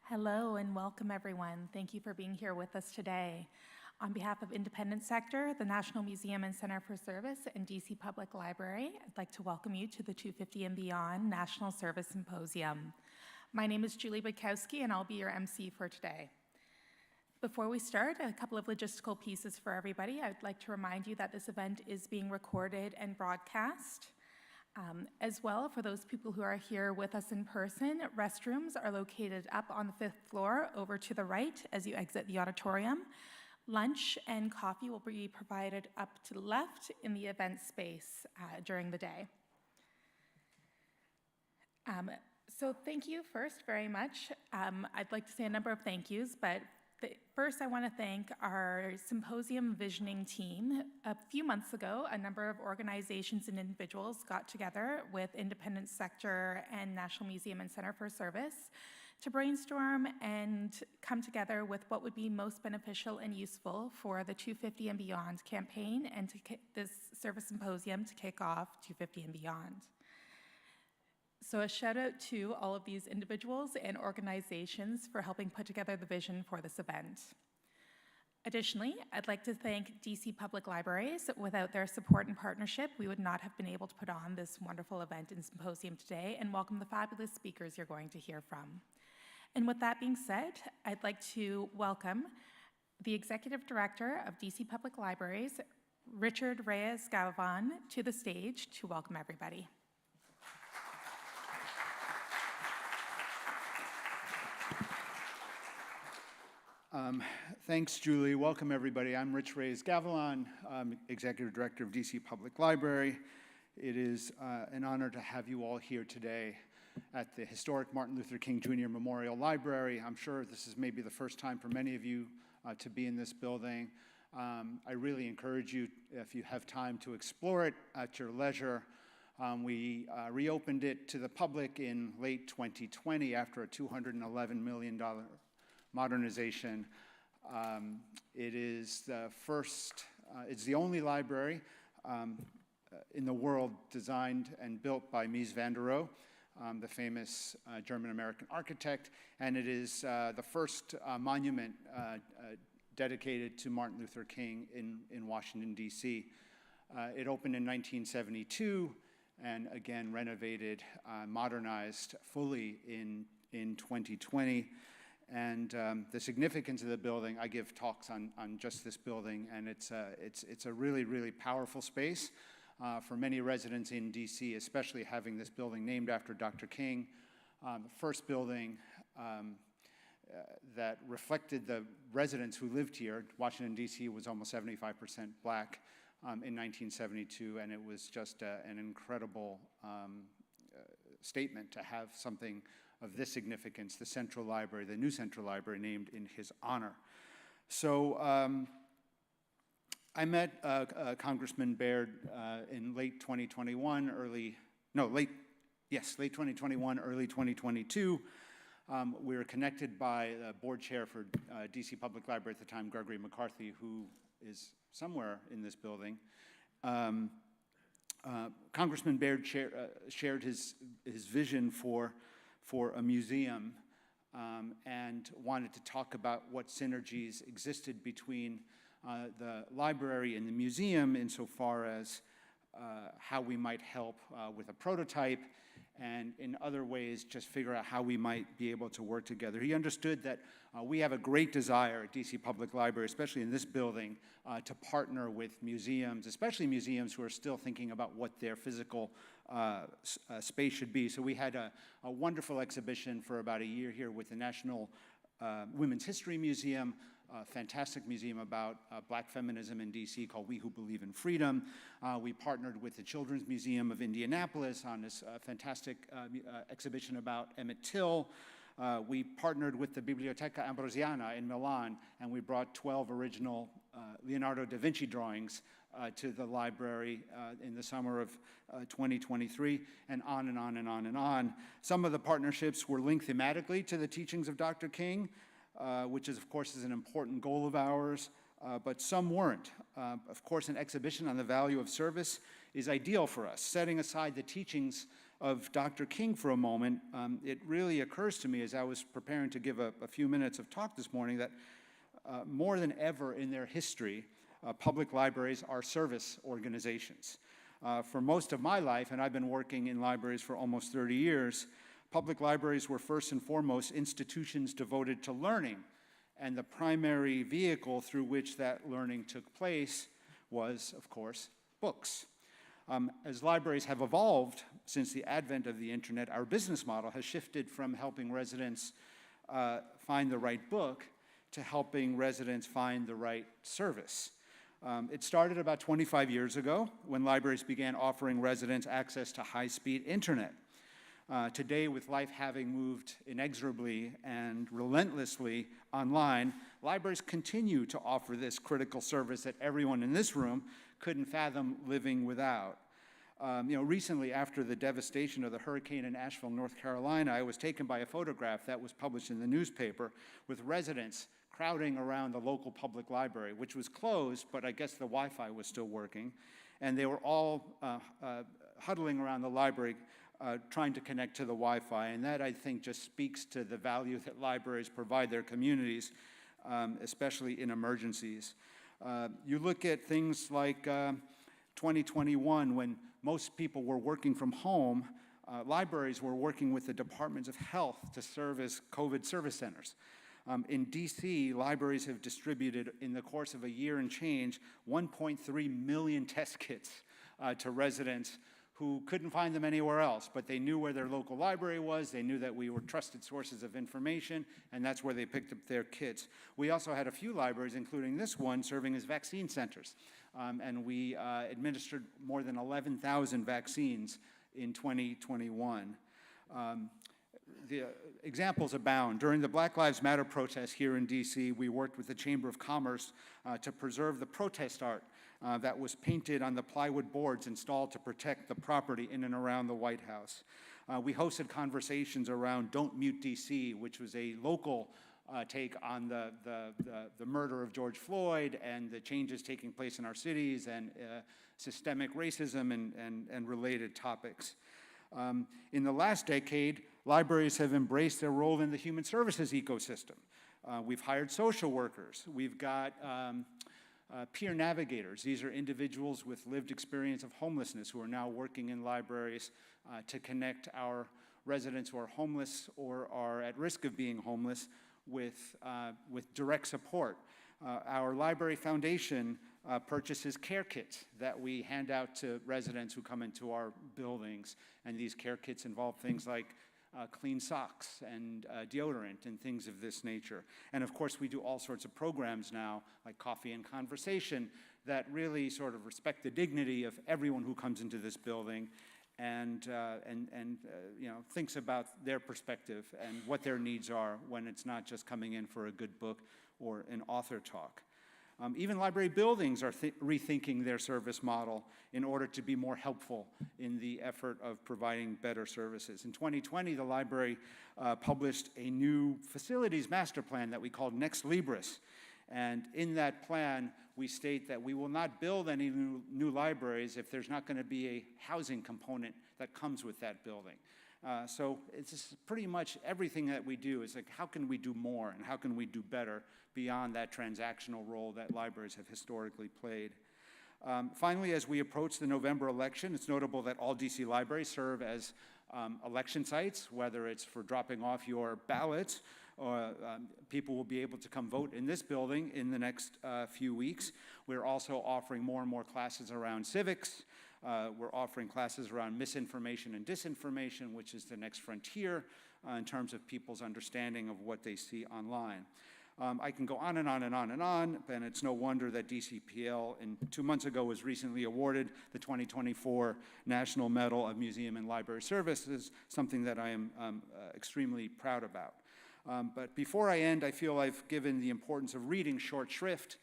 Hello and welcome everyone. Thank you for being here with us today. On behalf of Independent Sector, the National Museum and Center for Service, and DC Public Library, I'd like to welcome you to the 250 and Beyond National Service Symposium. My name is Julie Bukowski and I'll be your MC for today. Before we start, a couple of logistical pieces for everybody. I'd like to remind you that this event is being recorded and broadcast. As well, for those people who are here with us in person, restrooms are located up on the 5th floor over to the right as you exit the auditorium. Lunch and coffee will be provided up to the left in the event space during the day. So thank you first very much. I'd like to say a number of thank yous, but first, I want to thank our symposium visioning team. A few months ago, a number of organizations and individuals got together with Independent Sector and National Museum and Center for Service to brainstorm and come together with what would be most beneficial and useful for the 250 and Beyond campaign and to this service symposium to kick off 250 and Beyond. So a shout out to all of these individuals and organizations for helping put together the vision for this event. Additionally, I'd like to thank DC Public Libraries. Without their support and partnership, we would not have been able to put on this wonderful event and symposium today and welcome the fabulous speakers you're going to hear from. And with that being said, I'd like to welcome the Executive Director of DC Public Libraries, Richard Reyes-Galvan, to the stage to welcome everybody. Thanks, Julie. Welcome, everybody. I'm Rich Reyes-Galvan, Executive Director of DC Public Library. It is an honor to have you all here today at the historic Martin Luther King Jr. Memorial Library. I'm sure this is maybe the first time for many of you to be in this building. I really encourage you, if you have time, to explore it at your leisure. We reopened it to the public in late 2020 after a $211 million modernization. It is the first, it's the only library in the world designed and built by Mies van der Rohe, the famous German-American architect, and it is the first monument dedicated to Martin Luther King in Washington, D.C. It opened in 1972 and again renovated, modernized fully in 2020. And the significance of the building, I give talks on just this building, and it's a really, really powerful space for many residents in DC, especially having this building named after Dr. King. The first building that reflected the residents who lived here. Washington, D.C. was almost 75% black in 1972, and it was just an incredible statement to have something of this significance, the Central Library, the new Central Library, named in his honor. So I met Congressman Baird in late 2021, late 2021, early 2022. We were connected by the board chair for DC Public Library at the time, Gregory McCarthy, who is somewhere in this building. Congressman Baird shared his vision for a museum and wanted to talk about what synergies existed between the library and the museum insofar as how we might help with a prototype and in other ways just figure out how we might be able to work together. He understood that we have a great desire at DC Public Library, especially in this building, to partner with museums, especially museums who are still thinking about what their physical space should be. So we had a wonderful exhibition for about a year here with the National Women's History Museum, a fantastic museum about black feminism in DC called We Who Believe in Freedom. We partnered with the Children's Museum of Indianapolis on this fantastic exhibition about Emmett Till. We partnered with the Biblioteca Ambrosiana in Milan, and we brought 12 original Leonardo da Vinci drawings to the library in the summer of 2023, and on and on and on and on. Some of the partnerships were linked thematically to the teachings of Dr. King, which is, of course, is an important goal of ours, but some weren't. Of course, an exhibition on the value of service is ideal for us. Setting aside the teachings of Dr. King for a moment, it really occurs to me as I was preparing to give a few minutes of talk this morning that more than ever in their history, public libraries are service organizations. For most of my life, and I've been working in libraries for almost 30 years, public libraries were first and foremost institutions devoted to learning, and the primary vehicle through which that learning took place was, of course, books. As libraries have evolved since the advent of the internet, our business model has shifted from helping residents find the right book to helping residents find the right service. It started about 25 years ago when libraries began offering residents access to high-speed internet. Today, with life having moved inexorably and relentlessly online, libraries continue to offer this critical service that everyone in this room couldn't fathom living without. Recently, after the devastation of the hurricane in Asheville, North Carolina, I was taken by a photograph that was published in the newspaper with residents crowding around the local public library, which was closed, but I guess the Wi-Fi was still working. And they were all huddling around the library trying to connect to the Wi-Fi. And that, I think, just speaks to the value that libraries provide their communities, especially in emergencies. You look at things like 2021, when most people were working from home, libraries were working with the departments of health to serve as COVID service centers. In DC, libraries have distributed, in the course of a year and change, 1.3 million test kits to residents who couldn't find them anywhere else, but they knew where their local library was, they knew that we were trusted sources of information, and that's where they picked up their kits. We also had a few libraries, including this one, serving as vaccine centers, and we administered more than 11,000 vaccines in 2021. The examples abound. During the Black Lives Matter protests here in DC, we worked with the Chamber of Commerce to preserve the protest art that was painted on the plywood boards installed to protect the property in and around the White House. We hosted conversations around Don't Mute DC, which was a local take on the murder of George Floyd and the changes taking place in our cities and systemic racism and related topics. In the last decade, libraries have embraced their role in the human services ecosystem. We've hired social workers. We've got peer navigators. These are individuals with lived experience of homelessness who are now working in libraries to connect our residents who are homeless or are at risk of being homeless with direct support. Our library foundation purchases care kits that we hand out to residents who come into our buildings, and these care kits involve things like clean socks and deodorant and things of this nature. And of course, we do all sorts of programs now, like Coffee and Conversation, that really sort of respect the dignity of everyone who comes into this building and thinks about their perspective and what their needs are when it's not just coming in for a good book or an author talk. Even library buildings are rethinking their service model in order to be more helpful in the effort of providing better services. In 2020, the library published a new facilities master plan that we called Next Libris. And in that plan, we state that we will not build any new libraries if there's not going to be a housing component that comes with that building. So it's just pretty much everything that we do is like, how can we do more and how can we do better beyond that transactional role that libraries have historically played? Finally, as we approach the November election, it's notable that all DC libraries serve as election sites, whether it's for dropping off your ballots, or people will be able to come vote in this building in the next few weeks. We're also offering more and more classes around civics. We're offering classes around misinformation and disinformation, which is the next frontier in terms of people's understanding of what they see online. I can go on and on and on and on, and it's no wonder that DCPL 2 months ago was recently awarded the 2024 National Medal of Museum and Library Services, something that I am extremely proud about. But before I end, I feel I've given the importance of reading short shrift.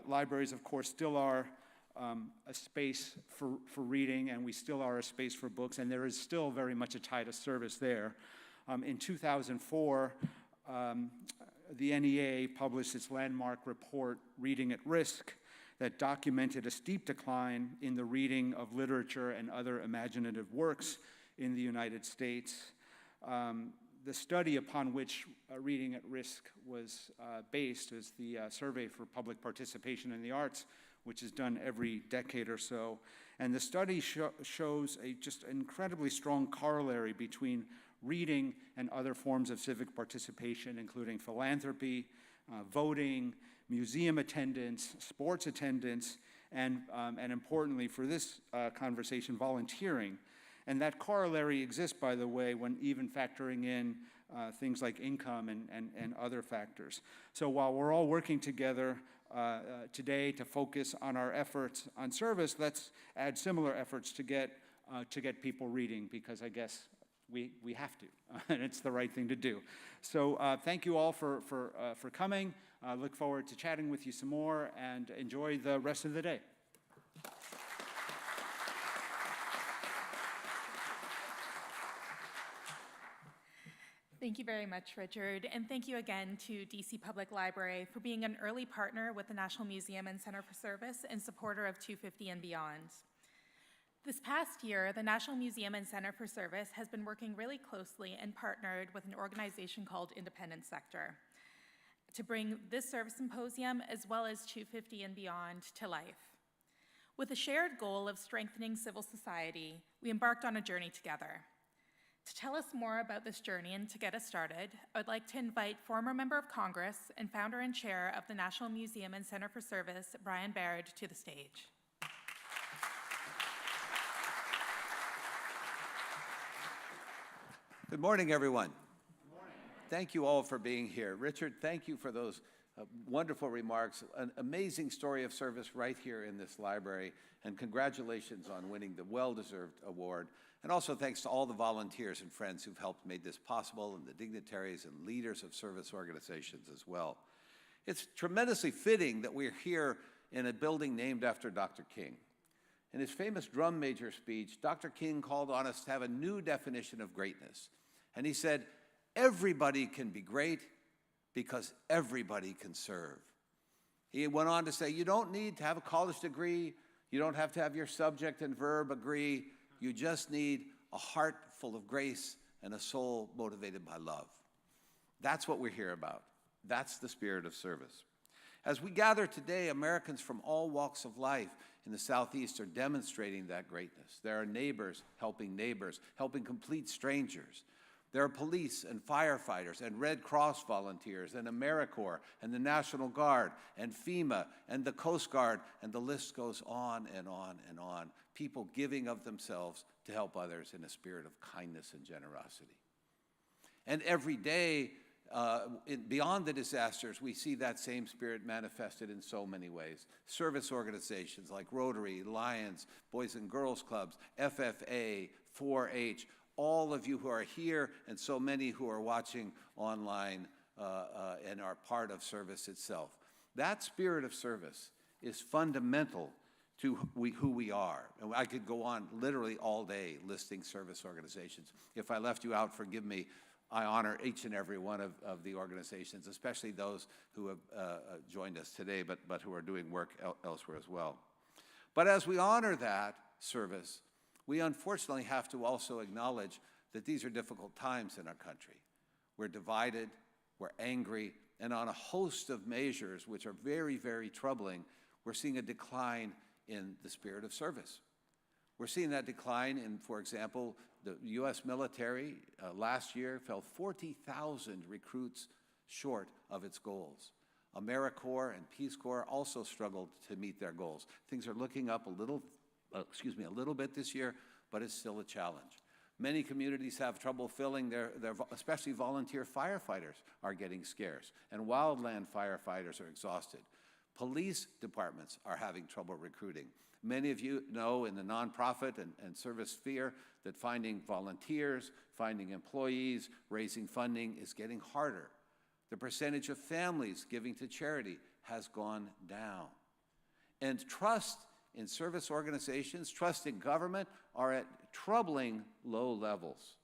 Libraries, of course, still are a space for reading, and we still are a space for books, and there is still very much a tie to service there. In 2004, the NEA published its landmark report, Reading at Risk, that documented a steep decline in the reading of literature and other imaginative works in the United States. The study upon which Reading at Risk was based is the Survey for Public Participation in the Arts, which is done every decade or so. And the study shows a just incredibly strong corollary between reading and other forms of civic participation, including philanthropy, voting, museum attendance, sports attendance, and importantly for this conversation, volunteering. And that corollary exists, by the way, when even factoring in things like income and other factors. So while we're all working together today to focus on our efforts on service, let's add similar efforts to get people reading, because I guess we have to, and it's the right thing to do. So thank you all for coming. Look forward to chatting with you some more, and enjoy the rest of the day. Thank you very much, Richard, and thank you again to DC Public Library for being an early partner with the National Museum and Center for Service and supporter of 250 and Beyond. This past year, the National Museum and Center for Service has been working really closely and partnered with an organization called Independent Sector to bring this Service Symposium as well as 250 and Beyond to life. With a shared goal of strengthening civil society, we embarked on a journey together. To tell us more about this journey and to get us started, I would like to invite former Member of Congress and founder and chair of the National Museum and Center for Service, Brian Baird, to the stage. Good morning, everyone. Good morning. Thank you all for being here. Richard, thank you for those wonderful remarks. An amazing story of service right here in this library, and congratulations on winning the well-deserved award. And also thanks to all the volunteers and friends who've helped make this possible, and the dignitaries and leaders of service organizations as well. It's tremendously fitting that we're here in a building named after Dr. King. In his famous drum major speech, Dr. King called on us to have a new definition of greatness. And he said, everybody can be great because everybody can serve. He went on to say, you don't need to have a college degree, you don't have to have your subject and verb agree, you just need a heart full of grace and a soul motivated by love. That's what we're here about. That's the spirit of service. As we gather today, Americans from all walks of life in the Southeast are demonstrating that greatness. There are neighbors helping complete strangers. There are police and firefighters and Red Cross volunteers and AmeriCorps and the National Guard and FEMA and the Coast Guard, and the list goes on and on and on. People giving of themselves to help others in a spirit of kindness and generosity. And every day, beyond the disasters, we see that same spirit manifested in so many ways. Service organizations like Rotary, Lions, Boys and Girls Clubs, FFA, 4-H, all of you who are here and so many who are watching online and are part of service itself. That spirit of service is fundamental to who we are. And I could go on literally all day listing service organizations. If I left you out, forgive me. I honor each and every one of the organizations, especially those who have joined us today, but who are doing work elsewhere as well. But as we honor that service, we unfortunately have to also acknowledge that these are difficult times in our country. We're divided, we're angry, and on a host of measures which are very, very troubling, we're seeing a decline in the spirit of service. We're seeing that decline in, for example, the U.S. military last year fell 40,000 recruits short of its goals. AmeriCorps and Peace Corps also struggled to meet their goals. Things are looking up a little bit this year, but it's still a challenge. Many communities have trouble filling their especially volunteer firefighters are getting scarce, and wildland firefighters are exhausted. Police departments are having trouble recruiting. Many of you know in the nonprofit and service sphere that finding volunteers, finding employees, raising funding is getting harder. The percentage of families giving to charity has gone down. And trust in service organizations, trust in government are at troubling low levels.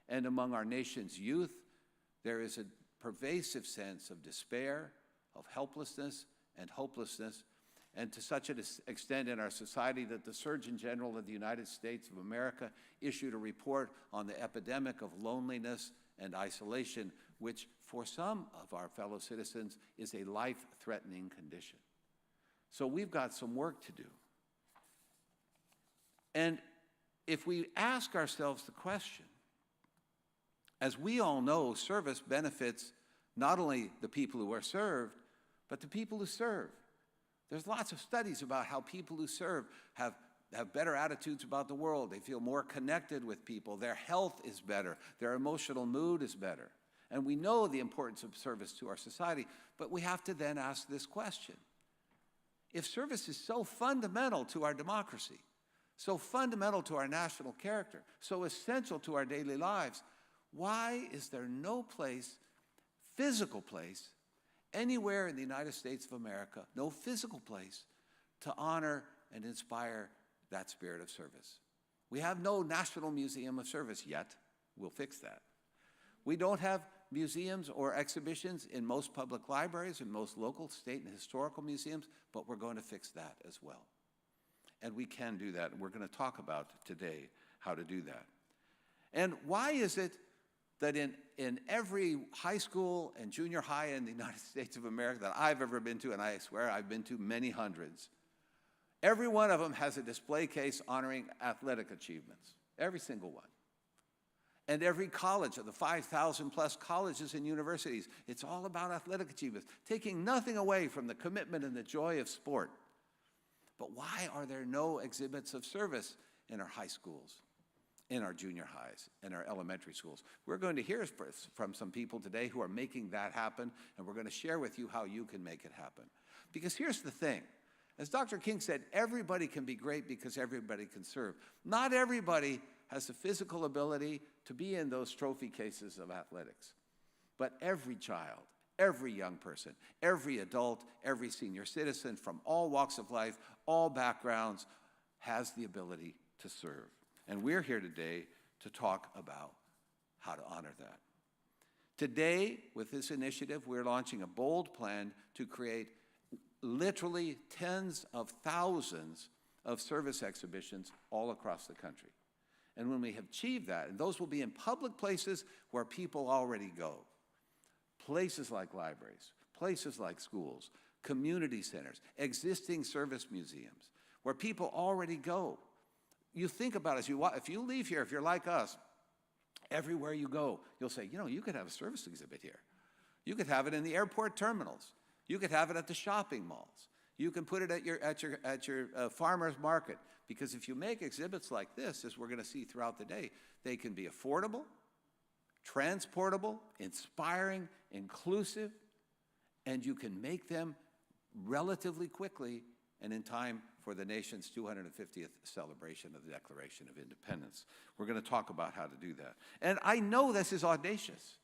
And among our nation's youth, there is a pervasive sense of despair, of helplessness and hopelessness. and to such an extent in our society that the Surgeon General of the United States of America issued a report on the epidemic of loneliness and isolation, which for some of our fellow citizens is a life-threatening condition. So we've got some work to do. And if we ask ourselves the question, as we all know, service benefits not only the people who are served, but the people who serve. There's lots of studies about how people who serve have better attitudes about the world. They feel more connected with people. Their health is better. Their emotional mood is better. And we know the importance of service to our society, but we have to then ask this question. If service is so fundamental to our democracy, so fundamental to our national character, so essential to our daily lives, why is there no place, physical place, anywhere in the United States of America, no physical place to honor and inspire that spirit of service? We have no National Museum of Service yet. We'll fix that. We don't have museums or exhibitions in most public libraries and most local, state, and historical museums, but we're going to fix that as well. And we can do that, and we're going to talk about today how to do that. And why is it that in every high school and junior high in the United States of America that I've ever been to, and I swear I've been to many hundreds, every one of them has a display case honoring athletic achievements, every single one. And every college of the 5,000 plus colleges and universities, it's all about athletic achievements, taking nothing away from the commitment and the joy of sport. But why are there no exhibits of service in our high schools, in our junior highs, in our elementary schools? We're going to hear from some people today who are making that happen, and we're going to share with you how you can make it happen. Because here's the thing. As Dr. King said, everybody can be great because everybody can serve. Not everybody has the physical ability to be in those trophy cases of athletics. But every child, every young person, every adult, every senior citizen from all walks of life, all backgrounds, has the ability to serve. And we're here today to talk about how to honor that. Today, with this initiative, we're launching a bold plan to create literally tens of thousands of service exhibitions all across the country. And when we have achieved that, and those will be in public places where people already go, places like libraries, places like schools, community centers, existing service museums, where people already go. You think about it, if you leave here, if you're like us, everywhere you go, you'll say, you know, you could have a service exhibit here. You could have it in the airport terminals. You could have it at the shopping malls. You can put it at your farmer's market. Because if you make exhibits like this, as we're going to see throughout the day, they can be affordable, transportable, inspiring, inclusive, and you can make them relatively quickly and in time for the nation's 250th celebration of the Declaration of Independence. We're going to talk about how to do that. And I know this is audacious.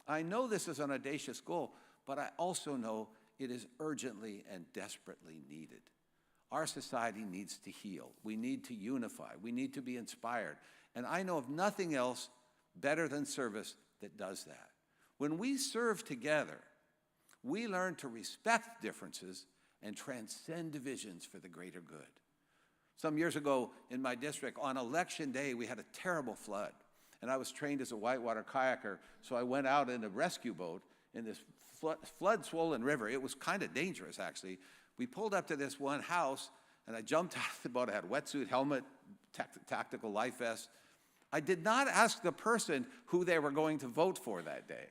I know this is an audacious goal, but I also know it is urgently and desperately needed. Our society needs to heal. We need to unify. We need to be inspired. And I know of nothing else better than service that does that. When we serve together, we learn to respect differences and transcend divisions for the greater good. Some years ago in my district, on election day, we had a terrible flood. And I was trained as a whitewater kayaker, so I went out in a rescue boat in this flood-swollen river. It was kind of dangerous, actually. We pulled up to this one house, and I jumped out of the boat. I had a wetsuit, helmet, tactical life vest. I did not ask the person who they were going to vote for that day.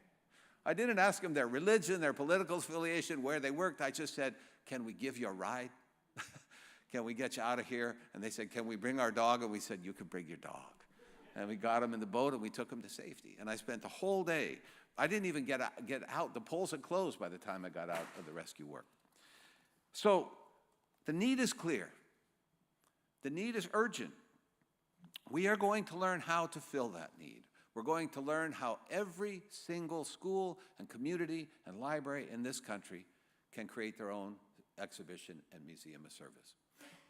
I didn't ask them their religion, their political affiliation, where they worked. I just said, can we give you a ride? Can we get you out of here? And they said, can we bring our dog? And we said, you can bring your dog. And we got him in the boat, and we took him to safety. And I spent the whole day. I didn't even get out. The polls had closed by the time I got out of the rescue work. So the need is clear. The need is urgent. We are going to learn how to fill that need. We're going to learn how every single school and community and library in this country can create their own exhibition and museum of service.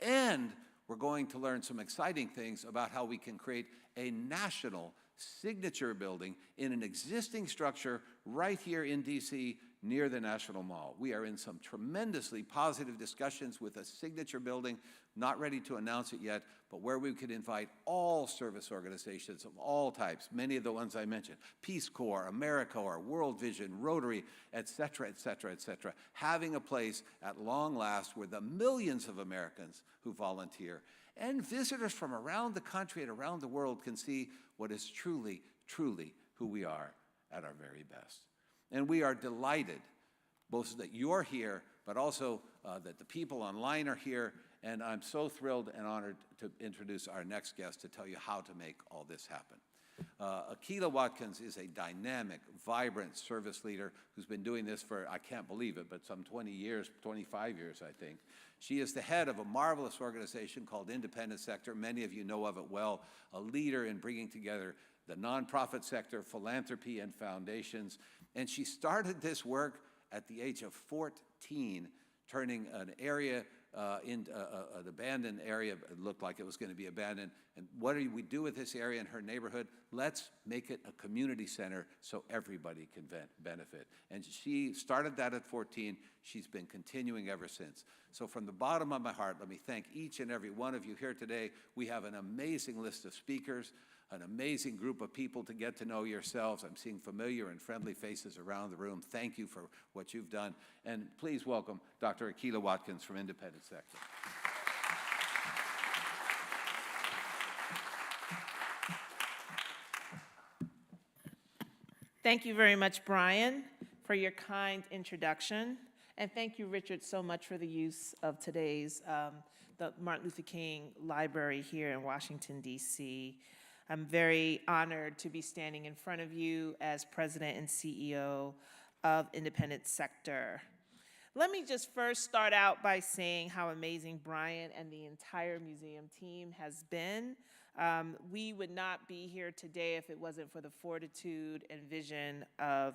And we're going to learn some exciting things about how we can create a national signature building in an existing structure right here in DC near the National Mall. We are in some tremendously positive discussions with a signature building, not ready to announce it yet, but where we could invite all service organizations of all types, many of the ones I mentioned, Peace Corps, AmeriCorps, World Vision, Rotary, et cetera, et cetera, et cetera, having a place at long last where the millions of Americans who volunteer and visitors from around the country and around the world can see what is truly, truly who we are at our very best. And we are delighted both that you're here, but also that the people online are here. And I'm so thrilled and honored to introduce our next guest to tell you how to make all this happen. Akilah Watkins is a dynamic, vibrant service leader who's been doing this for, I can't believe it, but some 20 years, 25 years, I think. She is the head of a marvelous organization called Independent Sector. Many of you know of it well, a leader in bringing together the nonprofit sector, philanthropy, and foundations. And she started this work at the age of 14, turning an area into an abandoned area. It looked like it was going to be abandoned. And what do we do with this area in her neighborhood? Let's make it a community center so everybody can benefit. And she started that at 14. She's been continuing ever since. So from the bottom of my heart, let me thank each and every one of you here today. We have an amazing list of speakers, an amazing group of people to get to know yourselves. I'm seeing familiar and friendly faces around the room. Thank you for what you've done. And please welcome Dr. Akilah Watkins from Independent Sector. Thank you very much, Brian, for your kind introduction. And thank you, Richard, so much for the use of today's the Martin Luther King Library here in Washington, D.C. I'm very honored to be standing in front of you as President and CEO of Independent Sector. Let me just first start out by saying how amazing Brian and the entire museum team has been. We would not be here today if it wasn't for the fortitude and vision of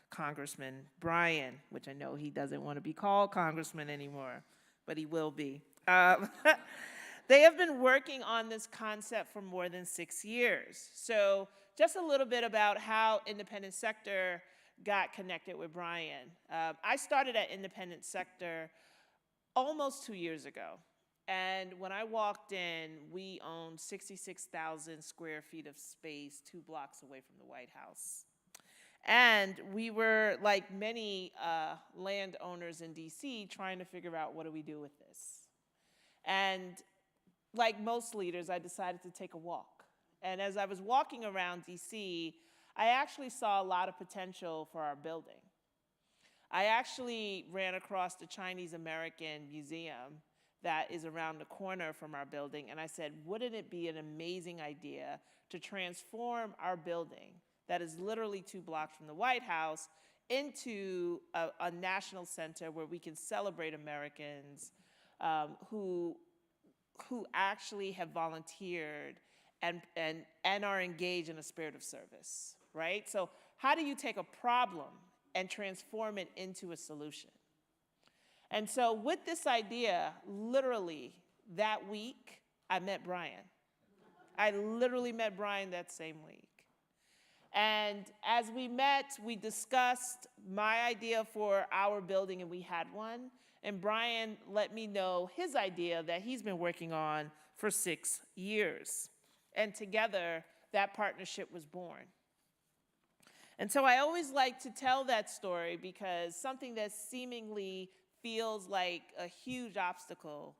Congressman Brian, which I know he doesn't want to be called Congressman anymore, but he will be. They have been working on this concept for more than 6 years. So just a little bit about how Independent Sector got connected with Brian. I started at Independent Sector almost 2 years ago. And when I walked in, we owned 66,000 square feet of space 2 blocks away from the White House. And we were, like many landowners in DC, trying to figure out what do we do with this. And like most leaders, I decided to take a walk. And as I was walking around DC, I actually saw a lot of potential for our building. I actually ran across the Chinese American Museum that is around the corner from our building, and I said, wouldn't it be an amazing idea to transform our building that is literally 2 blocks from the White House into a national center where we can celebrate Americans who actually have volunteered and are engaged in a spirit of service, right? So how do you take a problem and transform it into a solution? And so with this idea, literally that week, I met Brian. I literally met Brian that same week. And as we met, we discussed my idea for our building, and we had one. And Brian let me know his idea that he's been working on for 6 years. And together, that partnership was born. And so I always like to tell that story because something that seemingly feels like a huge obstacle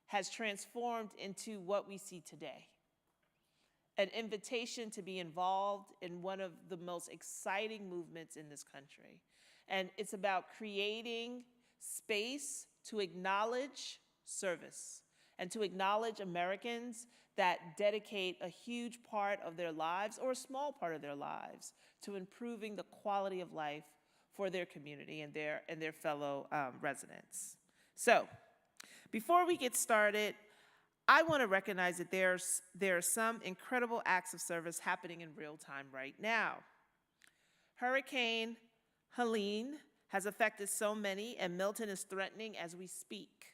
has transformed into what we see today. An invitation to be involved in one of the most exciting movements in this country. And it's about creating space to acknowledge service and to acknowledge Americans that dedicate a huge part of their lives or a small part of their lives to improving the quality of life for their community and their fellow residents. So, before we get started, I want to recognize that there are some incredible acts of service happening in real time right now. Hurricane Helene has affected so many, and Milton is threatening as we speak.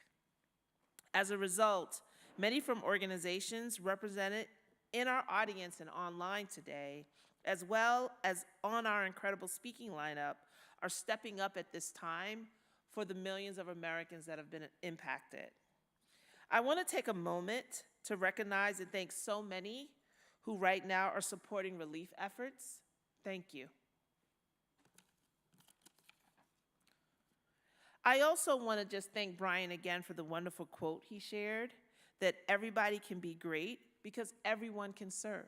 As a result, many from organizations represented in our audience and online today, as well as on our incredible speaking lineup, are stepping up at this time for the millions of Americans that have been impacted. I want to take a moment to recognize and thank so many who right now are supporting relief efforts. Thank you. I also want to just thank Brian again for the wonderful quote he shared, that everybody can be great because everyone can serve.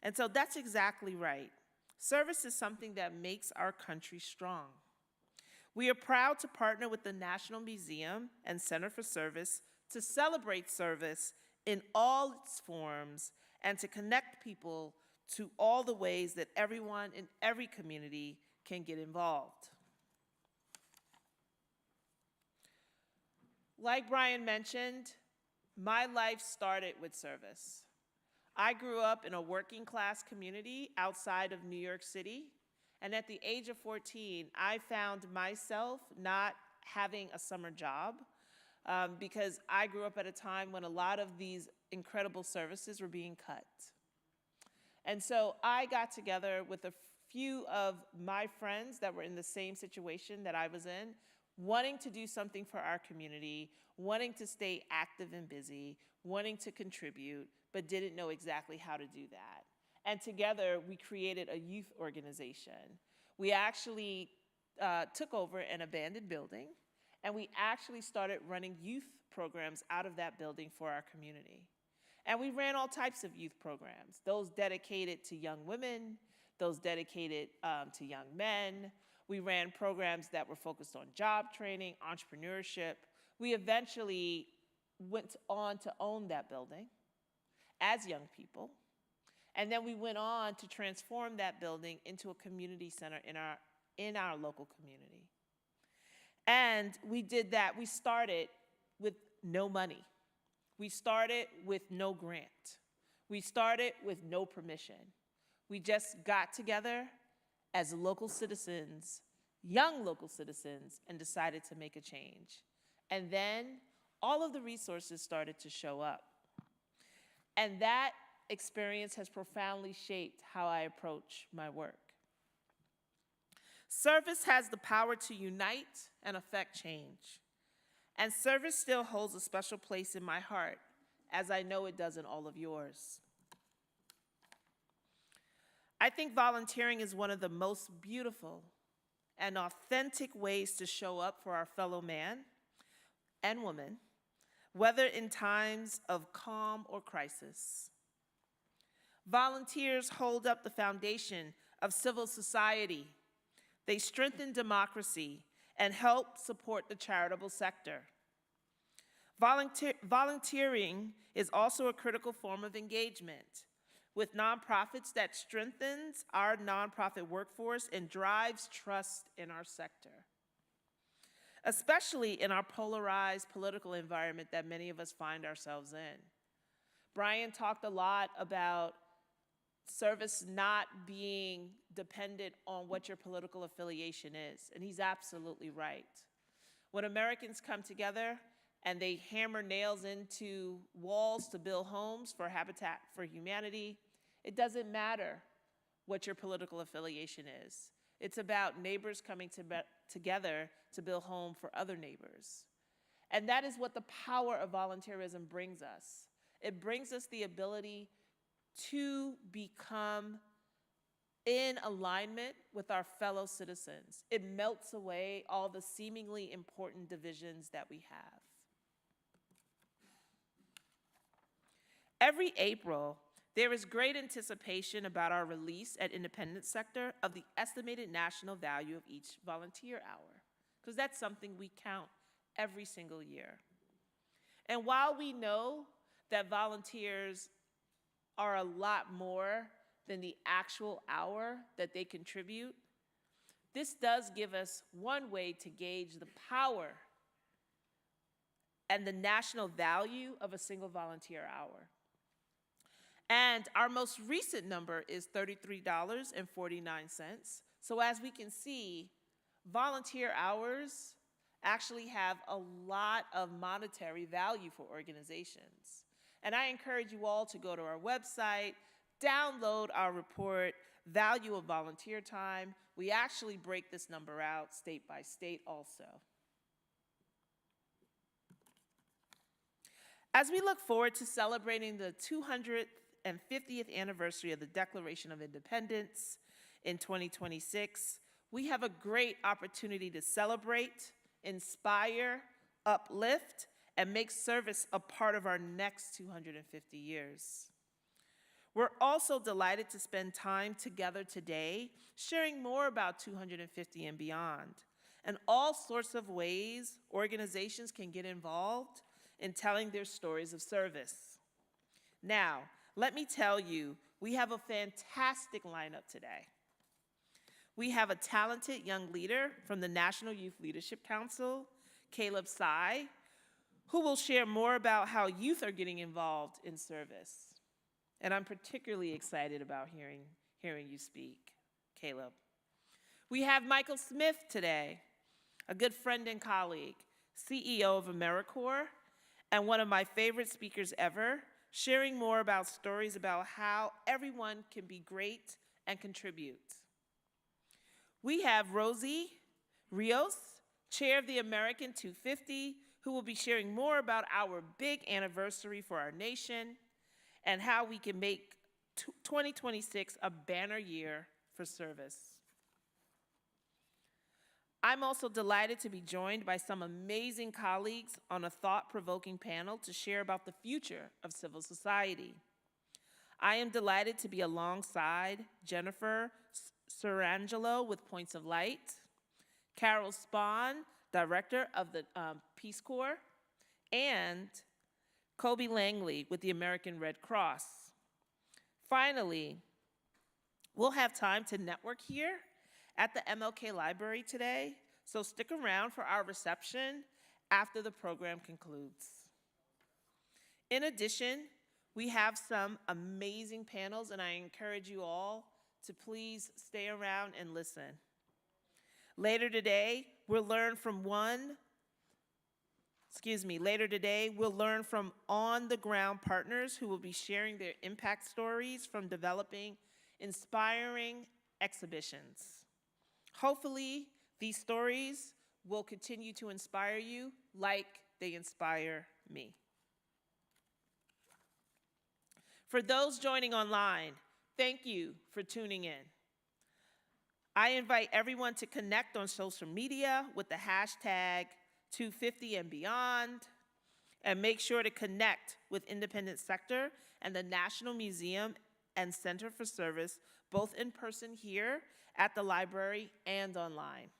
And so that's exactly right. Service is something that makes our country strong. We are proud to partner with the National Museum and Center for Service to celebrate service in all its forms and to connect people to all the ways that everyone in every community can get involved. Like Brian mentioned, my life started with service. I grew up in a working class community outside of New York City, and at the age of 14, I found myself not having a summer job because I grew up at a time when a lot of these incredible services were being cut. And so I got together with a few of my friends that were in the same situation that I was in, wanting to do something for our community, wanting to stay active and busy, wanting to contribute, but didn't know exactly how to do that. And together, we created a youth organization. We actually took over an abandoned building, and we actually started running youth programs out of that building for our community. And we ran all types of youth programs, those dedicated to young women, those dedicated to young men. We ran programs that were focused on job training, entrepreneurship. We eventually went on to own that building as young people. And then we went on to transform that building into a community center in our local community. And we did that. We started with no money. We started with no grant. We started with no permission. We just got together as local citizens, young local citizens, and decided to make a change. And then all of the resources started to show up. And that experience has profoundly shaped how I approach my work. Service has the power to unite and affect change. And service still holds a special place in my heart, as I know it does in all of yours. I think volunteering is one of the most beautiful and authentic ways to show up for our fellow man and woman, whether in times of calm or crisis. Volunteers hold up the foundation of civil society. They strengthen democracy and help support the charitable sector. Volunteering is also a critical form of engagement with nonprofits that strengthens our nonprofit workforce and drives trust in our sector, especially in our polarized political environment that many of us find ourselves in. Brian talked a lot about service not being dependent on what your political affiliation is, and he's absolutely right. When Americans come together and they hammer nails into walls to build homes for Habitat for Humanity, it doesn't matter what your political affiliation is. It's about neighbors coming together to build home for other neighbors. And that is what the power of volunteerism brings us. It brings us the ability to become in alignment with our fellow citizens. It melts away all the seemingly important divisions that we have. Every April, there is great anticipation about our release at Independent Sector of the estimated national value of each volunteer hour, because that's something we count every single year. And while we know that volunteers are a lot more than the actual hour that they contribute, this does give us one way to gauge the power and the national value of a single volunteer hour. And our most recent number is $33.49. So as we can see, volunteer hours actually have a lot of monetary value for organizations. And I encourage you all to go to our website, download our report, Value of Volunteer Time. We actually break this number out state by state also. As we look forward to celebrating the 250th anniversary of the Declaration of Independence in 2026, we have a great opportunity to celebrate, inspire, uplift, and make service a part of our next 250 years. We're also delighted to spend time together today, sharing more about 250 and beyond, and all sorts of ways organizations can get involved in telling their stories of service. Now, let me tell you, we have a fantastic lineup today. We have a talented young leader from the National Youth Leadership Council, Caleb Tsai, who will share more about how youth are getting involved in service. And I'm particularly excited about hearing you speak, Caleb. We have Michael Smith today, a good friend and colleague, CEO of AmeriCorps, and one of my favorite speakers ever, sharing more about stories about how everyone can be great and contribute. We have Rosie Rios, chair of the American 250, who will be sharing more about our big anniversary for our nation and how we can make 2026 a banner year for service. I'm also delighted to be joined by some amazing colleagues on a thought-provoking panel to share about the future of civil society. I am delighted to be alongside Jennifer Sarangelo with Points of Light, Carol Spahn, Director of the Peace Corps, and Kobe Langley with the American Red Cross. Finally, we'll have time to network here at the MLK Library today, so stick around for our reception after the program concludes. In addition, we have some amazing panels, and I encourage you all to please stay around and listen. Later today, we'll learn from on-the-ground partners who will be sharing their impact stories from developing inspiring exhibitions. Hopefully, these stories will continue to inspire you like they inspire me. For those joining online, thank you for tuning in. I invite everyone to connect on social media with the hashtag 250&Beyond, and make sure to connect with Independent Sector and the National Museum and Center for Service, both in person here at the library and online.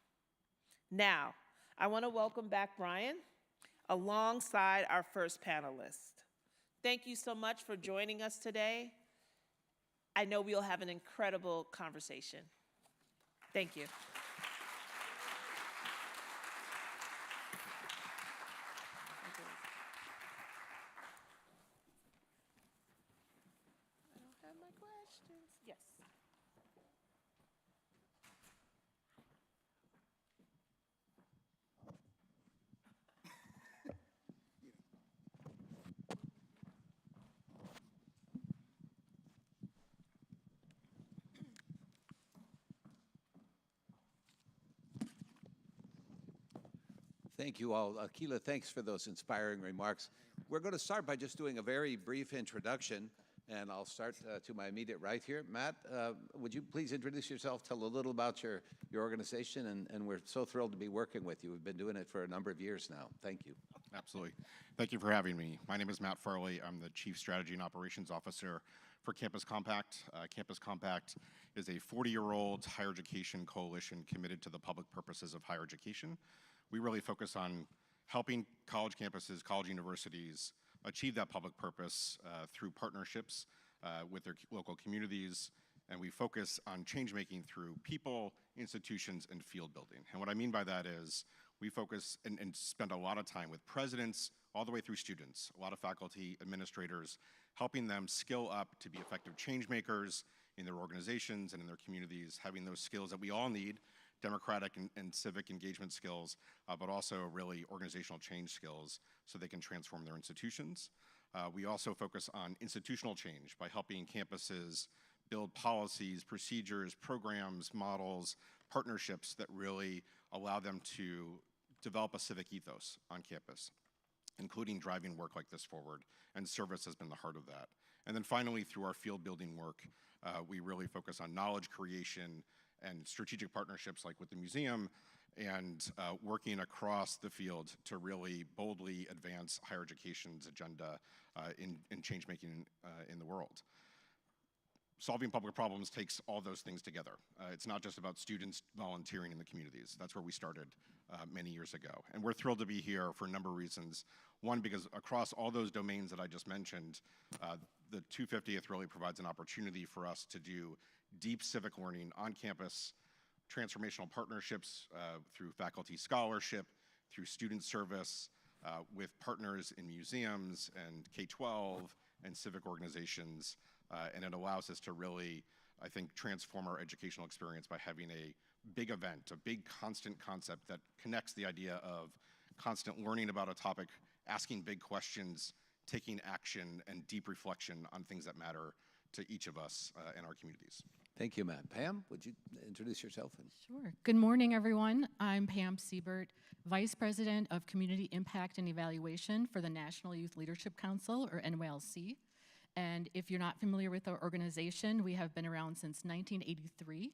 Now, I want to welcome back Brian alongside our first panelist. Thank you so much for joining us today. I know we'll have an incredible conversation. Thank you. I don't have my questions. Yes. Thank you all. Keela, thanks for those inspiring remarks. We're going to start by just doing a very brief introduction, and I'll start to my immediate right here. Matt, would you please introduce yourself, tell a little about your organization, and we're so thrilled to be working with you. We've been doing it for a number of years now. Thank you. Absolutely. Thank you for having me. My name is Matt Farley. I'm the Chief Strategy and Operations Officer for Campus Compact. Campus Compact is a 40-year-old higher education coalition committed to the public purposes of higher education. We really focus on helping college campuses, college universities achieve that public purpose through partnerships with their local communities, and we focus on change making through people, institutions, and field building. And what I mean by that is we focus and spend a lot of time with presidents all the way through students, a lot of faculty, administrators, helping them skill up to be effective change makers in their organizations and in their communities, having those skills that we all need, democratic and civic engagement skills, but also really organizational change skills so they can transform their institutions. We also focus on institutional change by helping campuses build policies, procedures, programs, models, partnerships that really allow them to develop a civic ethos on campus, including driving work like this forward, and service has been the heart of that. And then finally, through our field building work, we really focus on knowledge creation and strategic partnerships like with the museum, and working across the field to really boldly advance higher education's agenda in change-making in the world. Solving public problems takes all those things together. It's not just about students volunteering in the communities. That's where we started many years ago. And we're thrilled to be here for a number of reasons. One, because across all those domains that I just mentioned, the 250th really provides an opportunity for us to do deep civic learning on campus, transformational partnerships through faculty scholarship, through student service, with partners in museums and K-12 and civic organizations. And it allows us to really, I think, transform our educational experience by having a big event, a big constant concept that connects the idea of constant learning about a topic, asking big questions, taking action, and deep reflection on things that matter to each of us in our communities. Thank you, Matt. Pam, would you introduce yourself? Sure. Good morning, everyone. I'm Pam Siebert, Vice President of Community Impact and Evaluation for the National Youth Leadership Council, or NYLC. And if you're not familiar with our organization, we have been around since 1983,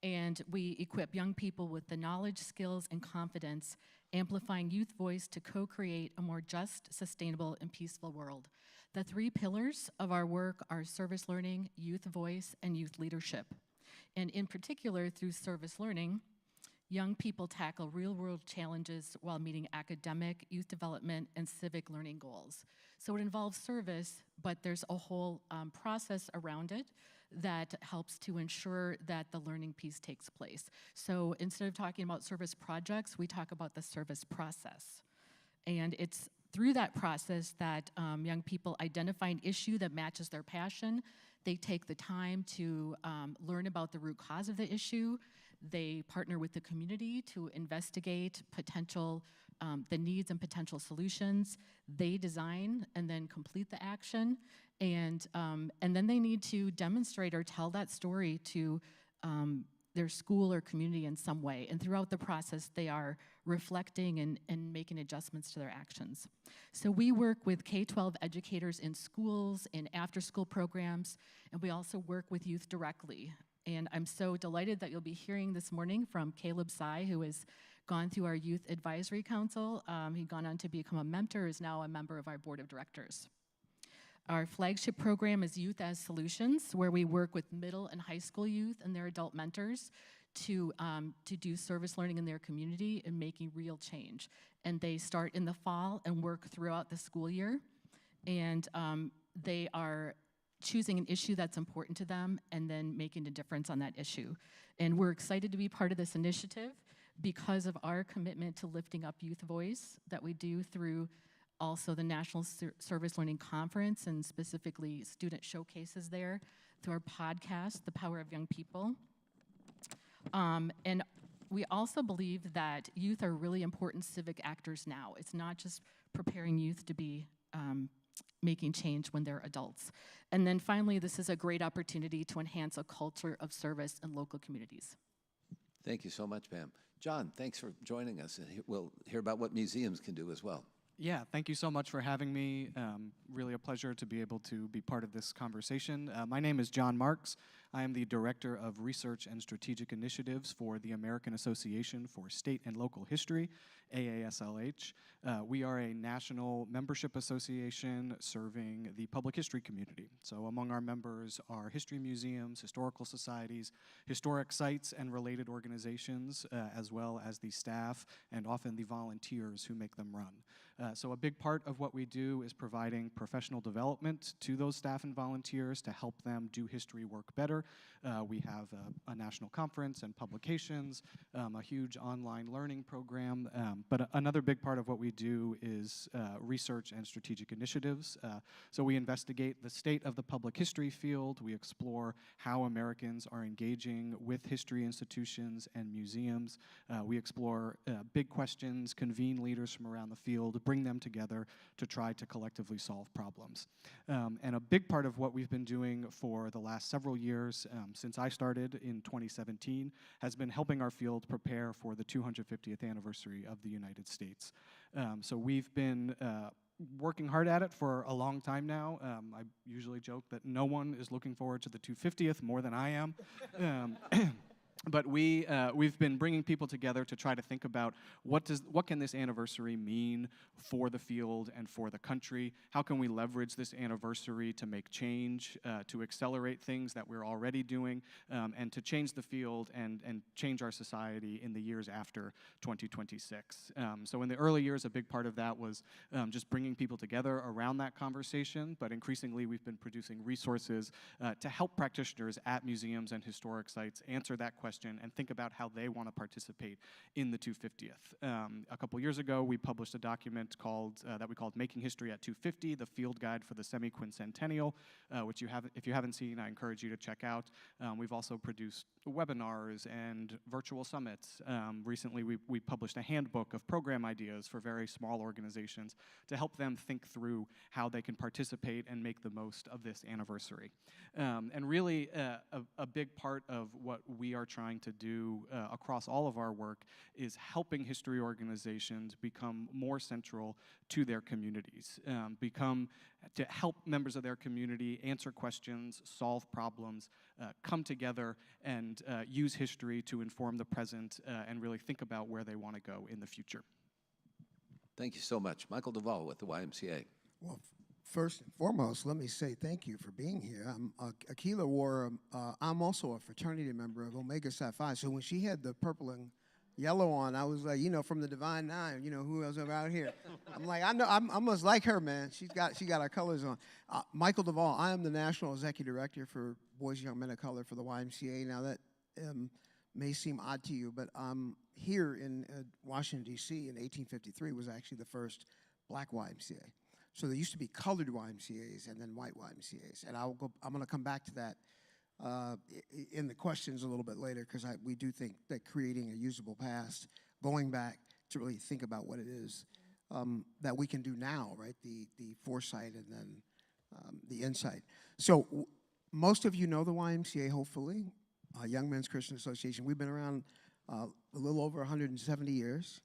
and we equip young people with the knowledge, skills, and confidence, amplifying youth voice to co-create a more just, sustainable, and peaceful world. The three pillars of our work are service learning, youth voice, and youth leadership. And in particular, through service learning, young people tackle real-world challenges while meeting academic, youth development, and civic learning goals. So it involves service, but there's a whole process around it that helps to ensure that the learning piece takes place. So instead of talking about service projects, we talk about the service process. And it's through that process that young people identify an issue that matches their passion. They take the time to learn about the root cause of the issue. They partner with the community to investigate potential, the needs and potential solutions. They design and then complete the action. And then they need to demonstrate or tell that story to their school or community in some way. And throughout the process, they are reflecting and making adjustments to their actions. So we work with K-12 educators in schools, in after-school programs, and we also work with youth directly. And I'm so delighted that you'll be hearing this morning from Caleb Tsai, who has gone through our Youth Advisory Council. He's gone on to become a mentor, is now a member of our board of directors. Our flagship program is Youth as Solutions, where we work with middle and high school youth and their adult mentors to do service learning in their community and making real change. And they start in the fall and work throughout the school year. And they are choosing an issue that's important to them and then making a difference on that issue. And we're excited to be part of this initiative because of our commitment to lifting up youth voice that we do through also the National Service Learning Conference and specifically student showcases there, through our podcast, The Power of Young People. And we also believe that youth are really important civic actors now. It's not just preparing youth to be making change when they're adults. And then finally, this is a great opportunity to enhance a culture of service in local communities. Thank you so much, Pam. John, thanks for joining us, and we'll hear about what museums can do as well. Yeah, thank you so much for having me. Really a pleasure to be able to be part of this conversation. My name is John Marks. I am the Director of Research and Strategic Initiatives for the American Association for State and Local History, AASLH. We are a national membership association serving the public history community. So among our members are history museums, historical societies, historic sites and related organizations, as well as the staff and often the volunteers who make them run. So a big part of what we do is providing professional development to those staff and volunteers to help them do history work better together. We have a national conference and publications, a huge online learning program. But another big part of what we do is research and strategic initiatives. So we investigate the state of the public history field. We explore how Americans are engaging with history institutions and museums. We explore big questions, convene leaders from around the field, bring them together to try to collectively solve problems. And a big part of what we've been doing for the last several years, since I started in 2017, has been helping our field prepare for the 250th anniversary of the United States. So we've been working hard at it for a long time now. I usually joke that no one is looking forward to the 250th more than I am. But we've been bringing people together to try to think about what can this anniversary mean for the field and for the country? How can we leverage this anniversary to make change, to accelerate things that we're already doing, and to change the field and change our society in the years after 2026? So in the early years, a big part of that was just bringing people together around that conversation, but increasingly we've been producing resources to help practitioners at museums and historic sites answer that question and think about how they want to participate in the 250th. A couple years ago, we published a document that we called Making History at 250, the field guide for the semiquincentennial, which if you haven't seen, I encourage you to check out. We've also produced webinars and virtual summits. Recently, we published a handbook of program ideas for very small organizations to help them think through how they can participate and make the most of this anniversary. And really, a big part of what we are trying to do across all of our work is helping history organizations become more central to their communities, to help members of their community answer questions, solve problems, come together and use history to inform the present and really think about where they want to go in the future. Thank you so much. Michael Duvall with the YMCA. Well, first and foremost, let me say thank you for being here. Akila wore, I'm also a fraternity member of Omega Psi Phi, so when she had the purple and yellow on, I was like, from the Divine Nine, who else out here? I'm like, I must like her, man. She got our colors on. Michael Duvall, I am the National Executive Director for Boys and Young Men of Color for the YMCA. Now that may seem odd to you, but here in Washington, D.C. in 1853 was actually the first black YMCA. So there used to be colored YMCAs and then white YMCAs. And I'm going to come back to that in the questions a little bit later, because we do think that creating a usable past, going back to really think about what it is that we can do now, right? The foresight and then the insight. So most of you know the YMCA, hopefully, Young Men's Christian Association. We've been around a little over 170 years.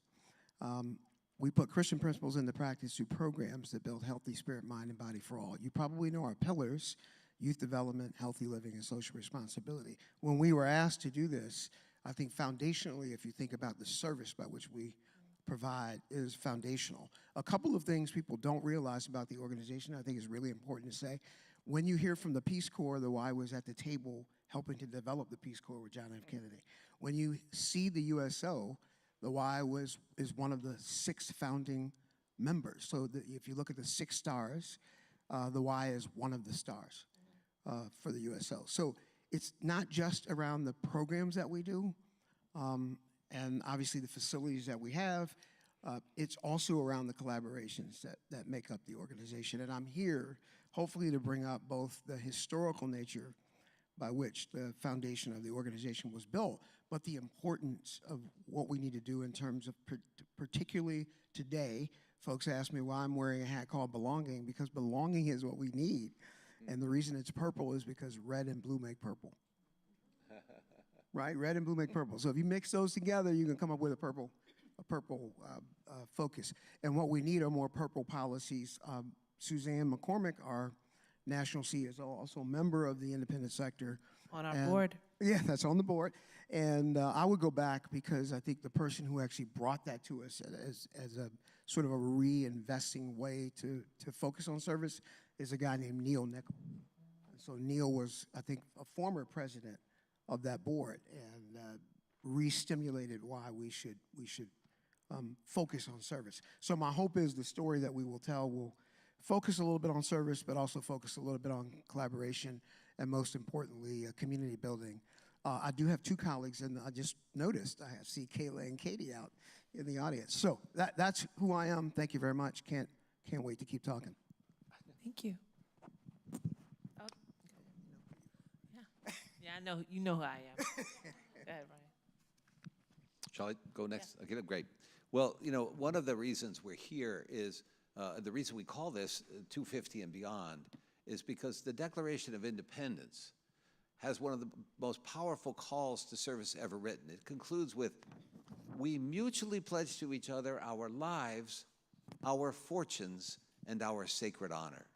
We put Christian principles into practice through programs that build healthy spirit, mind, and body for all. You probably know our pillars: youth development, healthy living, and social responsibility. When we were asked to do this, I think foundationally, if you think about the service by which we provide, is foundational. A couple of things people don't realize about the organization I think is really important to say. When you hear from the Peace Corps, the Y was at the table helping to develop the Peace Corps with John F. Kennedy. When you see the USO, the Y is one of the 6 founding members. So if you look at the 6 stars, the Y is one of the stars for the USO. So it's not just around the programs that we do, and obviously the facilities that we have. It's also around the collaborations that make up the organization. And I'm here, hopefully, to bring up both the historical nature by which the foundation of the organization was built, but the importance of what we need to do in terms of, particularly today, folks ask me why I'm wearing a hat called belonging, because belonging is what we need. And the reason it's purple is because red and blue make purple. Right? Red and blue make purple. So if you mix those together, you can come up with a purple focus. And what we need are more purple policies. Suzanne McCormick, our national CEO, is also a member of the independent sector. On our board. Yeah, that's on the board. And I would go back because I think the person who actually brought that to us as a sort of a reinvesting way to focus on service is a guy named Neil Nickel. And so Neil was, I think, a former president of that board and re-stimulated why we should focus on service. So my hope is the story that we will tell will focus a little bit on service, but also focus a little bit on collaboration. and most importantly, community building. I do have two colleagues, and I just noticed I see Kayla and Katie out in the audience. So that's who I am. Thank you very much. Can't wait to keep talking. Thank you. Oh, yeah, I know. You know who I am. Go ahead, Brian. Shall I go next? Okay, great. Well, you know, one of the reasons we're here is, the reason we call this 250 and Beyond is because the Declaration of Independence has one of the most powerful calls to service ever written. It concludes with, "We mutually pledge to each other our lives, our fortunes, and our sacred honor."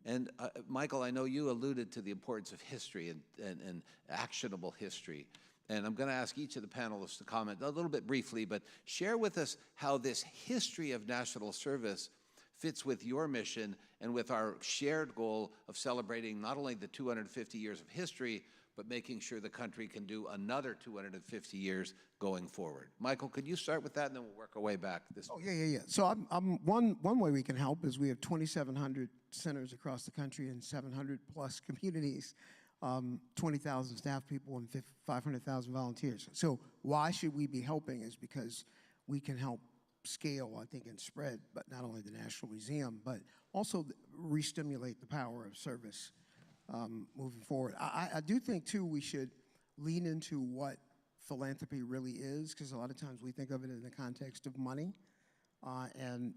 And Michael, I know you alluded to the importance of history and actionable history. And I'm going to ask each of the panelists to comment a little bit briefly, but share with us how this history of national service fits with your mission and with our shared goal of celebrating not only the 250 years of history, but making sure the country can do another 250 years going forward. Michael, could you start with that, and then we'll work our way back this way. Oh, yeah. So one way we can help is we have 2,700 centers across the country and 700 plus communities, 20,000 staff people and 500,000 volunteers. So why should we be helping is because we can help scale, I think, and spread, but not only the National Museum, but also re-stimulate the power of service moving forward. I do think, too, we should lean into what philanthropy really is, because a lot of times we think of it in the context of money, and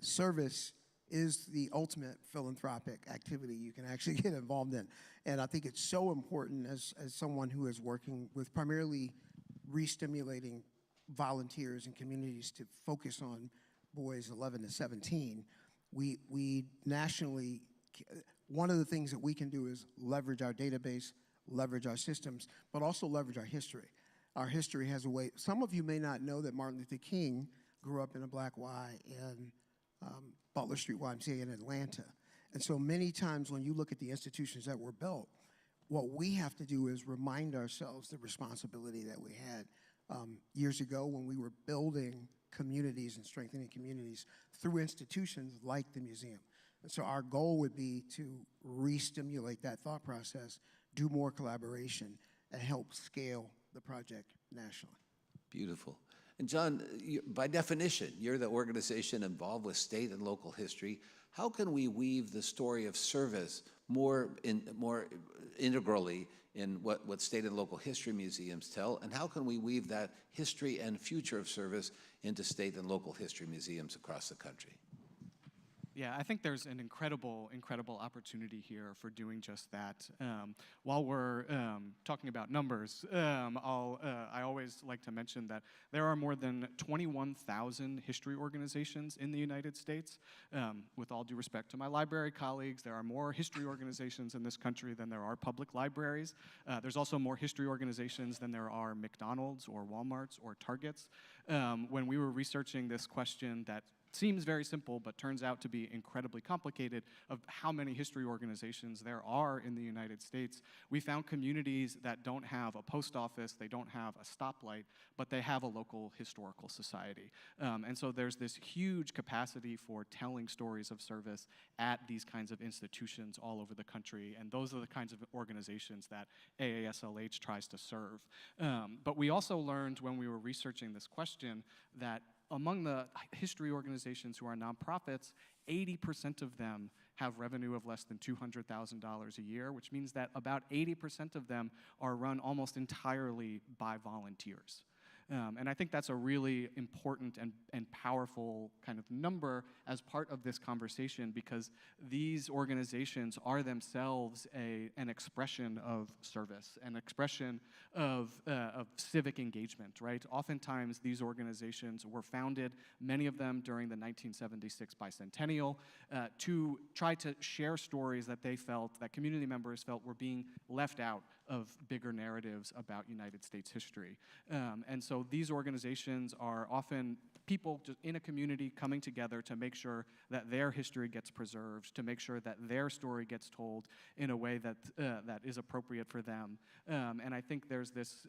service is the ultimate philanthropic activity you can actually get involved in. And I think it's so important as someone who is working with primarily re-stimulating volunteers and communities to focus on boys 11 to 17. We nationally, one of the things that we can do is leverage our database, leverage our systems, but also leverage our history. Our history has a way. Some of you may not know that Martin Luther King grew up in a black Y in Butler Street YMCA in Atlanta. And so many times when you look at the institutions that were built, what we have to do is remind ourselves the responsibility that we had years ago when we were building communities and strengthening communities through institutions like the museum. And so our goal would be to re-stimulate that thought process, do more collaboration, and help scale the project nationally. Beautiful. And John, by definition, you're the organization involved with state and local history. How can we weave the story of service more integrally in what state and local history museums tell? And how can we weave that history and future of service into state and local history museums across the country? Yeah, I think there's an incredible opportunity here for doing just that. While we're talking about numbers, I always like to mention that there are more than 21,000 history organizations in the United States. With all due respect to my library colleagues, there are more history organizations in this country than there are public libraries. There's also more history organizations than there are McDonald's or Walmarts or Targets. When we were researching this question that seems very simple, but turns out to be incredibly complicated, of how many history organizations there are in the United States, we found communities that don't have a post office, they don't have a stoplight, but they have a local historical society. And so there's this huge capacity for telling stories of service at these kinds of institutions all over the country, and those are the kinds of organizations that AASLH tries to serve. But we also learned when we were researching this question that among the history organizations who are nonprofits, 80% of them have revenue of less than $200,000 a year, which means that about 80% of them are run almost entirely by volunteers. And I think that's a really important and powerful kind of number as part of this conversation, because these organizations are themselves an expression of service, an expression of civic engagement, right? Oftentimes, these organizations were founded, many of them during the 1976 bicentennial, to try to share stories that they felt, that community members felt were being left out of bigger narratives about United States history. And so these organizations are often people just in a community coming together to make sure that their history gets preserved, to make sure that their story gets told in a way that is appropriate for them. And I think there's this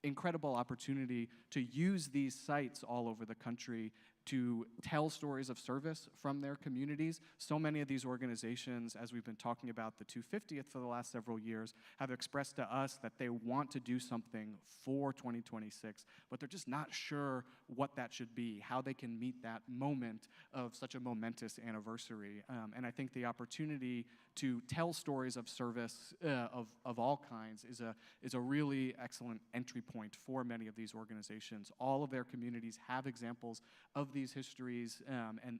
incredible opportunity to use these sites all over the country to tell stories of service from their communities. So many of these organizations, as we've been talking about the 250th for the last several years, have expressed to us that they want to do something for 2026, but they're just not sure what that should be, how they can meet that moment of such a momentous anniversary. And I think the opportunity to tell stories of service of all kinds is a really excellent entry point for many of these organizations. All of their communities have examples of these histories,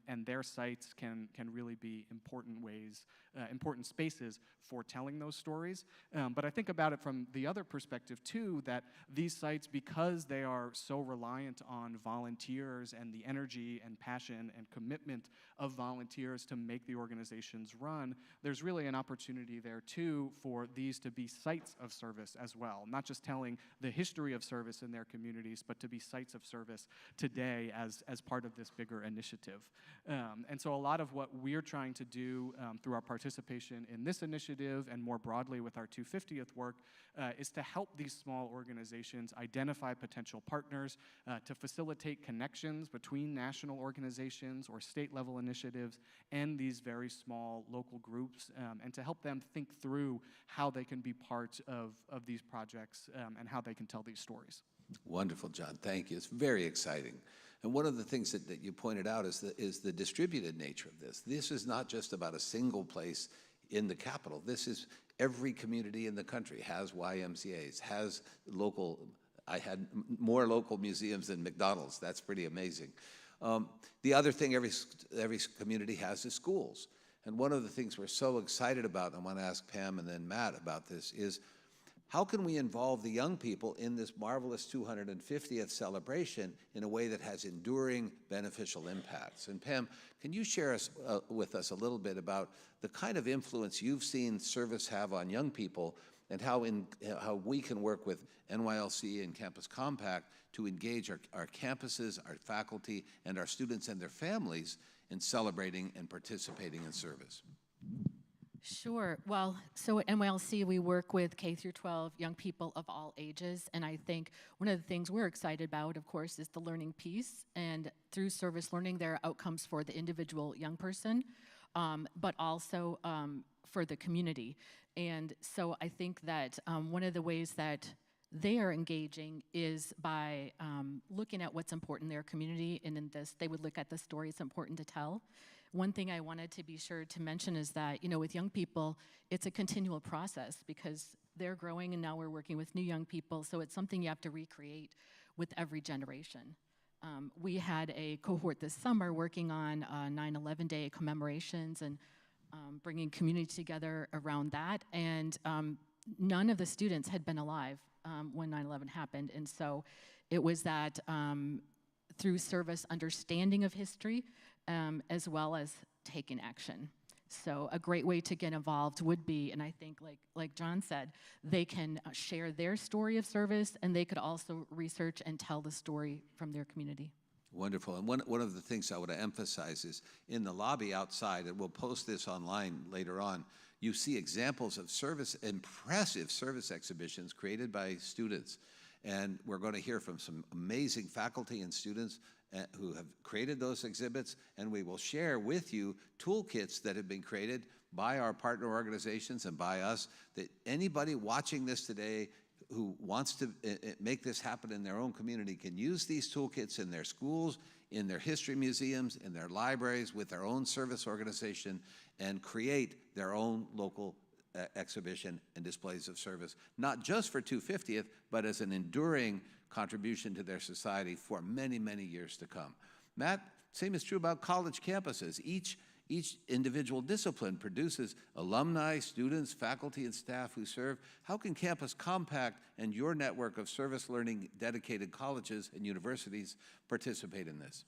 and their sites can really be important spaces for telling those stories. But I think about it from the other perspective too, that these sites, because they are so reliant on volunteers and the energy and passion and commitment of volunteers to make the organizations run, there's really an opportunity there too for these to be sites of service as well, not just telling the history of service in their communities, but to be sites of service today as part of this bigger initiative. And so a lot of what we're trying to do through our participation in this initiative and more broadly with our 250th work is to help these small organizations identify potential partners, to facilitate connections between national organizations or state-level initiatives and these very small local groups, and to help them think through how they can be part of these projects and how they can tell these stories. Wonderful, John. Thank you. It's very exciting. And one of the things that you pointed out is the distributed nature of this. This is not just about a single place in the capital. This is every community in the country has YMCAs, has local, I had more local museums than McDonald's. That's pretty amazing. The other thing every community has is schools. And one of the things we're so excited about, and I want to ask Pam and then Matt about this, is how can we involve the young people in this marvelous 250th celebration in a way that has enduring beneficial impacts? And Pam, can you share with us a little bit about the kind of influence you've seen service have on young people and how we can work with NYLC and Campus Compact to engage our campuses, our faculty, and our students and their families in celebrating and participating in service? Sure. Well, so at NYLC, we work with K through 12 young people of all ages, and I think one of the things we're excited about, of course, is the learning piece, and through service learning, there are outcomes for the individual young person, but also for the community. And so I think that one of the ways that they are engaging is by looking at what's important in their community, and in this, they would look at the stories important to tell. One thing I wanted to be sure to mention is that, with young people, it's a continual process because they're growing and now we're working with new young people, so it's something you have to recreate with every generation. We had a cohort this summer working on 9/11 Day commemorations and bringing community together around that, and none of the students had been alive when 9/11 happened, and so it was that through service understanding of history, as well as taking action. So a great way to get involved would be, and I think like John said, they can share their story of service, and they could also research and tell the story from their community. Wonderful. And one of the things I want to emphasize is in the lobby outside, and we'll post this online later on, you see examples of impressive service exhibitions created by students. And we're going to hear from some amazing faculty and students who have created those exhibits, and we will share with you toolkits that have been created by our partner organizations and by us, that anybody watching this today who wants to make this happen in their own community can use these toolkits in their schools, in their history museums, in their libraries, with their own service organization, and create their own local exhibition and displays of service, not just for 250th, but as an enduring contribution to their society for many, many years to come. Matt, same is true about college campuses. Each individual discipline produces alumni, students, faculty, and staff who serve. How can Campus Compact and your network of service learning dedicated colleges and universities participate in this?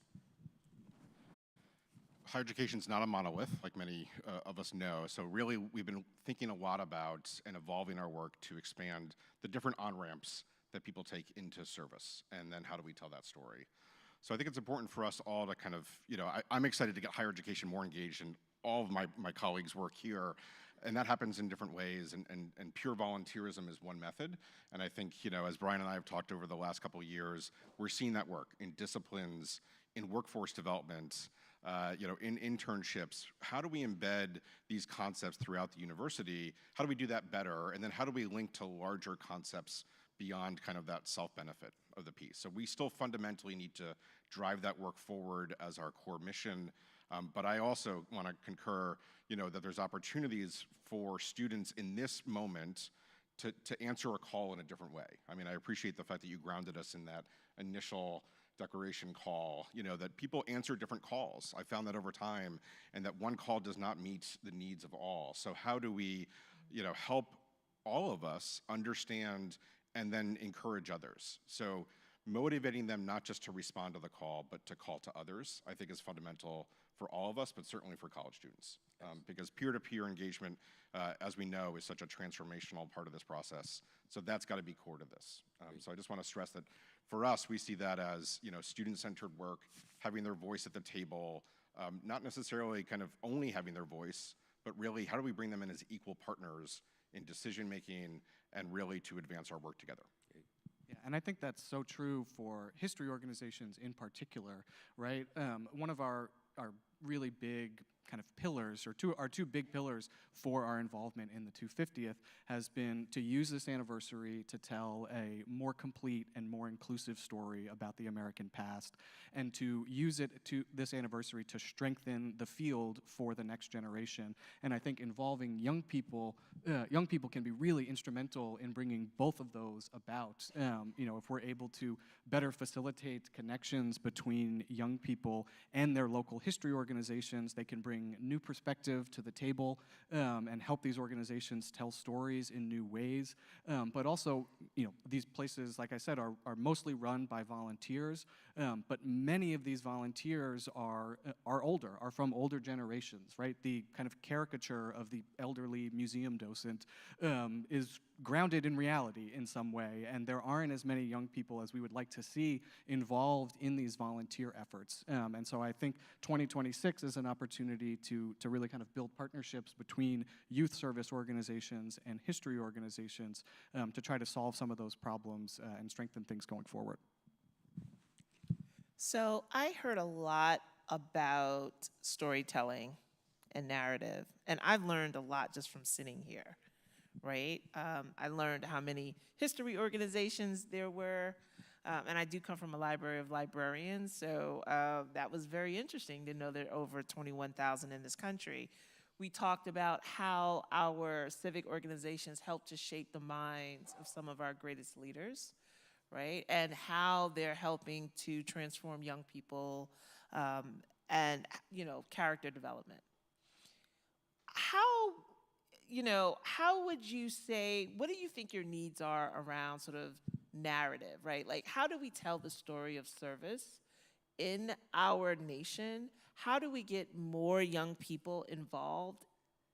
Higher education is not a monolith, like many of us know. So really, we've been thinking a lot about and evolving our work to expand the different on-ramps that people take into service, and then how do we tell that story? So I think it's important for us all to kind of, I'm excited to get higher education more engaged in all of my colleagues' work here, and that happens in different ways, and pure volunteerism is one method. And I think, as Brian and I have talked over the last couple of years, we're seeing that work in disciplines, in workforce development, in internships. How do we embed these concepts throughout the university? How do we do that better? And then how do we link to larger concepts beyond kind of that self-benefit of the piece? So we still fundamentally need to drive that work forward as our core mission. But I also want to concur, that there's opportunities for students in this moment to answer a call in a different way. I mean, I appreciate the fact that you grounded us in that initial declaration call, that people answer different calls. I found that over time, and that one call does not meet the needs of all. So how do we, help all of us understand and then encourage others? So motivating them not just to respond to the call, but to call to others, I think is fundamental for all of us, but certainly for college students. Because peer-to-peer engagement, as we know, is such a transformational part of this process. So that's got to be core to this. So I just want to stress that for us, we see that as student-centered work, having their voice at the table, not necessarily kind of only having their voice, but really how do we bring them in as equal partners in decision-making and really to advance our work together. Yeah, and I think that's so true for history organizations in particular, right? One of our really big kind of pillars, or our two big pillars for our involvement in the 250th has been to use this anniversary to tell a more complete and more inclusive story about the American past, and to use this anniversary to strengthen the field for the next generation. And I think involving young people can be really instrumental in bringing both of those about. If we're able to better facilitate connections between young people and their local history organizations, they can bring new perspective to the table and help these organizations tell stories in new ways. But also, these places, like I said, are mostly run by volunteers, but many of these volunteers are from older generations, right? The kind of caricature of the elderly museum docent is grounded in reality in some way, and there aren't as many young people as we would like to see involved in these volunteer efforts. And so I think 2026 is an opportunity to really kind of build partnerships between youth service organizations and history organizations to try to solve some of those problems and strengthen things going forward. So I heard a lot about storytelling and narrative, and I've learned a lot just from sitting here, right? I learned how many history organizations there were, and I do come from a library of librarians, so that was very interesting to know there are over 21,000 in this country. We talked about how our civic organizations help to shape the minds of some of our greatest leaders, right? And how they're helping to transform young people and, character development. How would you say, what do you think your needs are around sort of narrative, right? Like, how do we tell the story of service in our nation? How do we get more young people involved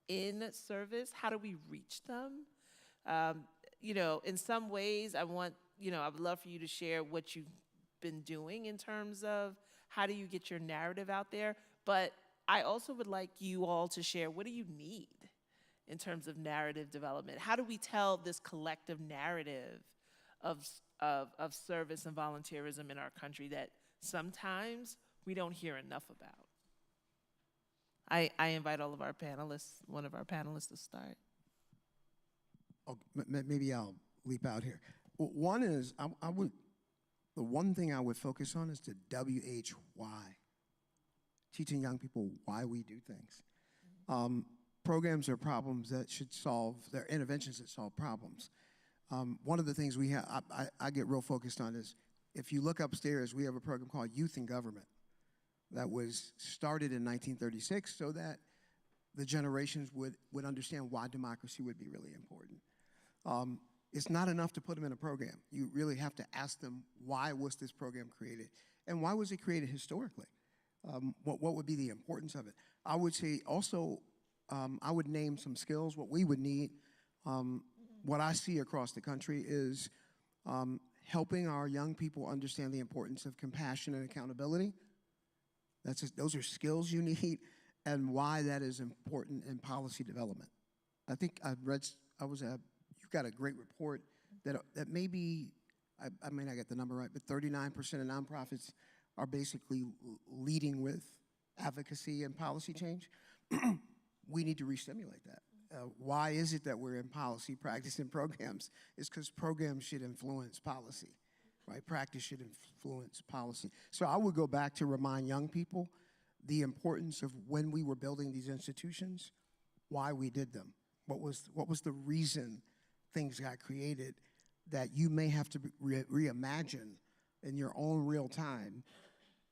in service? How do we reach them? In some ways, I would love for you to share what you've been doing in terms of how do you get your narrative out there, but I also would like you all to share, what do you need in terms of narrative development? How do we tell this collective narrative of service and volunteerism in our country that sometimes we don't hear enough about? I invite all of our panelists, one of our panelists to start. Oh, maybe I'll leap out here. One is, the one thing I would focus on is the WHY, teaching young people why we do things. Programs are problems that should solve, they're interventions that solve problems. One of the things we have, I get real focused on is, if you look upstairs, we have a program called Youth in Government that was started in 1936 so that the generations would understand why democracy would be really important. It's not enough to put them in a program. You really have to ask them, why was this program created? And why was it created historically? What would be the importance of it? I would say also, I would name some skills, what we would need. What I see across the country is helping our young people understand the importance of compassion and accountability. Those are skills you need, and why that is important in policy development. I think you've got a great report that maybe, I may not get the number right, but 39% of nonprofits are basically leading with advocacy and policy change. We need to re-stimulate that. Why is it that we're in policy, practice, and programs? It's because programs should influence policy, right? Practice should influence policy. So I would go back to remind young people the importance of when we were building these institutions, why we did them. What was the reason things got created that you may have to reimagine in your own real time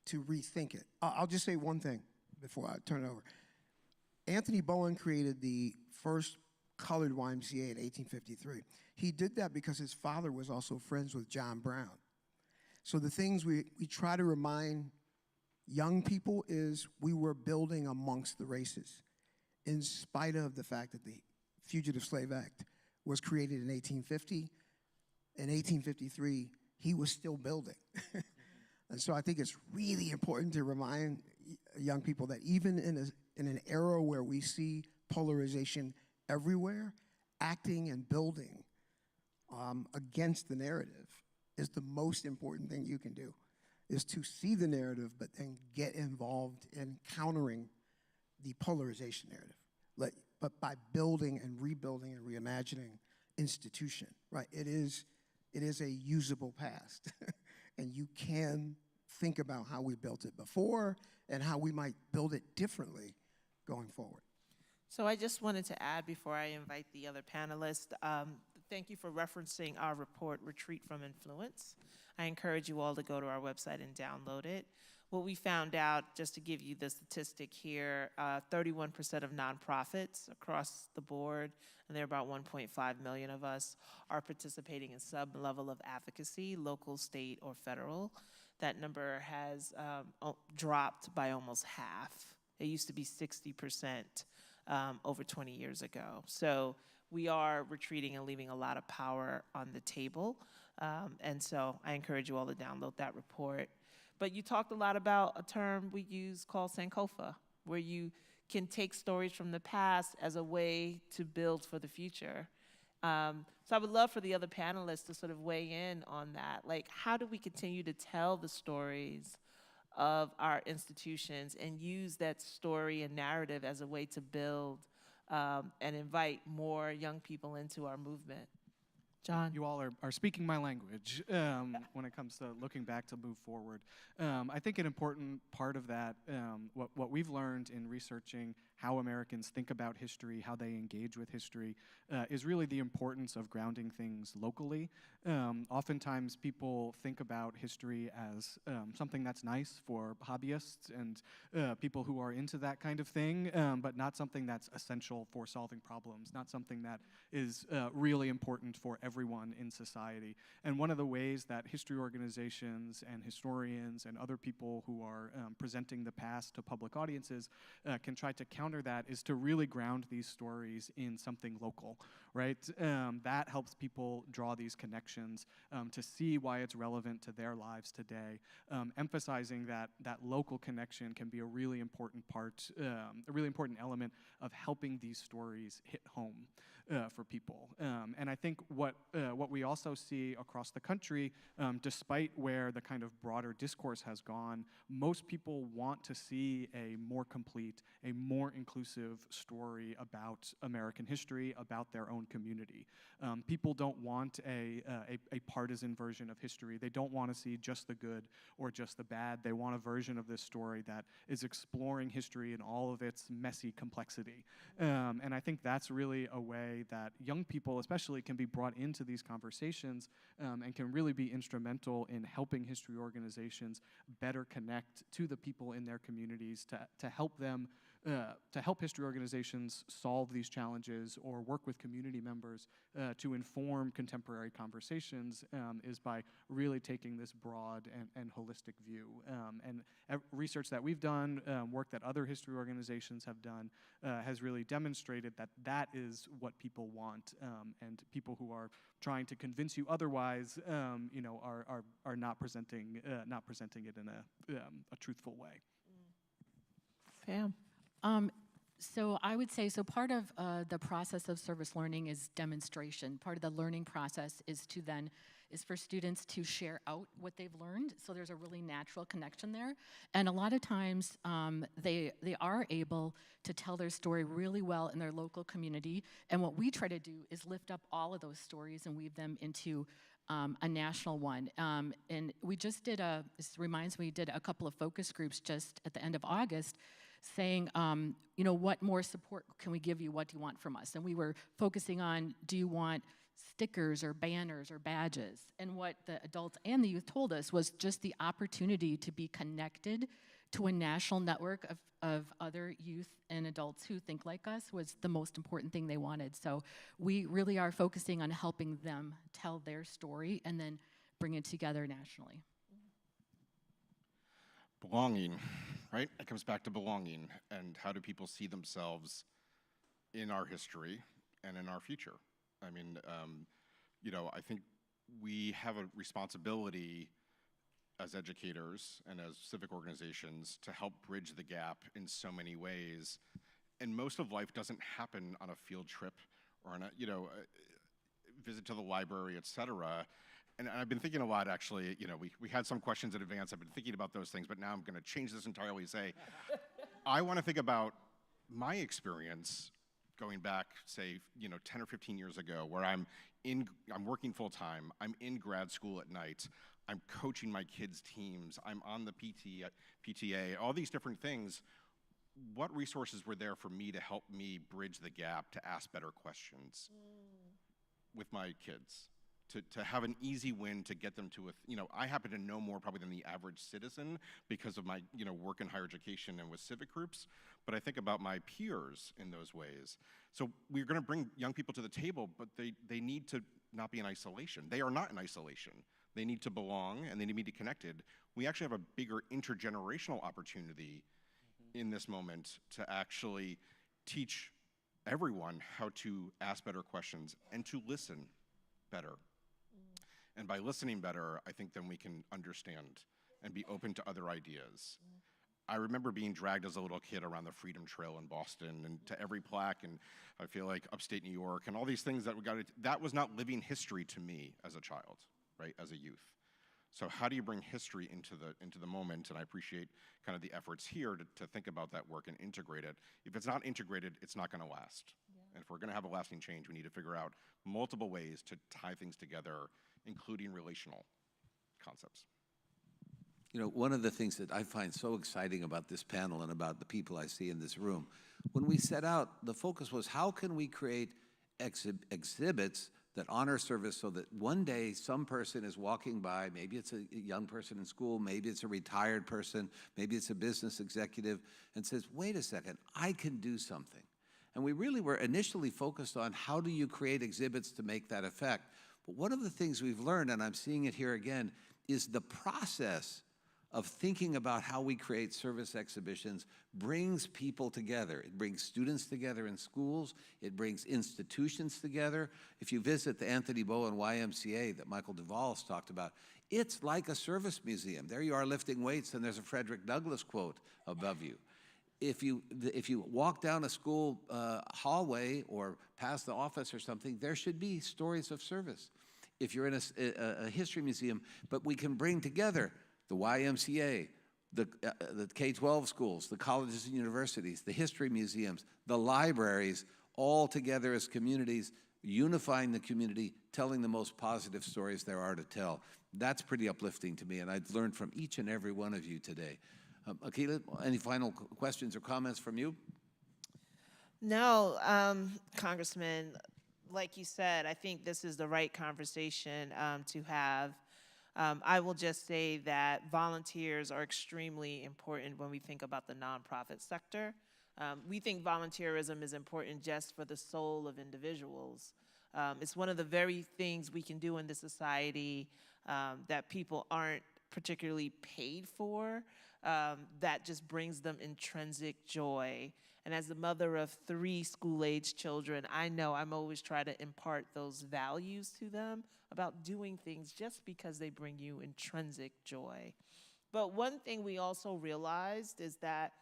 to rethink it. I'll just say one thing before I turn it over. Anthony Bowen created the first colored YMCA in 1853. He did that because his father was also friends with John Brown. So the things we try to remind young people is we were building amongst the races, in spite of the fact that the Fugitive Slave Act was created in 1850. In 1853, he was still building. And so I think it's really important to remind young people that even in an era where we see polarization everywhere, acting and building against the narrative is the most important thing you can do, is to see the narrative but then get involved in countering the polarization narrative. But by building and rebuilding and reimagining institution, right? It is a usable past. And you can think about how we built it before and how we might build it differently going forward. So I just wanted to add before I invite the other panelists, thank you for referencing our report, Retreat from Influence. I encourage you all to go to our website and download it. What we found out, just to give you the statistic here, 31% of nonprofits across the board, and there are about 1.5 million of us, are participating in some level of advocacy, local, state, or federal. That number has dropped by almost half. It used to be 60% over 20 years ago. So we are retreating and leaving a lot of power on the table. And so I encourage you all to download that report. But you talked a lot about a term we use called Sankofa, where you can take stories from the past as a way to build for the future. So I would love for the other panelists to sort of weigh in on that. Like, how do we continue to tell the stories of our institutions and use that story and narrative as a way to build and invite more young people into our movement? John? You all are speaking my language when it comes to looking back to move forward. I think an important part of that, what we've learned in researching how Americans think about history, how they engage with history, is really the importance of grounding things locally. Oftentimes people think about history as something that's nice for hobbyists and people who are into that kind of thing, but not something that's essential for solving problems, not something that is really important for everyone in society. And one of the ways that history organizations and historians and other people who are presenting the past to public audiences can try to counter that is to really ground these stories in something local, right? That helps people draw these connections to see why it's relevant to their lives today, emphasizing that local connection can be a really important part, a really important element of helping these stories hit home for people. And I think what we also see across the country, despite where the kind of broader discourse has gone, most people want to see a more complete, a more inclusive story about American history, about their own community. People don't want a partisan version of history. They don't want to see just the good or just the bad. They want a version of this story that is exploring history in all of its messy complexity. And I think that's really a way that young people especially can be brought into these conversations and can really be instrumental in helping history organizations better connect to the people in their communities to help them, to help history organizations solve these challenges or work with community members to inform contemporary conversations is by really taking this broad and holistic view. And research that we've done, work that other history organizations have done, has really demonstrated that that is what people want, and people who are trying to convince you otherwise, are not presenting it in a truthful way. Pam? So I would say, so part of the process of service learning is demonstration. Part of the learning process is to then is for students to share out what they've learned, so there's a really natural connection there. And a lot of times, they are able to tell their story really well in their local community, and what we try to do is lift up all of those stories and weave them into a national one. And we just did this reminds me, we did a couple of focus groups just at the end of August saying, you know, what more support can we give you? What do you want from us? And we were focusing on, do you want stickers or banners or badges? And what the adults and the youth told us was just the opportunity to be connected to a national network of other youth and adults who think like us was the most important thing they wanted. So we really are focusing on helping them tell their story and then bring it together nationally. Belonging, right? It comes back to belonging and how do people see themselves in our history and in our future? I mean, you know, I think we have a responsibility as educators and as civic organizations to help bridge the gap in so many ways. And most of life doesn't happen on a field trip or on a, you know, visit to the library, et cetera. And I've been thinking a lot, actually, you know, we had some questions in advance. I've been thinking about those things, but now I'm gonna change this entirely and say, I wanna think about my experience going back, say, you know, 10 or 15 years ago, where I'm working full time, I'm in grad school at night, I'm coaching my kids' teams, I'm on the PTA, all these different things. What resources were there for me to help me bridge the gap to ask better questions with my kids? To have an easy win to get them to you know, I happen to know more probably than the average citizen because of my, you know, work in higher education and with civic groups, but I think about my peers in those ways. So we're gonna bring young people to the table, but they need to not be in isolation. They are not in isolation. They need to belong and they need to be connected. We actually have a bigger intergenerational opportunity in this moment to actually teach everyone how to ask better questions and to listen better. And by listening better, I think then we can understand and be open to other ideas. I remember being dragged as a little kid around the Freedom Trail in Boston and to every plaque, and I feel like upstate New York and all these things that was not living history to me as a child, right, as a youth. So how do you bring history into the moment? And I appreciate kind of the efforts here to think about that work and integrate it. If it's not integrated, it's not gonna last. Yeah. And if we're gonna have a lasting change, we need to figure out multiple ways to tie things together, including relational concepts. You know, one of the things that I find so exciting about this panel and about the people I see in this room, when we set out, the focus was how can we create exhibits that honor service so that one day some person is walking by, maybe it's a young person in school, maybe it's a retired person, maybe it's a business executive, and says, wait a second, I can do something. And we really were initially focused on how do you create exhibits to make that effect. But one of the things we've learned, and I'm seeing it here again, is the process of thinking about how we create service exhibitions brings people together. It brings students together in schools. It brings institutions together. If you visit the Anthony Bowen YMCA that Michael Duvall's talked about, it's like a service museum. There you are lifting weights and there's a Frederick Douglass quote above you. If you walk down a school hallway or past the office or something, there should be stories of service. If you're in a history museum, but we can bring together the YMCA, the K-12 schools, the colleges and universities, the history museums, the libraries, all together as communities, unifying the community, telling the most positive stories there are to tell. That's pretty uplifting to me, and I've learned from each and every one of you today. Akilah, any final questions or comments from you? No, Congressman, like you said, I think this is the right conversation to have. I will just say that volunteers are extremely important when we think about the nonprofit sector. We think volunteerism is important just for the soul of individuals. It's one of the very things we can do in this society that people aren't particularly paid for, that just brings them intrinsic joy. And as the mother of 3 school-age children, I know I'm always trying to impart those values to them about doing things just because they bring you intrinsic joy. But one thing we also realized is that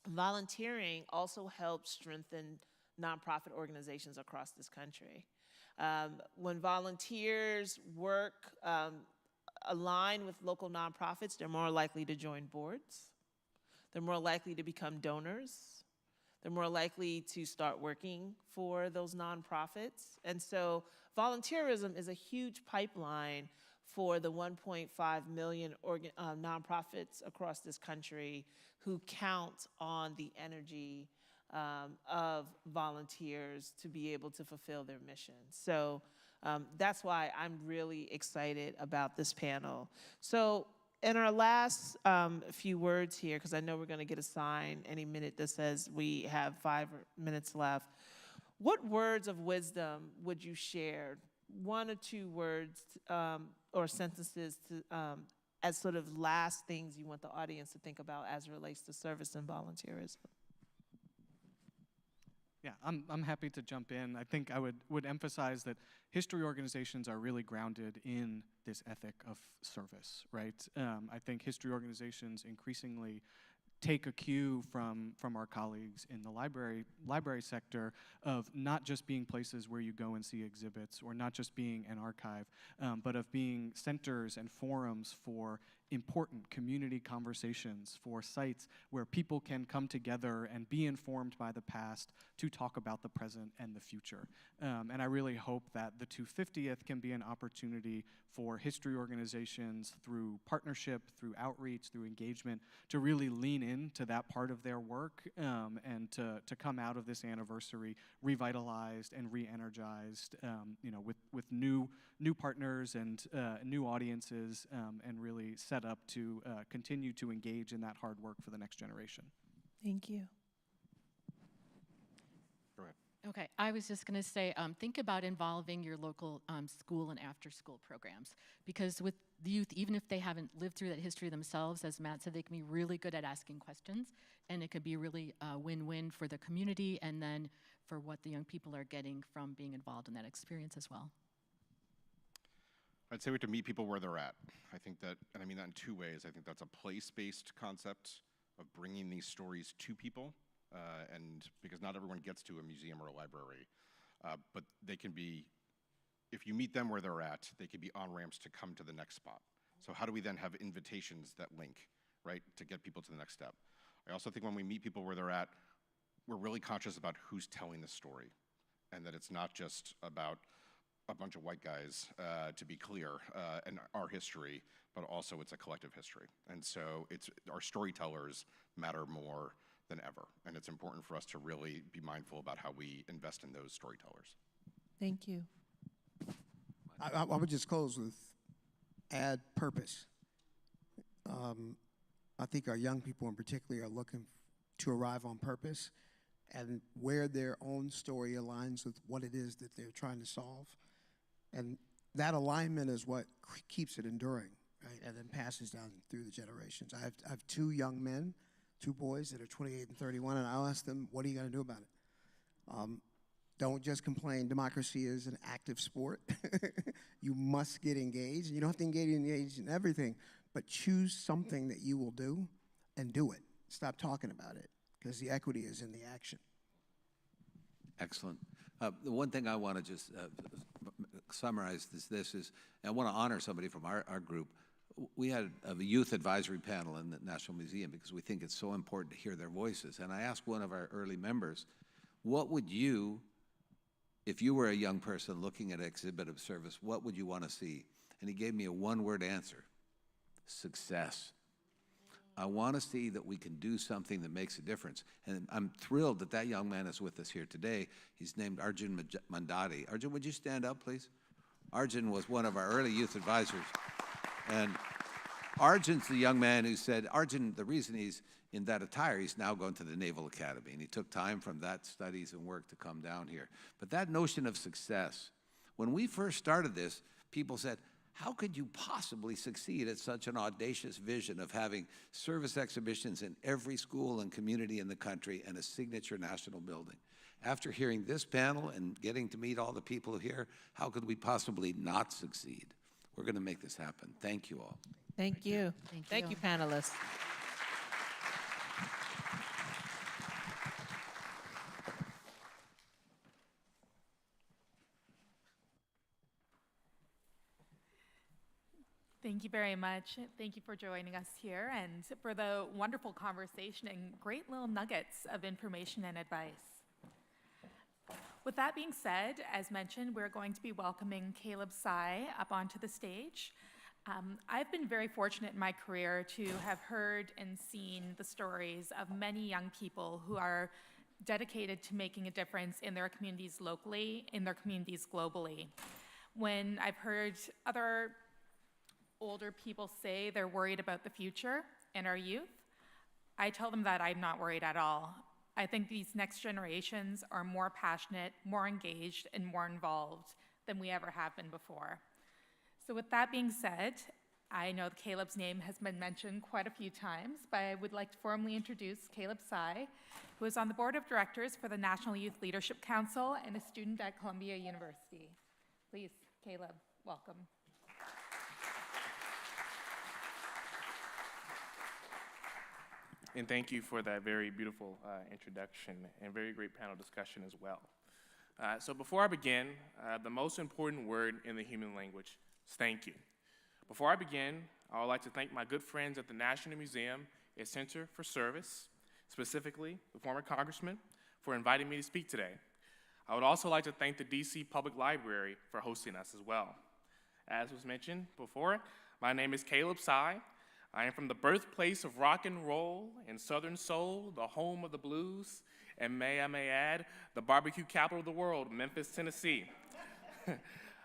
volunteering also helps strengthen nonprofit organizations across this country. When volunteers work align with local nonprofits, they're more likely to join boards. They're more likely to become donors. They're more likely to start working for those nonprofits. And so volunteerism is a huge pipeline for the 1.5 million nonprofits across this country who count on the energy of volunteers to be able to fulfill their mission. So that's why I'm really excited about this panel. So in our last few words here, because I know we're going to get a sign any minute that says we have 5 minutes left, what words of wisdom would you share, 1 or 2 words or sentences to, as sort of last things you want the audience to think about as it relates to service and volunteerism? Yeah, I'm happy to jump in. I think I would emphasize that history organizations are really grounded in this ethic of service, right? I think history organizations increasingly take a cue from our colleagues in the library sector of not just being places where you go and see exhibits, or not just being an archive, but of being centers and forums for important community conversations, for sites where people can come together and be informed by the past to talk about the present and the future. And I really hope that the 250th can be an opportunity for history organizations, through partnership, through outreach, through engagement, to really lean into that part of their work, and to come out of this anniversary revitalized and re-energized, with new partners and new audiences, and really set up to continue to engage in that hard work for the next generation. Thank you. Go ahead. Okay, I was just going to say, think about involving your local school and after-school programs, because with the youth, even if they haven't lived through that history themselves, as Matt said, they can be really good at asking questions, and it could be really a win-win for the community and then for what the young people are getting from being involved in that experience as well. I'd say we have to meet people where they're at. I think that, and I mean that in 2 ways. I think that's a place-based concept of bringing these stories to people, and because not everyone gets to a museum or a library, but they can be, if you meet them where they're at, they can be on-ramps to come to the next spot. So how do we then have invitations that link, right, to get people to the next step? I also think when we meet people where they're at, we're really conscious about who's telling the story, and that it's not just about a bunch of white guys, to be clear, and our history, but also it's a collective history. And so our storytellers matter more than ever, and it's important for us to really be mindful about how we invest in those storytellers. Thank you. I would just close with add purpose. I think our young people in particular are looking to arrive on purpose and where their own story aligns with what it is that they're trying to solve. And that alignment is what keeps it enduring, right? And then passes down through the generations. I have 2 young men, 2 boys that are 28 and 31, and I'll ask them, what are you going to do about it? Don't just complain. Democracy is an active sport. You must get engaged. You don't have to engage in everything, but choose something that you will do and do it. Stop talking about it, because the equity is in the action. Excellent. The one thing I want to just summarize is I want to honor somebody from our group. We had a youth advisory panel in the National Museum because we think it's so important to hear their voices. And I asked one of our early members, what would you, if you were a young person looking at an exhibit of service, what would you want to see? And he gave me a 1-word answer: success. I want to see that we can do something that makes a difference. And I'm thrilled that that young man is with us here today. He's named Arjun Mandati. Arjun, would you stand up, please? Arjun was one of our early youth advisors. And Arjun's the young man who said, Arjun, the reason he's in that attire, he's now going to the Naval Academy. And he took time from that studies and work to come down here. But that notion of success, when we first started this, people said, how could you possibly succeed at such an audacious vision of having service exhibitions in every school and community in the country and a signature national building? After hearing this panel and getting to meet all the people here, how could we possibly not succeed? We're going to make this happen. Thank you all. Thank you. Thank you, panelists. Thank you very much. Thank you for joining us here and for the wonderful conversation and great little nuggets of information and advice. With that being said, as mentioned, we're going to be welcoming Caleb Tsai up onto the stage. I've been very fortunate in my career to have heard and seen the stories of many young people who are dedicated to making a difference in their communities locally, in their communities globally. When I've heard other older people say they're worried about the future and our youth, I tell them that I'm not worried at all. I think these next generations are more passionate, more engaged, and more involved than we ever have been before. So with that being said, I know Caleb's name has been mentioned quite a few times, but I would like to formally introduce Caleb Tsai, who is on the board of directors for the National Youth Leadership Council and a student at Columbia University. Please, Caleb, welcome. And thank you for that very beautiful introduction and very great panel discussion as well. So before I begin, the most important word in the human language is thank you. Before I begin, I would like to thank my good friends at the National Museum and Center for Service, specifically the former congressman, for inviting me to speak today. I would also like to thank the DC Public Library for hosting us as well. As was mentioned before, my name is Caleb Tsai. I am from the birthplace of rock and roll and Southern soul, the home of the blues, and may I may add, the barbecue capital of the world, Memphis, Tennessee.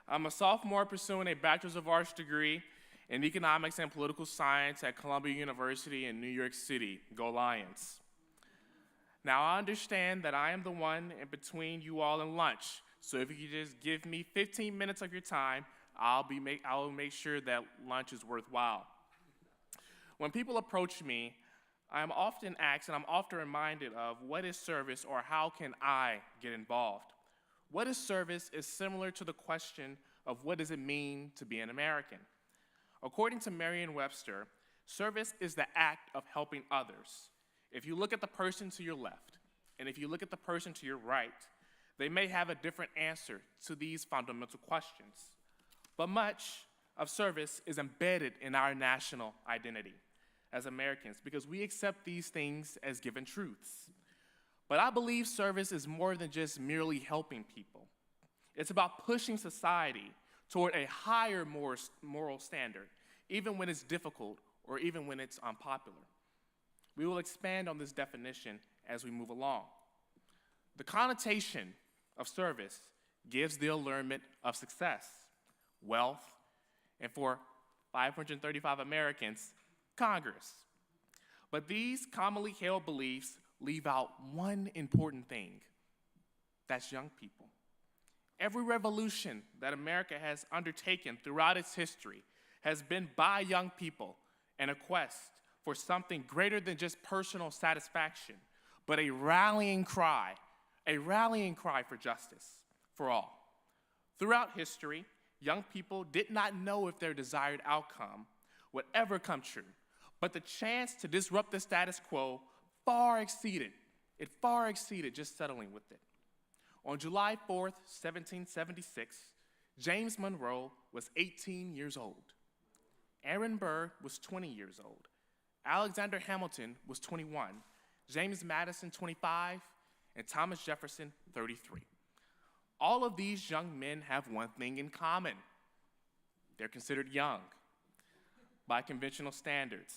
I'm a sophomore pursuing a Bachelor's of Arts degree in Economics and Political Science at Columbia University in New York City. Go Lions. Now, I understand that I am the one in between you all and lunch, so if you could just give me 15 minutes of your time, I will make sure that lunch is worthwhile. When people approach me, I'm often asked and I'm often reminded of what is service or how can I get involved? What is service is similar to the question of what does it mean to be an American? According to Merriam-Webster, service is the act of helping others. If you look at the person to your left and if you look at the person to your right, they may have a different answer to these fundamental questions. But much of service is embedded in our national identity as Americans because we accept these things as given truths. But I believe service is more than just merely helping people. It's about pushing society toward a higher moral standard, even when it's difficult or even when it's unpopular. We will expand on this definition as we move along. The connotation of service gives the allurement of success, wealth, and for 535 Americans, Congress. But these commonly held beliefs leave out one important thing. That's young people. Every revolution that America has undertaken throughout its history has been by young people in a quest for something greater than just personal satisfaction, but a rallying cry for justice for all. Throughout history, young people did not know if their desired outcome would ever come true. But the chance to disrupt the status quo far exceeded just settling with it. On July 4th, 1776, James Monroe was 18 years old. Aaron Burr was 20 years old. Alexander Hamilton was 21. James Madison, 25, and Thomas Jefferson, 33. All of these young men have one thing in common. They're considered young by conventional standards.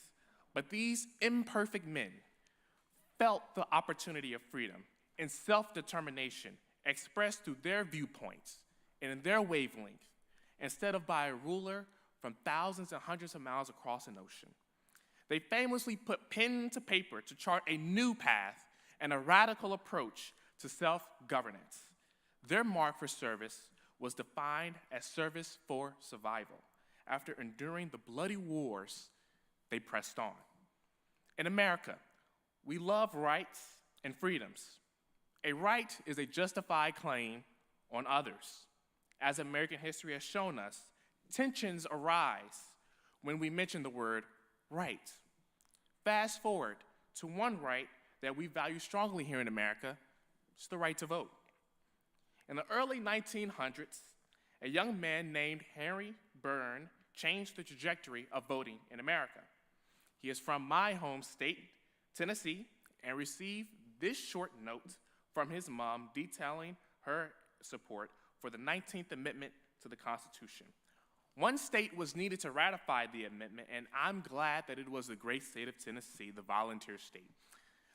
But these imperfect men felt the opportunity of freedom and self-determination expressed through their viewpoints and in their wavelength, instead of by a ruler from thousands and hundreds of miles across an ocean. They famously put pen to paper to chart a new path and a radical approach to self-governance. Their mark for service was defined as service for survival. After enduring the bloody wars, they pressed on. In America, we love rights and freedoms. A right is a justified claim on others. As American history has shown us, tensions arise when we mention the word right. Fast forward to one right that we value strongly here in America, it's the right to vote. In the early 1900s, a young man named Henry Byrne changed the trajectory of voting in America. He is from my home state, Tennessee, and received this short note from his mom detailing her support for the 19th Amendment to the Constitution. One state was needed to ratify the amendment, and I'm glad that it was the great state of Tennessee, the volunteer state.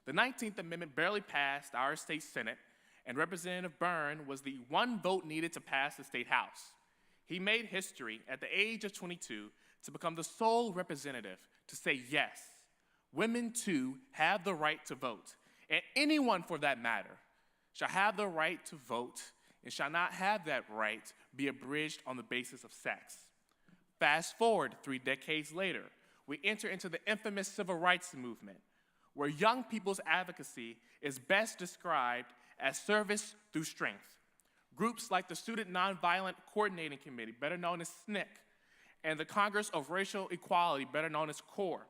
The 19th Amendment barely passed our state Senate, and Representative Byrne was the one vote needed to pass the state House. He made history at the age of 22 to become the sole representative to say yes, women too have the right to vote, and anyone for that matter shall have the right to vote and shall not have that right be abridged on the basis of sex. Fast forward 3 decades later, we enter into the infamous civil rights movement, where young people's advocacy is best described as service through strength. Groups like the Student Nonviolent Coordinating Committee, better known as SNCC, and the Congress of Racial Equality, better known as CORE,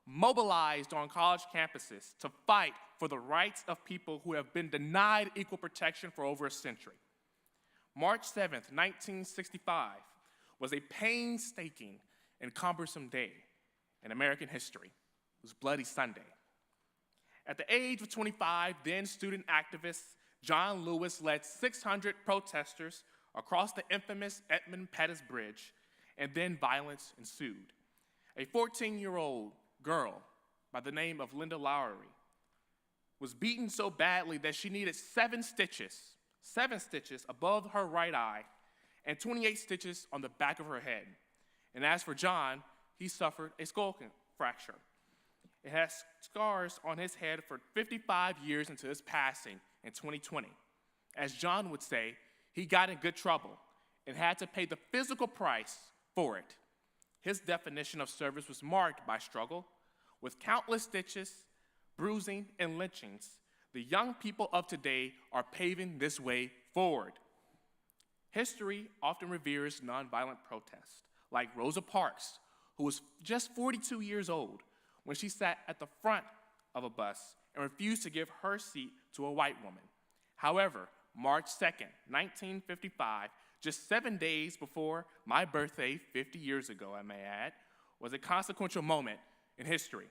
mobilized on college campuses to fight for the rights of people who have been denied equal protection for over a century. March 7th, 1965, was a painstaking and cumbersome day in American history. It was Bloody Sunday. At the age of 25, then student activist John Lewis led 600 protesters across the infamous Edmund Pettus Bridge, and then violence ensued. A 14-year-old girl by the name of Linda Lowry was beaten so badly that she needed 7 stitches above her right eye and 28 stitches on the back of her head. And as for John, he suffered a skull fracture. It has scars on his head for 55 years until his passing in 2020. As John would say, he got in good trouble and had to pay the physical price for it. His definition of service was marked by struggle. With countless stitches, bruising, and lynchings, the young people of today are paving this way forward. History often reveres nonviolent protest, like Rosa Parks, who was just 42 years old when she sat at the front of a bus and refused to give her seat to a white woman. However, March 2nd, 1955, just 7 days before my birthday 50 years ago, I may add, was a consequential moment in history.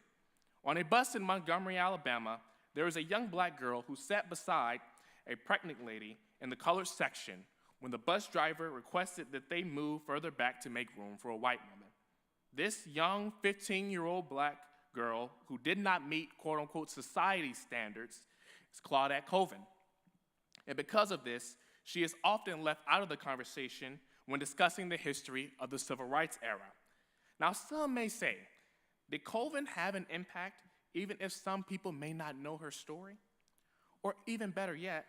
On a bus in Montgomery, Alabama, there was a young black girl who sat beside a pregnant lady in the colored section when the bus driver requested that they move further back to make room for a white woman. This young 15-year-old black girl who did not meet quote-unquote society standards is Claudette Colvin. And because of this, she is often left out of the conversation when discussing the history of the civil rights era. Now, some may say, did Colvin have an impact even if some people may not know her story? Or even better yet,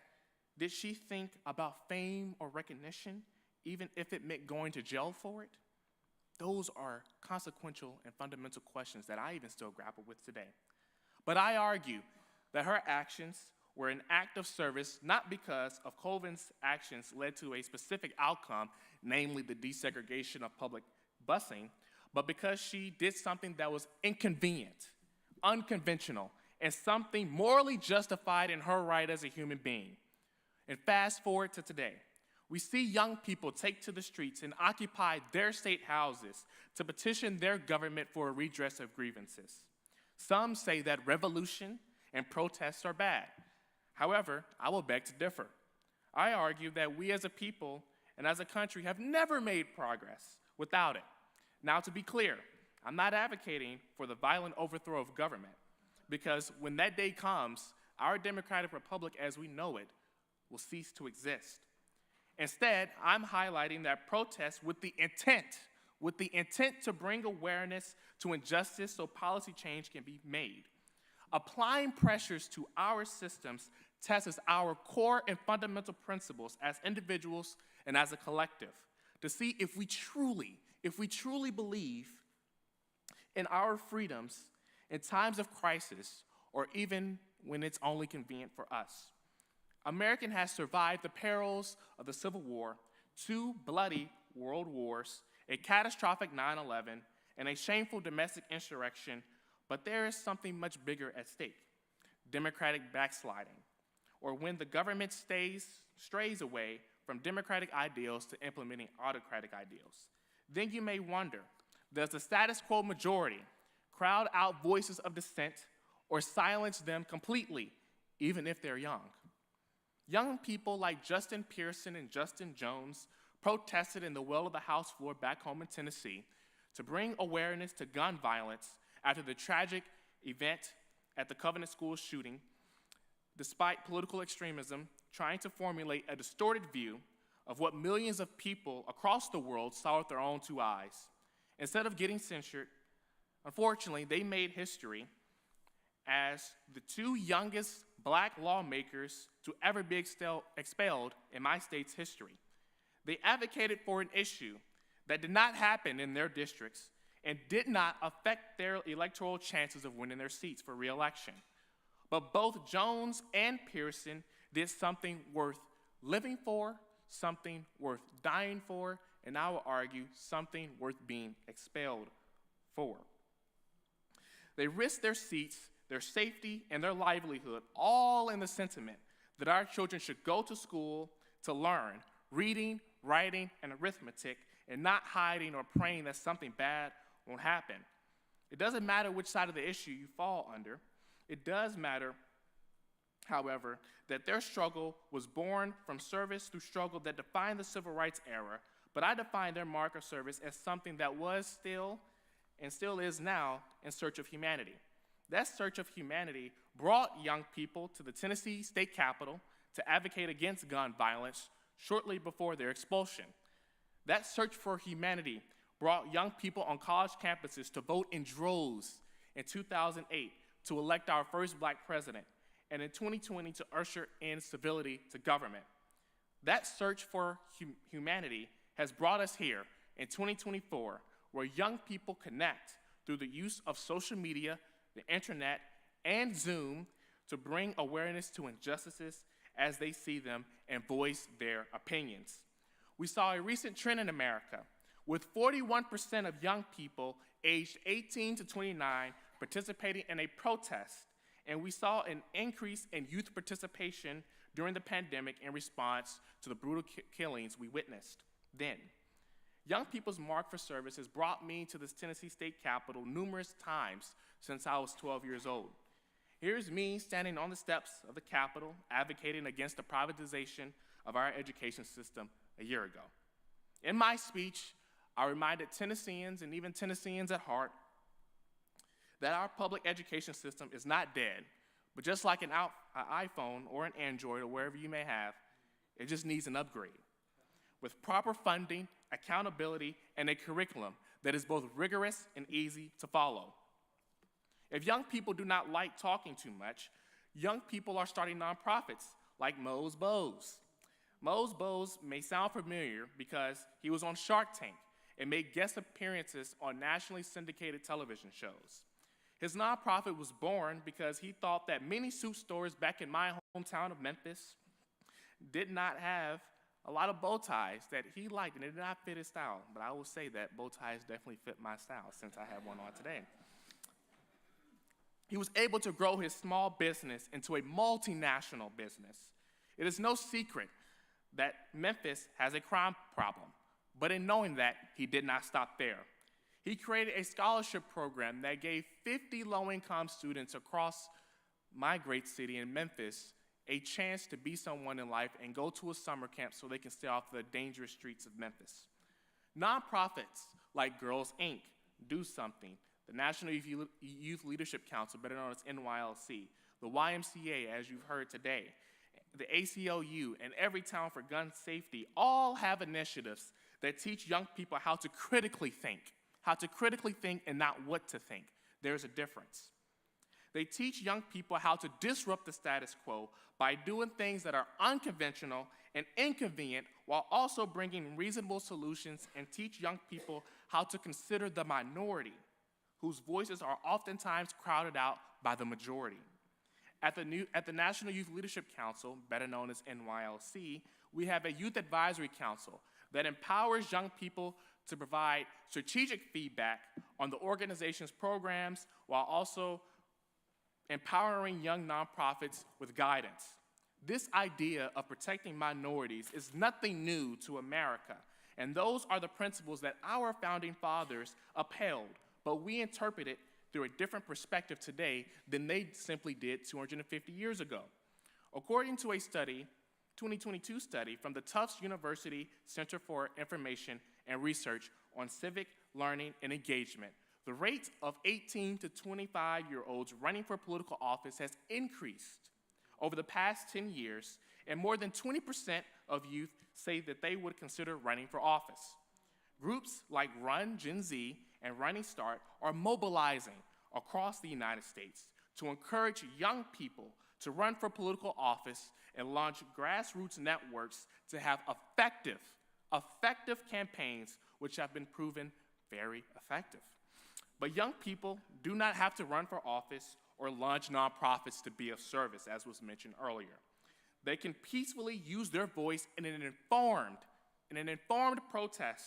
did she think about fame or recognition even if it meant going to jail for it? Those are consequential and fundamental questions that I even still grapple with today. But I argue that her actions were an act of service not because of Colvin's actions led to a specific outcome, namely the desegregation of public busing, but because she did something that was inconvenient, unconventional, and something morally justified in her right as a human being. And fast forward to today. We see young people take to the streets and occupy their state houses to petition their government for a redress of grievances. Some say that revolution and protests are bad. However, I will beg to differ. I argue that we as a people and as a country have never made progress without it. Now, to be clear, I'm not advocating for the violent overthrow of government, because when that day comes, our democratic republic as we know it will cease to exist. Instead, I'm highlighting that protest with the intent to bring awareness to injustice so policy change can be made. Applying pressures to our systems tests our core and fundamental principles as individuals and as a collective to see if we truly believe in our freedoms in times of crisis or even when it's only convenient for us. America has survived the perils of the Civil War, 2 bloody world wars, a catastrophic 9/11, and a shameful domestic insurrection, but there is something much bigger at stake: democratic backsliding, or when the government strays away from democratic ideals to implementing autocratic ideals. Then you may wonder, Does the status quo majority crowd out voices of dissent or silence them completely, even if they're young? Young people like Justin Pearson and Justin Jones protested in the well of the House floor back home in Tennessee to bring awareness to gun violence after the tragic event at the Covenant School shooting, despite political extremism trying to formulate a distorted view of what millions of people across the world saw with their own two eyes. Instead of getting censured, unfortunately, they made history as the two youngest black lawmakers to ever be expelled in my state's history. They advocated for an issue that did not happen in their districts and did not affect their electoral chances of winning their seats for re-election. But both Jones and Pearson did something worth living for, something worth dying for, and I will argue something worth being expelled for. They risked their seats, their safety, and their livelihood, all in the sentiment that our children should go to school to learn reading, writing, and arithmetic, and not hiding or praying that something bad won't happen. It doesn't matter which side of the issue you fall under. It does matter, however, that their struggle was born from service through struggle that defined the civil rights era, but I define their mark of service as something that was still and still is now in search of humanity. That search of humanity brought young people to the Tennessee state capitol to advocate against gun violence shortly before their expulsion. That search for humanity brought young people on college campuses to vote in droves in 2008 to elect our first black president, and in 2020 to usher in civility to government. That search for humanity has brought us here in 2024, where young people connect through the use of social media, the internet, and Zoom to bring awareness to injustices as they see them and voice their opinions. We saw a recent trend in America with 41% of young people aged 18 to 29 participating in a protest, and we saw an increase in youth participation during the pandemic in response to the brutal killings we witnessed then. Young people's mark for service has brought me to this Tennessee state capitol numerous times since I was 12 years old. Here's me standing on the steps of the Capitol advocating against the privatization of our education system a year ago. In my speech, I reminded Tennesseans, and even Tennesseans at heart, that our public education system is not dead, but just like an iPhone or an Android or wherever you may have, it just needs an upgrade. With proper funding, accountability, and a curriculum that is both rigorous and easy to follow. If young people do not like talking too much, young people are starting nonprofits like Moe's Bows. Moe's Bows may sound familiar because he was on Shark Tank and made guest appearances on nationally syndicated television shows. His nonprofit was born because he thought that many suit stores back in my hometown of Memphis did not have a lot of bow ties that he liked, and it did not fit his style. But I will say that bow ties definitely fit my style since I have one on today. He was able to grow his small business into a multinational business. It is no secret that Memphis has a crime problem, but in knowing that, he did not stop there. He created a scholarship program that gave 50 low-income students across my great city in Memphis a chance to be someone in life and go to a summer camp so they can stay off the dangerous streets of Memphis. Nonprofits like Girls Inc., Do Something, the National Youth Leadership Council, better known as NYLC, the YMCA, as you've heard today, the ACLU, and Every Town for Gun Safety all have initiatives that teach young people how to critically think and not what to think. There's a difference. They teach young people how to disrupt the status quo by doing things that are unconventional and inconvenient while also bringing reasonable solutions, and teach young people how to consider the minority whose voices are oftentimes crowded out by the majority. At the National Youth Leadership Council, better known as NYLC, we have a Youth Advisory Council that empowers young people to provide strategic feedback on the organization's programs while also empowering young nonprofits with guidance. This idea of protecting minorities is nothing new to America, And those are the principles that our founding fathers upheld, but we interpret it through a different perspective today than they simply did 250 years ago. According to a study, 2022 study from the Tufts University Center for Information and Research on Civic Learning and Engagement, the rate of 18 to 25-year-olds running for political office has increased over the past 10 years, and more than 20% of youth say that they would consider running for office. Groups like Run Gen Z and Running Start are mobilizing across the United States to encourage young people to run for political office and launch grassroots networks to have effective campaigns which have been proven very effective. But young people do not have to run for office or launch nonprofits to be of service, as was mentioned earlier. They can peacefully use their voice in an informed protest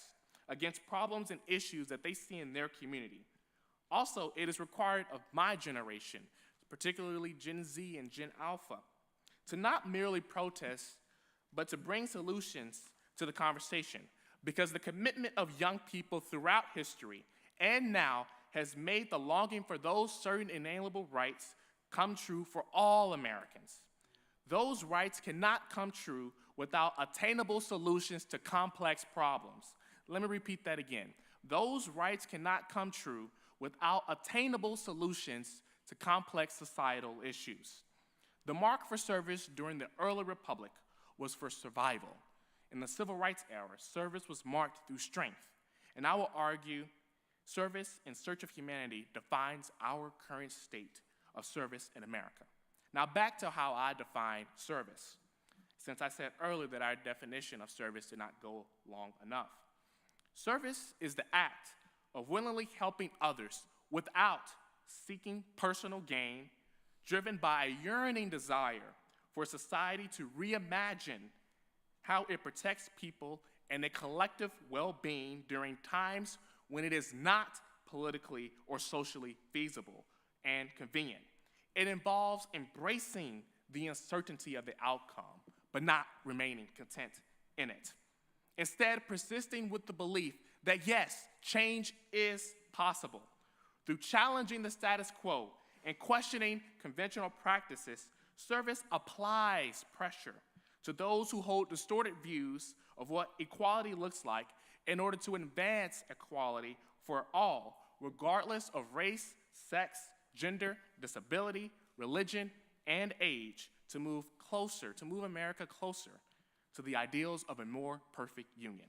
against problems and issues that they see in their community. Also, it is required of my generation, particularly Gen Z and Gen Alpha, to not merely protest, but to bring solutions to the conversation, because the commitment of young people throughout history and now has made the longing for those certain inalienable rights come true for all Americans. Those rights cannot come true without attainable solutions to complex problems. Let me repeat that again. Those rights cannot come true without attainable solutions to complex societal issues. The mark for service during the early republic was for survival. In the civil rights era, service was marked through strength. And I will argue service in search of humanity defines our current state of service in America. Now back to how I define service, since I said earlier that our definition of service did not go long enough. Service is the act of willingly helping others without seeking personal gain, driven by a yearning desire for society to reimagine how it protects people and a collective well-being during times when it is not politically or socially feasible and convenient. It involves embracing the uncertainty of the outcome, but not remaining content in it. Instead, persisting with the belief that yes, change is possible. Through challenging the status quo and questioning conventional practices, service applies pressure to those who hold distorted views of what equality looks like in order to advance equality for all, regardless of race, sex, gender, disability, religion, and age, to move America closer to the ideals of a more perfect union.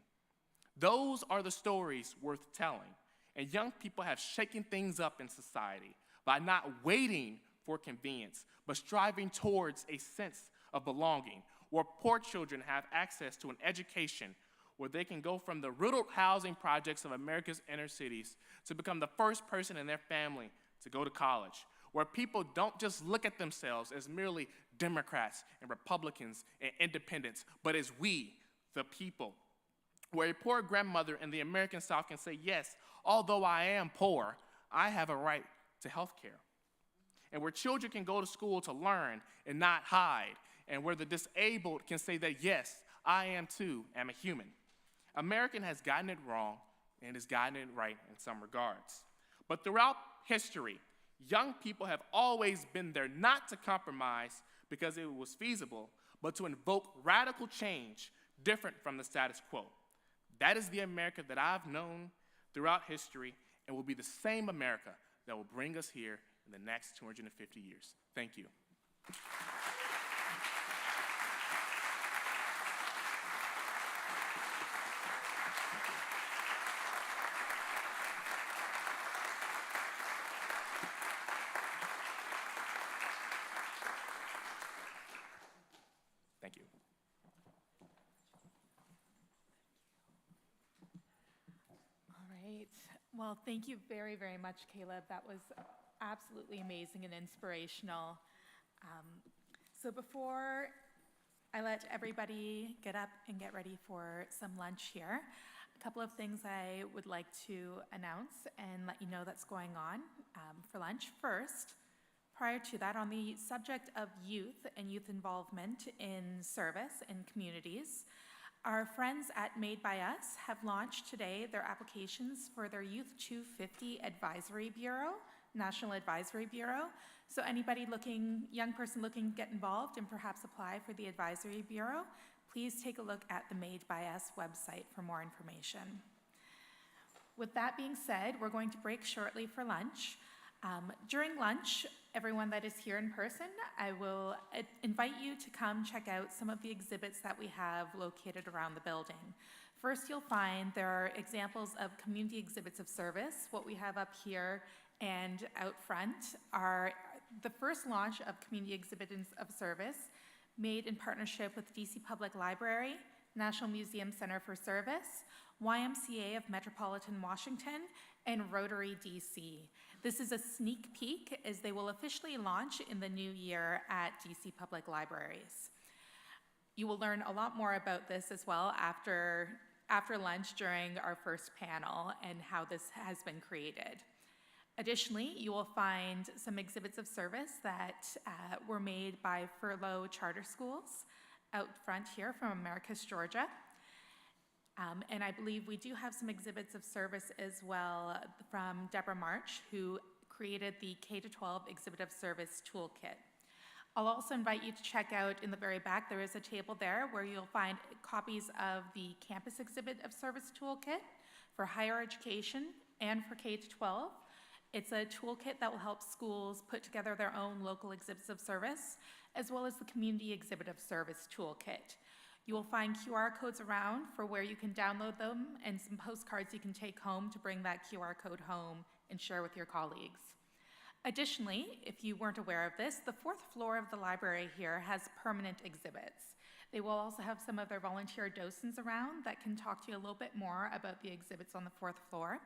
Those are the stories worth telling, and young people have shaken things up in society by not waiting for convenience, but striving towards a sense of belonging, where poor children have access to an education where they can go from the riddled housing projects of America's inner cities to become the first person in their family to go to college, where people don't just look at themselves as merely Democrats and Republicans and independents, but as we, the people, where a poor grandmother in the American South can say, yes, although I am poor, I have a right to health care. And where children can go to school to learn and not hide, and where the disabled can say that, yes, I am too, am a human. America has gotten it wrong and has gotten it right in some regards. But throughout history, young people have always been there not to compromise because it was feasible, but to invoke radical change different from the status quo. That is the America that I've known throughout history and will be the same America that will bring us here in the next 250 years. Thank you. Thank you. All right. Well, thank you very, very much, Caleb. That was absolutely amazing and inspirational. So before I let everybody get up and get ready for some lunch here, a couple of things I would like to announce and let you know that's going on for lunch. First, prior to that, on the subject of youth and youth involvement in service and communities, Our friends at Made by Us have launched today their applications for their Youth 250 Advisory Bureau, National Advisory Bureau. So anybody looking, young person looking to get involved and perhaps apply for the Advisory Bureau, please take a look at the Made by Us website for more information. With that being said, we're going to break shortly for lunch. During lunch, everyone that is here in person, I will invite you to come check out some of the exhibits that we have located around the building. First, you'll find there are examples of community exhibits of service. What we have up here and out front are the first launch of community exhibits of service made in partnership with DC Public Library, National Museum Center for Service, YMCA of Metropolitan Washington, and Rotary DC. This is a sneak peek as they will officially launch in the new year at DC Public Libraries. You will learn a lot more about this as well after lunch during our first panel and how this has been created. Additionally, you will find some exhibits of service that were made by Furlough Charter Schools out front here from Americus, Georgia. And I believe we do have some exhibits of service as well from Deborah March, who created the K-12 Exhibit of Service Toolkit. I'll also invite you to check out in the very back, there is a table there where you'll find copies of the Campus Exhibit of Service Toolkit for higher education and for K-12. It's a toolkit that will help schools put together their own local exhibits of service, as well as the Community Exhibit of Service Toolkit. You will find QR codes around for where you can download them and some postcards you can take home to bring that QR code home and share with your colleagues. Additionally, if you weren't aware of this, the fourth floor of the library here has permanent exhibits. They will also have some of their volunteer docents around that can talk to you a little bit more about the exhibits on the fourth floor.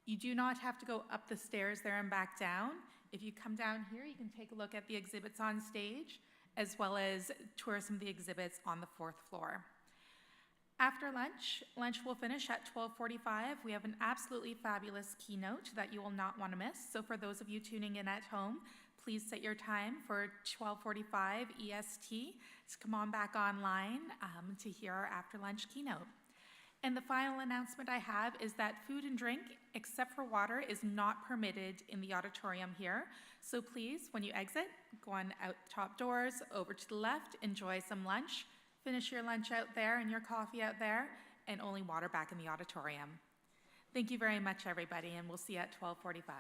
You do not have to go up the stairs there and back down. If you come down here, you can take a look at the exhibits on stage, as well as tour some of the exhibits on the fourth floor. After lunch will finish at 12:45. We have an absolutely fabulous keynote that you will not want to miss. So for those of you tuning in at home, please set your time for 12:45 EST to come on back online to hear our after lunch keynote. And the final announcement I have is that food and drink, except for water, is not permitted in the auditorium here. So please, when you exit, go on out top doors, over to the left, enjoy some lunch, finish your lunch out there and your coffee out there, and only water back in the auditorium. Thank you very much, everybody, and we'll see you at 12:45.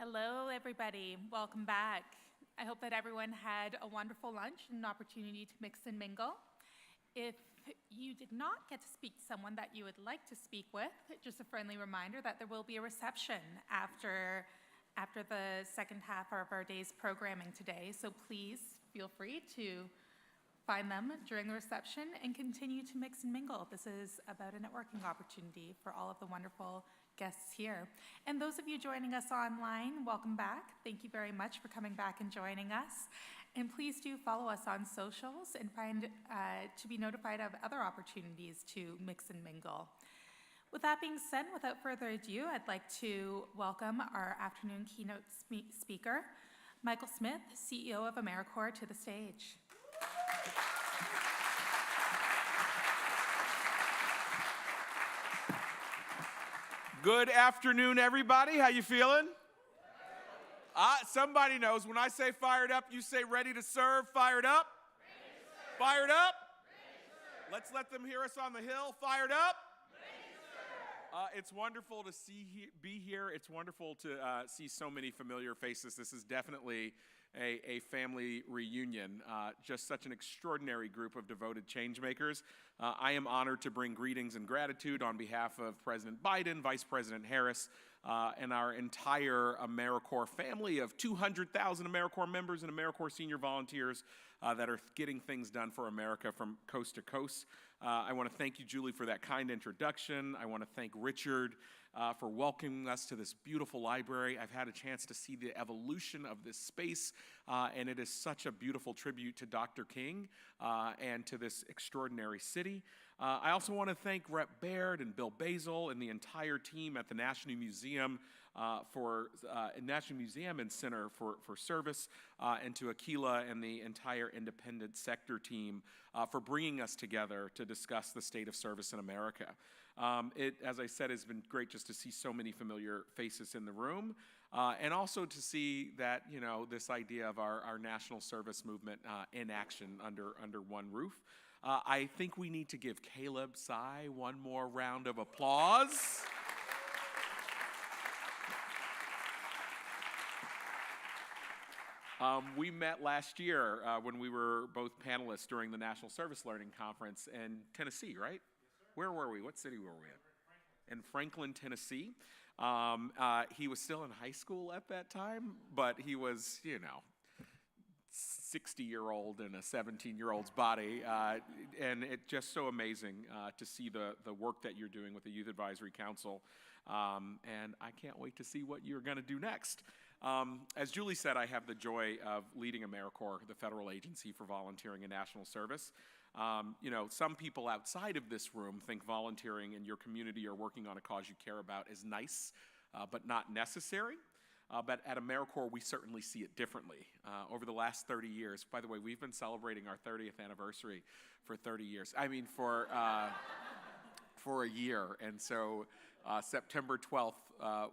Hello, everybody. Welcome back. I hope that everyone had a wonderful lunch and an opportunity to mix and mingle. If you did not get to speak to someone that you would like to speak with, just a friendly reminder that there will be a reception after the second half of our day's programming today. So please feel free to find them during the reception and continue to mix and mingle. This is about a networking opportunity for all of the wonderful guests here. And those of you joining us online, welcome back. Thank you very much for coming back and joining us. And please do follow us on socials and find to be notified of other opportunities to mix and mingle. With that being said, without further ado, I'd like to welcome our afternoon keynote speaker, Michael Smith, CEO of AmeriCorps, to the stage. Good afternoon, everybody. How you feeling? Somebody knows when I say fired up, you say ready to serve. Fired up? Ready to serve. Fired up? Ready to serve. Let's let them hear us on the hill. Fired up? Ready to serve. It's wonderful to be here. It's wonderful to see so many familiar faces. This is definitely a family reunion. Just such an extraordinary group of devoted change makers. I am honored to bring greetings and gratitude on behalf of President Biden, Vice President Harris, and our entire AmeriCorps family of 200,000 AmeriCorps members and AmeriCorps senior volunteers that are getting things done for America from coast to coast. I want to thank you, Julie, for that kind introduction. I want to thank Richard for welcoming us to this beautiful library. I've had a chance to see the evolution of this space, and it is such a beautiful tribute to Dr. King and to this extraordinary city. I also want to thank Rep. Baird and Bill Basil and the entire team at the National Museum and Center for Service, and to Aquila and the entire independent sector team for bringing us together to discuss the state of service in America. It, as I said, has been great just to see so many familiar faces in the room, and also to see that, you know, this idea of our national service movement in action under one roof. I think we need to give Caleb Sy one more round of applause. We met last year when we were both panelists during the National Service Learning Conference in Tennessee, right? Yes, sir. Where were we? What city were we in? In Franklin, Tennessee. He was still in high school at that time, but he was, you know, 60-year-old in a 17-year-old's body, and it's just so amazing to see the work that you're doing with the Youth Advisory Council, and I can't wait to see what you're going to do next. As Julie said, I have the joy of leading AmeriCorps, the federal agency for volunteering and national service. You know, some people outside of this room think volunteering in your community or working on a cause you care about is nice, but not necessary. But at AmeriCorps, we certainly see it differently. Over the last 30 years, by the way, we've been celebrating our 30th anniversary for 30 years. I mean, for a year. And so September 12th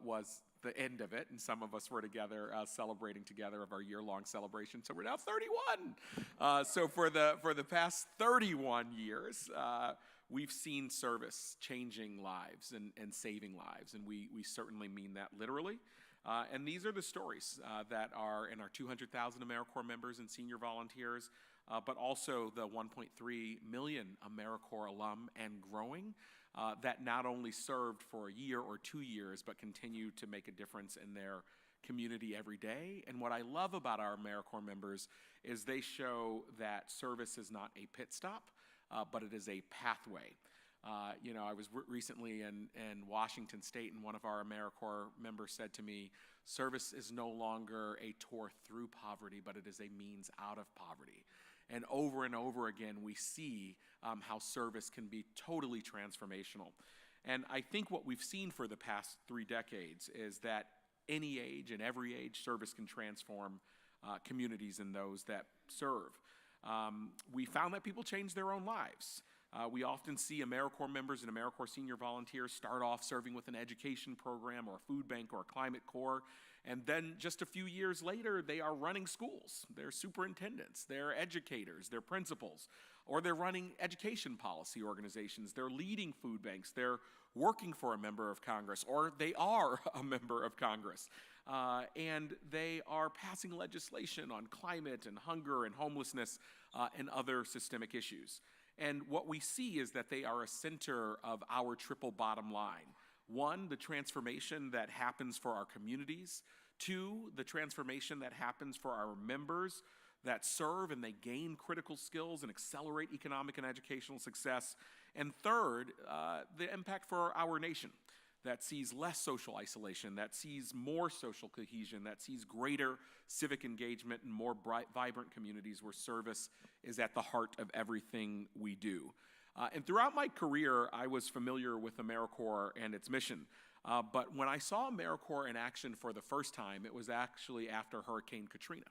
was the end of it, and some of us were together celebrating together of our year-long celebration. So we're now 31. So for the past 31 years, we've seen service changing lives and saving lives, and we certainly mean that literally. And these are the stories that are in our 200,000 AmeriCorps members and senior volunteers, but also the 1.3 million AmeriCorps alum and growing that not only served for a year or 2 years, but continue to make a difference in their community every day. And what I love about our AmeriCorps members is they show that service is not a pit stop, but it is a pathway. You know, I was recently in Washington State, and one of our AmeriCorps members said to me, service is no longer a tour through poverty, but it is a means out of poverty. And over again, we see how service can be totally transformational. And I think what we've seen for the past 3 decades is that any age and every age, service can transform communities and those that serve. We found that people change their own lives. We often see AmeriCorps members and AmeriCorps senior volunteers start off serving with an education program or a food bank or a climate corps, and then just a few years later, they are running schools. They're superintendents, they're educators, they're principals, or they're running education policy organizations, they're leading food banks, they're working for a member of Congress, or they are a member of Congress. And they are passing legislation on climate and hunger and homelessness and other systemic issues. And what we see is that they are a center of our triple bottom line. One, the transformation that happens for our communities. Two, the transformation that happens for our members that serve and they gain critical skills and accelerate economic and educational success. And third, the impact for our nation that sees less social isolation, that sees more social cohesion, that sees greater civic engagement and more vibrant communities where service is at the heart of everything we do. And throughout my career, I was familiar with AmeriCorps and its mission. But when I saw AmeriCorps in action for the first time, it was actually after Hurricane Katrina.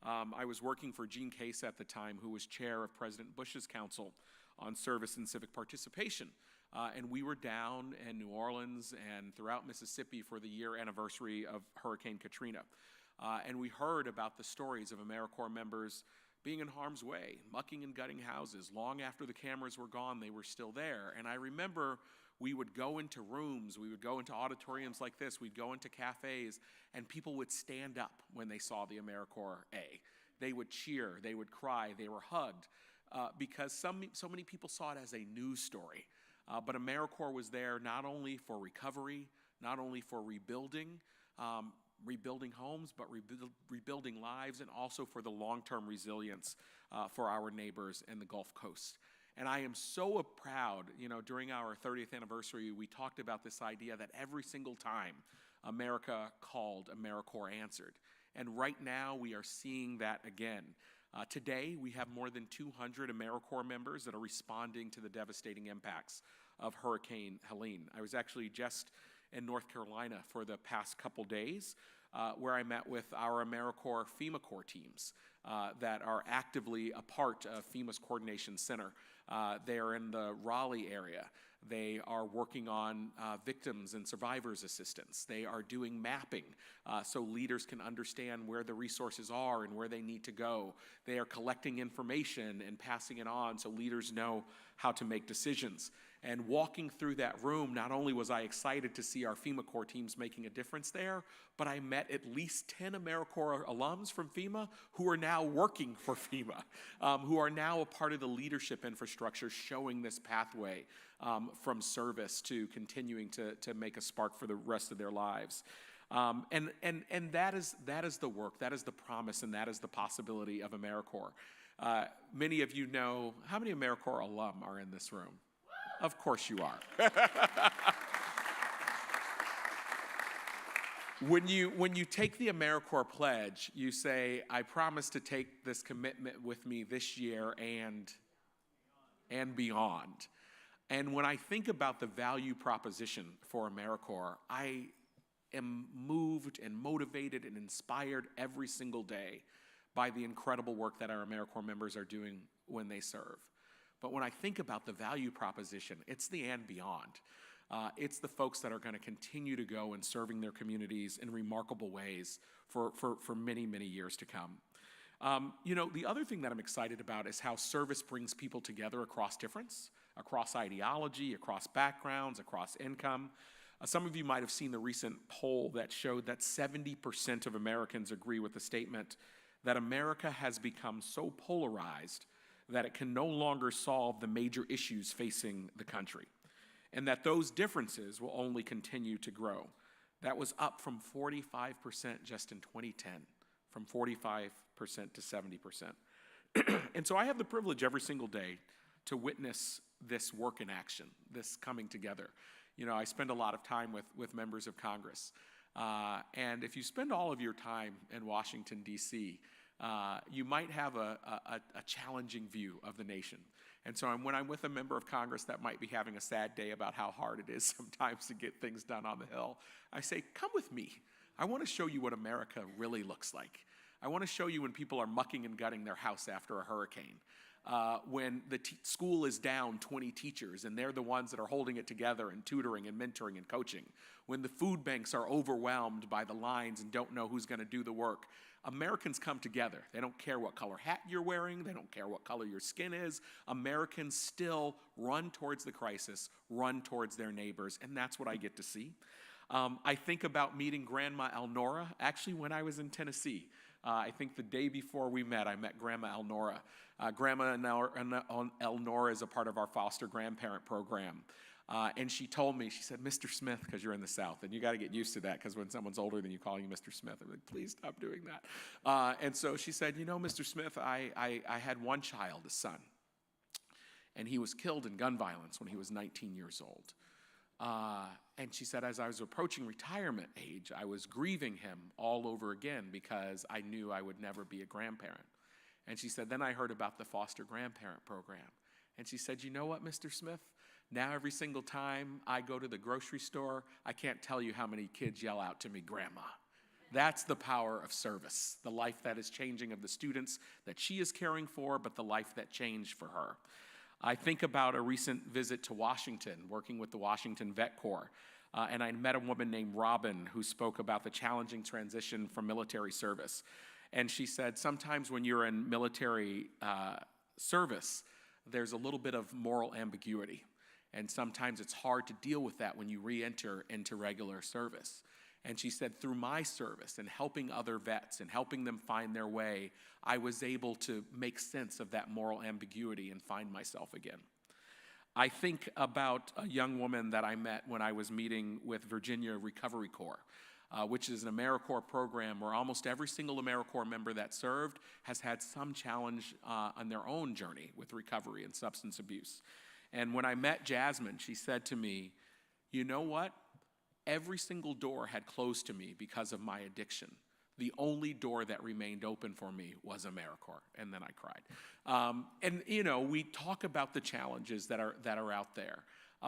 I was working for Gene Case at the time, who was chair of President Bush's Council on Service and Civic Participation. And we were down in New Orleans and throughout Mississippi for the year anniversary of Hurricane Katrina. And we heard about the stories of AmeriCorps members being in harm's way, mucking and gutting houses. Long after the cameras were gone, they were still there. And I remember we would go into rooms, we would go into auditoriums like this, we'd go into cafes, and people would stand up when they saw the AmeriCorps A. They would cheer, they would cry, they were hugged, because so many people saw it as a news story. But AmeriCorps was there not only for recovery, not only for rebuilding homes, but rebuilding lives, and also for the long-term resilience for our neighbors in the Gulf Coast. And I am so proud, during our 30th anniversary, we talked about this idea that every single time America called, AmeriCorps answered. And right now we are seeing that again. Today we have more than 200 AmeriCorps members that are responding to the devastating impacts of Hurricane Helene. I was actually just in North Carolina for the past couple days, where I met with our AmeriCorps FEMA Corps teams that are actively a part of FEMA's Coordination Center. They are in the Raleigh area. They are working on victims and survivors assistance. They are doing mapping so leaders can understand where the resources are and where they need to go. They are collecting information and passing it on so leaders know how to make decisions. And walking through that room, not only was I excited to see our FEMA Corps teams making a difference there, but I met at least 10 AmeriCorps alums from FEMA who are now working for FEMA, who are now a part of the leadership infrastructure showing this pathway from service to continuing to make a spark for the rest of their lives. And that is the work, that is the promise, and that is the possibility of AmeriCorps. Many of you know, how many AmeriCorps alum are in this room? Of course you are. When you take the AmeriCorps pledge, you say, I promise to take this commitment with me this year and beyond. And when I think about the value proposition for AmeriCorps, I am moved and motivated and inspired every single day by the incredible work that our AmeriCorps members are doing when they serve. But when I think about the value proposition, it's the and beyond. It's the folks that are going to continue to go and serving their communities in remarkable ways for many, many years to come. The other thing that I'm excited about is how service brings people together across difference, across ideology, across backgrounds, across income. Some of you might have seen the recent poll that showed that 70% of Americans agree with the statement that America has become so polarized that it can no longer solve the major issues facing the country, and that those differences will only continue to grow. That was up from 45% just in 2010, from 45% to 70%. And so I have the privilege every single day to witness this work in action, this coming together. I spend a lot of time with members of Congress. And if you spend all of your time in Washington, D.C., you might have a challenging view of the nation. And so when I'm with a member of Congress that might be having a sad day about how hard it is sometimes to get things done on the Hill, I say, come with me. I want to show you what America really looks like. I want to show you when people are mucking and gutting their house after a hurricane. when the school is down 20 teachers and they're the ones that are holding it together and tutoring and mentoring and coaching, when the food banks are overwhelmed by the lines and don't know who's going to do the work, Americans come together. They don't care what color hat you're wearing. They don't care what color your skin is. Americans still run towards the crisis, run towards their neighbors, and that's what I get to see. I think about meeting Grandma Elnora, actually when I was in Tennessee. I think the day before we met, I met Grandma Elnora. Grandma Elnora is a part of our foster grandparent program. And she told me, she said, Mr. Smith, because you're in the South, and you got to get used to that, because when someone's older than you calling you Mr. Smith, I'm like, please stop doing that. And so she said, you know, Mr. Smith, I had one child, a son, and he was killed in gun violence when he was 19 years old. And she said, as I was approaching retirement age, I was grieving him all over again because I knew I would never be a grandparent. And she said, then I heard about the foster grandparent program. And she said, you know what, Mr. Smith? Now every single time I go to the grocery store, I can't tell you how many kids yell out to me, Grandma. That's the power of service, the life that is changing of the students that she is caring for, but the life that changed for her. I think about a recent visit to Washington, working with the Washington Vet Corps, and I met a woman named Robin who spoke about the challenging transition from military service. And she said, sometimes when you're in military service, there's a little bit of moral ambiguity. And sometimes it's hard to deal with that when you re-enter into regular service. And she said, through my service and helping other vets and helping them find their way, I was able to make sense of that moral ambiguity and find myself again. I think about a young woman that I met when I was meeting with Virginia Recovery Corps, which is an AmeriCorps program where almost every single AmeriCorps member that served has had some challenge on their own journey with recovery and substance abuse. And when I met Jasmine, she said to me, you know what? Every single door had closed to me because of my addiction. The only door that remained open for me was AmeriCorps, and then I cried. And you know, we talk about the challenges that are out there,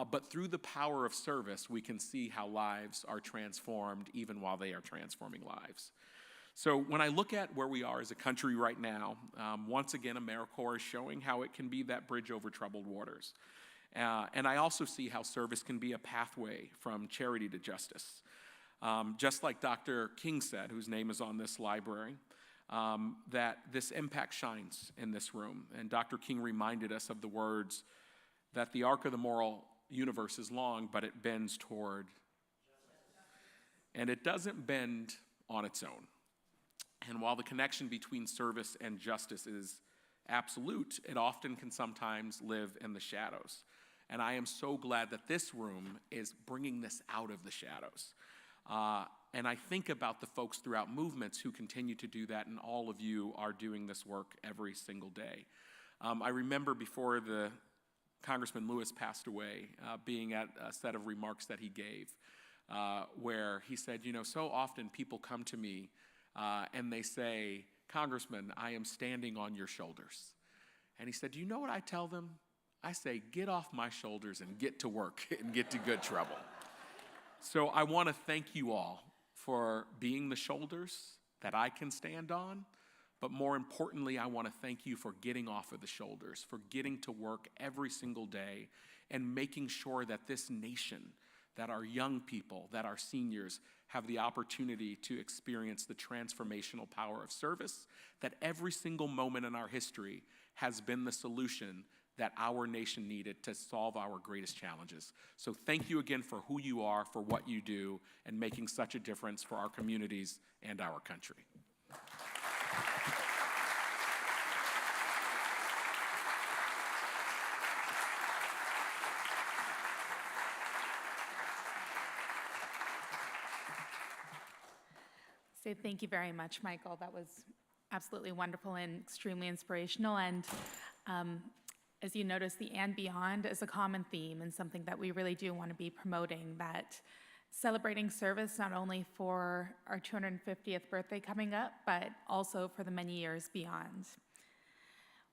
but through the power of service, we can see how lives are transformed even while they are transforming lives. So when I look at where we are as a country right now, once again, AmeriCorps is showing how it can be that bridge over troubled waters. And I also see how service can be a pathway from charity to justice. Just like Dr. King said, whose name is on this library, that this impact shines in this room. And Dr. King reminded us of the words that the arc of the moral universe is long, but it bends toward justice. And it doesn't bend on its own. And while the connection between service and justice is absolute, it often can sometimes live in the shadows. And I am so glad that this room is bringing this out of the shadows. And I think about the folks throughout movements who continue to do that, and all of you are doing this work every single day. I remember before the Congressman Lewis passed away, being at a set of remarks that he gave, where he said, you know, so often people come to me and they say, Congressman, I am standing on your shoulders. And he said, do you know what I tell them? I say, get off my shoulders and get to work and get to good trouble. So I want to thank you all for being the shoulders that I can stand on, but more importantly, I want to thank you for getting off of the shoulders, for getting to work every single day and making sure that this nation, that our young people, that our seniors have the opportunity to experience the transformational power of service, that every single moment in our history has been the solution that our nation needed to solve our greatest challenges. So thank you again for who you are, for what you do, and making such a difference for our communities and our country. So thank you very much, Michael. That was absolutely wonderful and extremely inspirational. And as you notice, the and beyond is a common theme and something that we really do want to be promoting, that celebrating service not only for our 250th birthday coming up, but also for the many years beyond.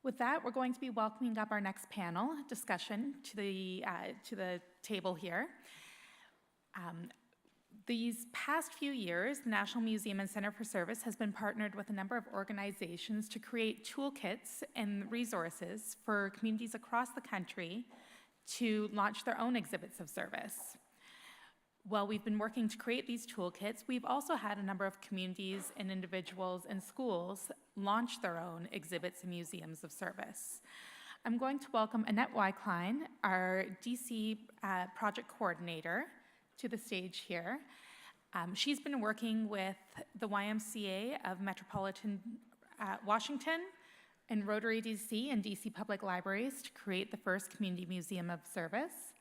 With that, we're going to be welcoming up our next panel discussion to the table here. These past few years, the National Museum and Center for Service has been partnered with a number of organizations to create toolkits and resources for communities across the country to launch their own exhibits of service. While we've been working to create these toolkits, we've also had a number of communities and individuals and schools launch their own exhibits and museums of service. I'm going to welcome Annette Wyklein, our DC project coordinator, to the stage here. She's been working with the YMCA of Metropolitan Washington and Rotary DC and DC Public Libraries to create the first community museum of service.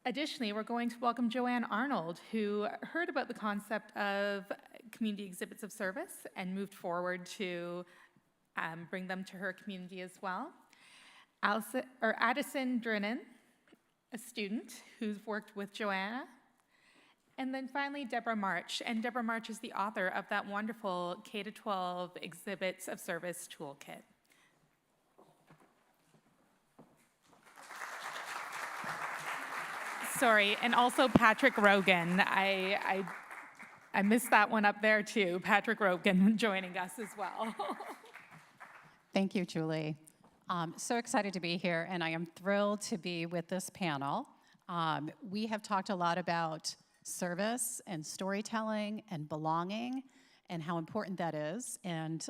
Additionally, we're going to welcome Joanne Arnold, who heard about the concept of community exhibits of service and moved forward to bring them to her community as well. Addison Drennan, a student who's worked with Joanna. And then finally, Deborah March. And Deborah March is the author of that wonderful K-12 exhibits of service toolkit. Sorry, and also Patrick Rogan. I missed that one up there too. Patrick Rogan joining us as well. Thank you, Julie. So excited to be here, and I am thrilled to be with this panel. We have talked a lot about service and storytelling and belonging and how important that is. And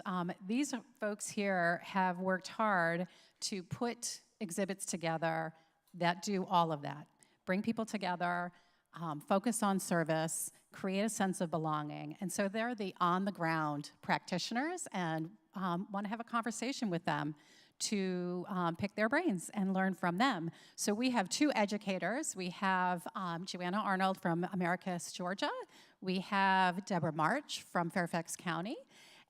these folks here have worked hard to put exhibits together that do all of that. Bring people together, focus on service, create a sense of belonging. And so they're the on-the-ground practitioners, and want to have a conversation with them to pick their brains and learn from them. So we have two educators. We have Joanna Arnold from Americus, Georgia. We have Deborah March from Fairfax County.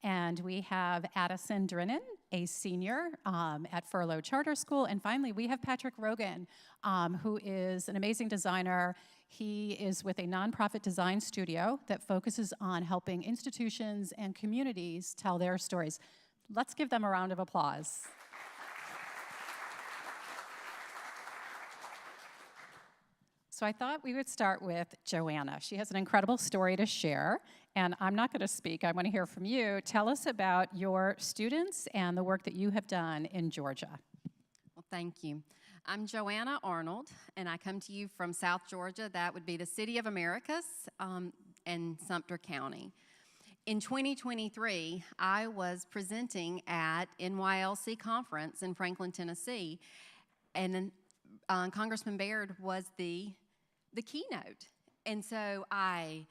And we have Addison Drennan, a senior at Furlough Charter School. And finally, we have Patrick Rogan, who is an amazing designer. He is with a nonprofit design studio that focuses on helping institutions and communities tell their stories. Let's give them a round of applause. So I thought we would start with Joanna. She has an incredible story to share, and I'm not going to speak. I want to hear from you. Tell us about your students and the work that you have done in Georgia. Well, thank you. I'm Joanna Arnold, and I come to you from South Georgia. That would be the city of Americus and Sumter County. In 2023, I was presenting at NYLC conference in Franklin, Tennessee, and Congressman Baird was the keynote. And so I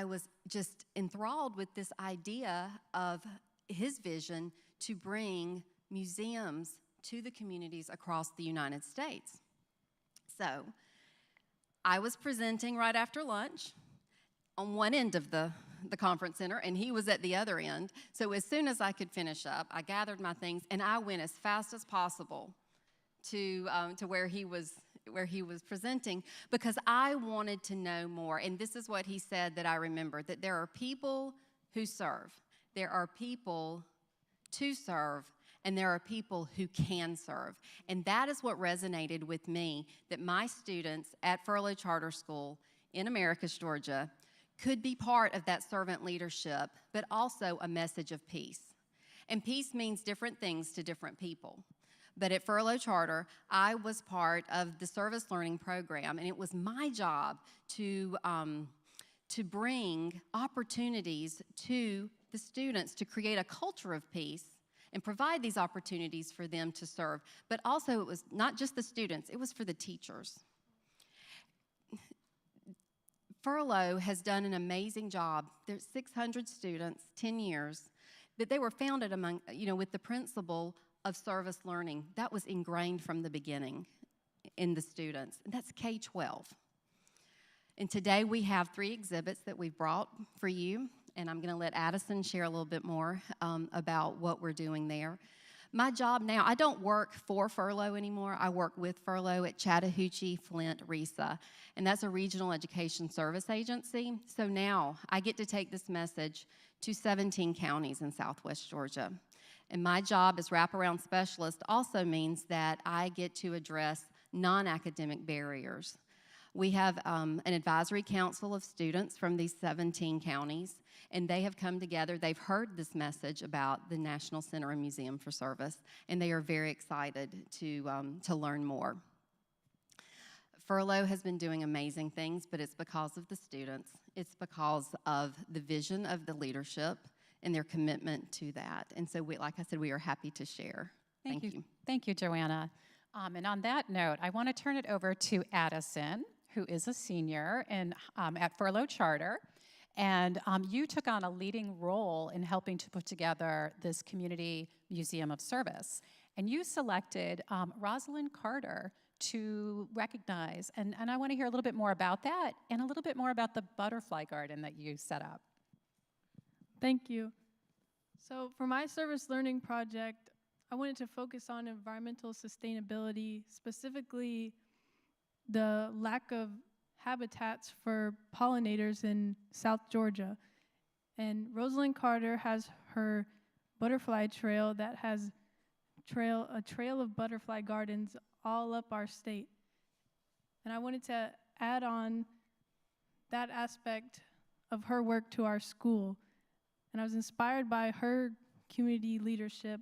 was just enthralled with this idea of his vision to bring museums to the communities across the United States. So I was presenting right after lunch on one end of the conference center, and he was at the other end. So as soon as I could finish up, I gathered my things, and I went as fast as possible to where he was presenting, because I wanted to know more. And this is what he said that I remember, that there are people who serve, there are people to serve, and there are people who can serve. And that is what resonated with me, that my students at Furlough Charter School in Americus, Georgia, could be part of that servant leadership, but also a message of peace. And peace means different things to different people. But at Furlough Charter, I was part of the service learning program, and it was my job to bring opportunities to the students to create a culture of peace and provide these opportunities for them to serve. But also, it was not just the students, it was for the teachers. Furlough has done an amazing job. There's 600 students, 10 years, but they were founded among, with the principle of service learning. That was ingrained from the beginning in the students. And that's K-12. And today we have 3 exhibits that we've brought for you, and I'm going to let Addison share a little bit more about what we're doing there. My job now, I don't work for Furlough anymore. I work with Furlough at Chattahoochee, Flint, RESA, and that's a regional education service agency. So now I get to take this message to 17 counties in Southwest Georgia. And my job as wraparound specialist also means that I get to address non-academic barriers. We have an advisory council of students from these 17 counties, and they have come together. They've heard this message about the National Center and Museum for Service, and they are very excited to learn more. Furlough has been doing amazing things, but it's because of the students. It's because of the vision of the leadership and their commitment to that. And so, like I said, we are happy to share. Thank you. Thank you, Joanna. And on that note, I want to turn it over to Addison, who is a senior at Furlough Charter. And you took on a leading role in helping to put together this Community Museum of Service. And you selected Rosalind Carter to recognize. And I want to hear a little bit more about that and a little bit more about the butterfly garden that you set up. Thank you. So for my service learning project, I wanted to focus on environmental sustainability, specifically the lack of habitats for pollinators in South Georgia. And Rosalind Carter has her butterfly trail that has a trail of butterfly gardens all up our state. And I wanted to add on that aspect of her work to our school. And I was inspired by her community leadership.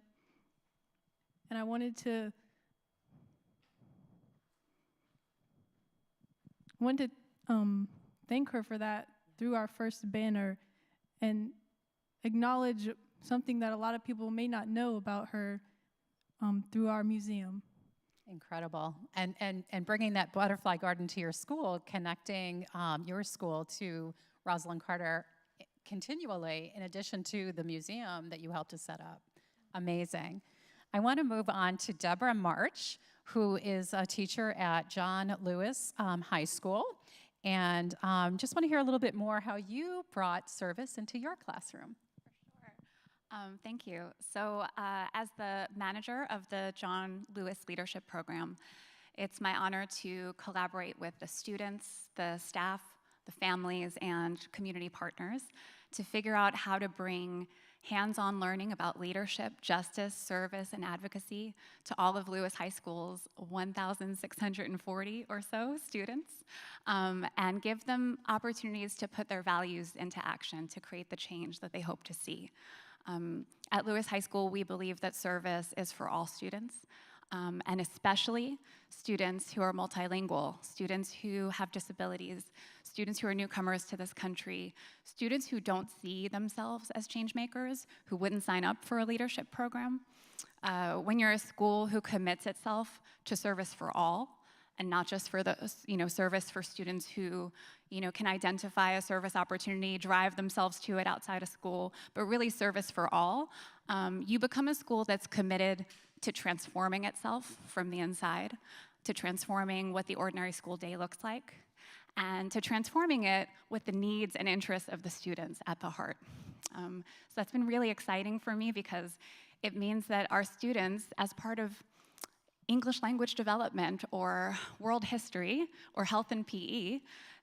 And I wanted to thank her for that through our first banner and acknowledge something that a lot of people may not know about her through our museum. Incredible. And bringing that butterfly garden to your school, connecting your school to Rosalind Carter continually, in addition to the museum that you helped to set up. Amazing. I want to move on to Deborah March, who is a teacher at John Lewis High School. And just want to hear a little bit more how you brought service into your classroom. Thank you. So as the manager of the John Lewis Leadership Program, it's my honor to collaborate with the students, the staff, the families, and community partners to figure out how to bring hands-on learning about leadership, justice, service, and advocacy to all of Lewis High School's 1,640 or so students, and give them opportunities to put their values into action to create the change that they hope to see. At Lewis High School, we believe that service is for all students, and especially students who are multilingual, students who have disabilities, students who are newcomers to this country, students who don't see themselves as change makers, who wouldn't sign up for a leadership program. When you're a school who commits itself to service for all, and not just for the service for students who can identify a service opportunity, drive themselves to it outside of school, but really service for all, you become a school that's committed to transforming itself from the inside, to transforming what the ordinary school day looks like, and to transforming it with the needs and interests of the students at the heart. So that's been really exciting for me because it means that our students, as part of English language development or world history or health and PE,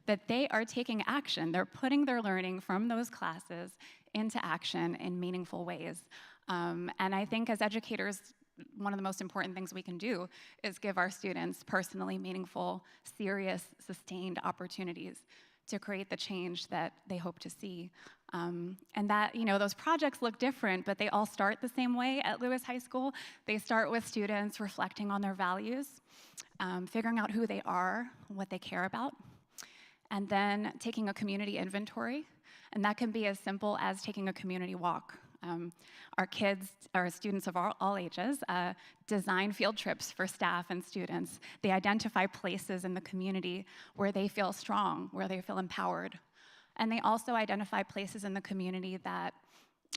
that they are taking action. They're putting their learning from those classes into action in meaningful ways. And I think as educators, one of the most important things we can do is give our students personally meaningful, serious, sustained opportunities to create the change that they hope to see. And that, those projects look different, but they all start the same way at Lewis High School. They start with students reflecting on their values, figuring out who they are, what they care about, and then taking a community inventory. And that can be as simple as taking a community walk. Our students of all ages design field trips for staff and students. They identify places in the community where they feel strong, where they feel empowered. And they also identify places in the community that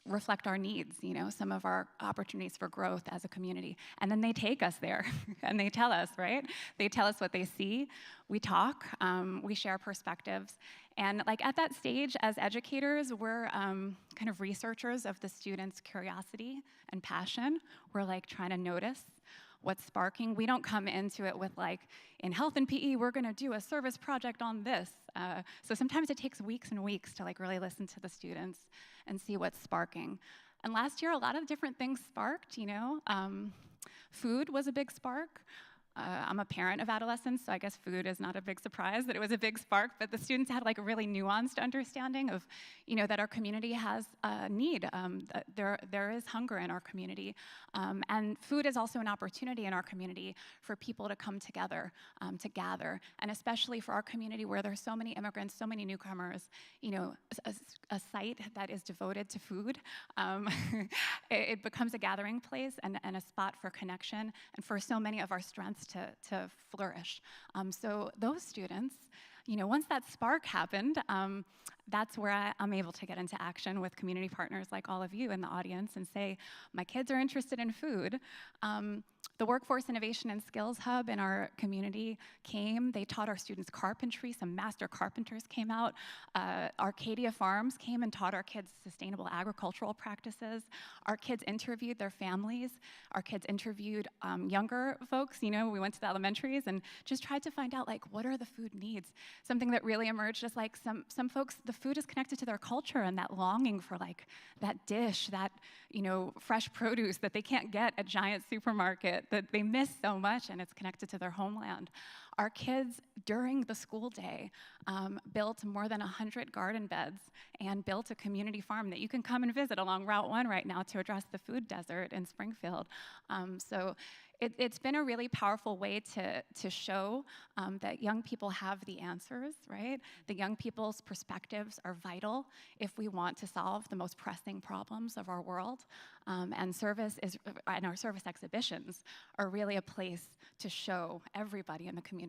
reflect our needs, some of our opportunities for growth as a community. And then they take us there and they tell us, right? They tell us what they see. We talk, we share perspectives. And at that stage, as educators, we're kind of researchers of the students' curiosity and passion. We're trying to notice what's sparking. We don't come into it with in health and PE, we're gonna do a service project on this. So sometimes it takes weeks and weeks to really listen to the students and see what's sparking. And last year, a lot of different things sparked, Food was a big spark. I'm a parent of adolescents, so I guess food is not a big surprise that it was a big spark, but the students had like a really nuanced understanding of, that our community has a need. There is hunger in our community, and food is also an opportunity in our community for people to come together, to gather, and especially for our community where there's so many immigrants, so many newcomers, a site that is devoted to food, it becomes a gathering place and a spot for connection and for so many of our strengths to flourish. So those students, once that spark happened, that's where I'm able to get into action with community partners like all of you in the audience and say, my kids are interested in food. The Workforce Innovation and Skills Hub in our community came. They taught our students carpentry. Some master carpenters came out. Arcadia Farms came and taught our kids sustainable agricultural practices. Our kids interviewed their families. Our kids interviewed younger folks. We went to the elementaries and just tried to find out, like, what are the food needs? Something that really emerged is like some folks, the food is connected to their culture and that longing for like that dish, that, fresh produce that they can't get at Giant Supermarket, that they miss so much, and it's connected to their homeland. Our kids, during the school day, built more than 100 garden beds and built a community farm that you can come and visit along Route 1 right now to address the food desert in Springfield. So it's been a really powerful way to show that young people have the answers, right? The young people's perspectives are vital if we want to solve the most pressing problems of our world. And our service exhibitions are really a place to show everybody in the community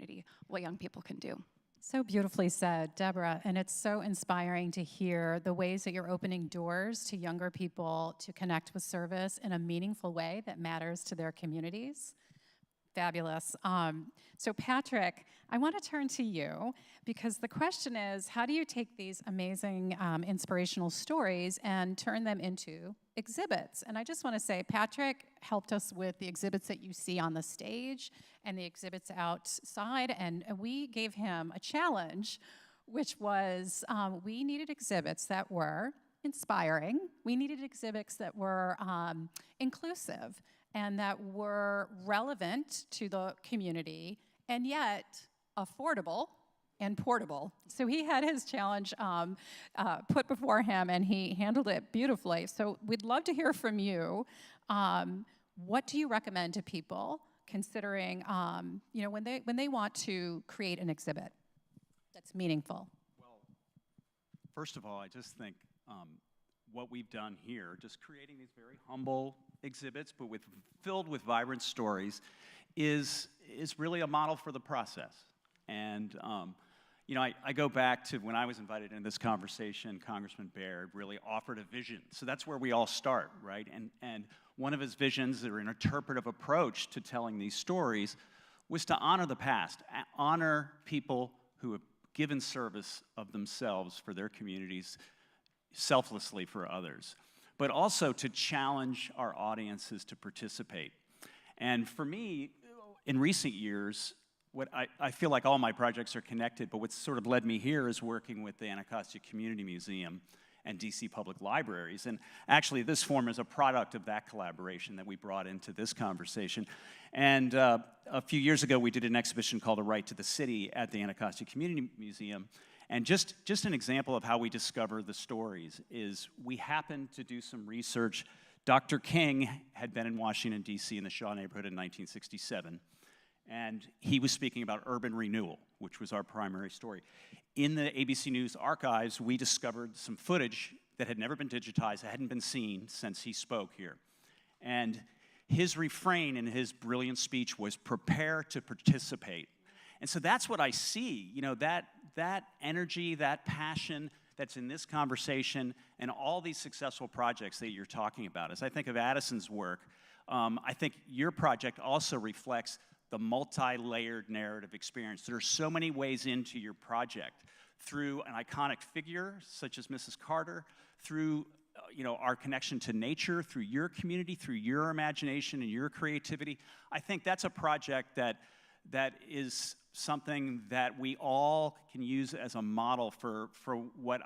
what young people can do. So beautifully said, Deborah, and it's so inspiring to hear the ways that you're opening doors to younger people to connect with service in a meaningful way that matters to their communities. Fabulous. So Patrick, I want to turn to you because the question is, how do you take these amazing inspirational stories and turn them into exhibits? And I just want to say, Patrick helped us with the exhibits that you see on the stage and the exhibits outside, and we gave him a challenge, which was we needed exhibits that were inspiring. We needed exhibits that were inclusive and that were relevant to the community and yet affordable and portable. So he had his challenge put before him, and he handled it beautifully. So we'd love to hear from you. What do you recommend to people considering, when they want to create an exhibit that's meaningful? Well, first of all, I just think what we've done here, just creating these very humble exhibits, but filled with vibrant stories, is really a model for the process. And I go back to when I was invited into this conversation. Congressman Baird really offered a vision. So that's where we all start, right? And one of his visions, or an interpretive approach to telling these stories, was to honor the past, honor people who have given service of themselves for their communities, selflessly for others, but also to challenge our audiences to participate. And for me, in recent years, what I feel like all my projects are connected, but what's sort of led me here is working with the Anacostia Community Museum and DC Public Libraries. And actually, this forum is a product of that collaboration that we brought into this conversation. And a few years ago, we did an exhibition called A Right to the City at the Anacostia Community Museum. And just an example of how we discover the stories is we happened to do some research. Dr. King had been in Washington, D.C. in the Shaw neighborhood in 1967. And he was speaking about urban renewal, which was our primary story. In the ABC News archives, we discovered some footage that had never been digitized, that hadn't been seen since he spoke here. And his refrain in his brilliant speech was, "Prepare to participate." And so that's what I see, that energy, that passion that's in this conversation and all these successful projects that you're talking about. As I think of Addison's work, I think your project also reflects the multi-layered narrative experience. There are so many ways into your project, through an iconic figure such as Mrs. Carter, through our connection to nature, through your community, through your imagination and your creativity. I think that's a project that is something that we all can use as a model for what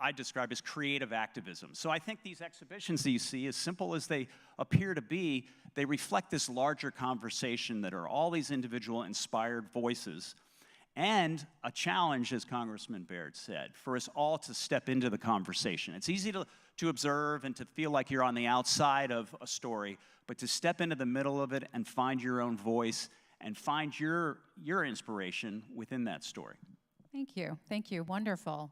I describe as creative activism. So I think these exhibitions that you see, as simple as they appear to be, they reflect this larger conversation that are all these individual inspired voices, and a challenge, as Congressman Baird said, for us all to step into the conversation. It's easy to observe and to feel like you're on the outside of a story, but to step into the middle of it and find your own voice and find your inspiration within that story. Thank you, wonderful.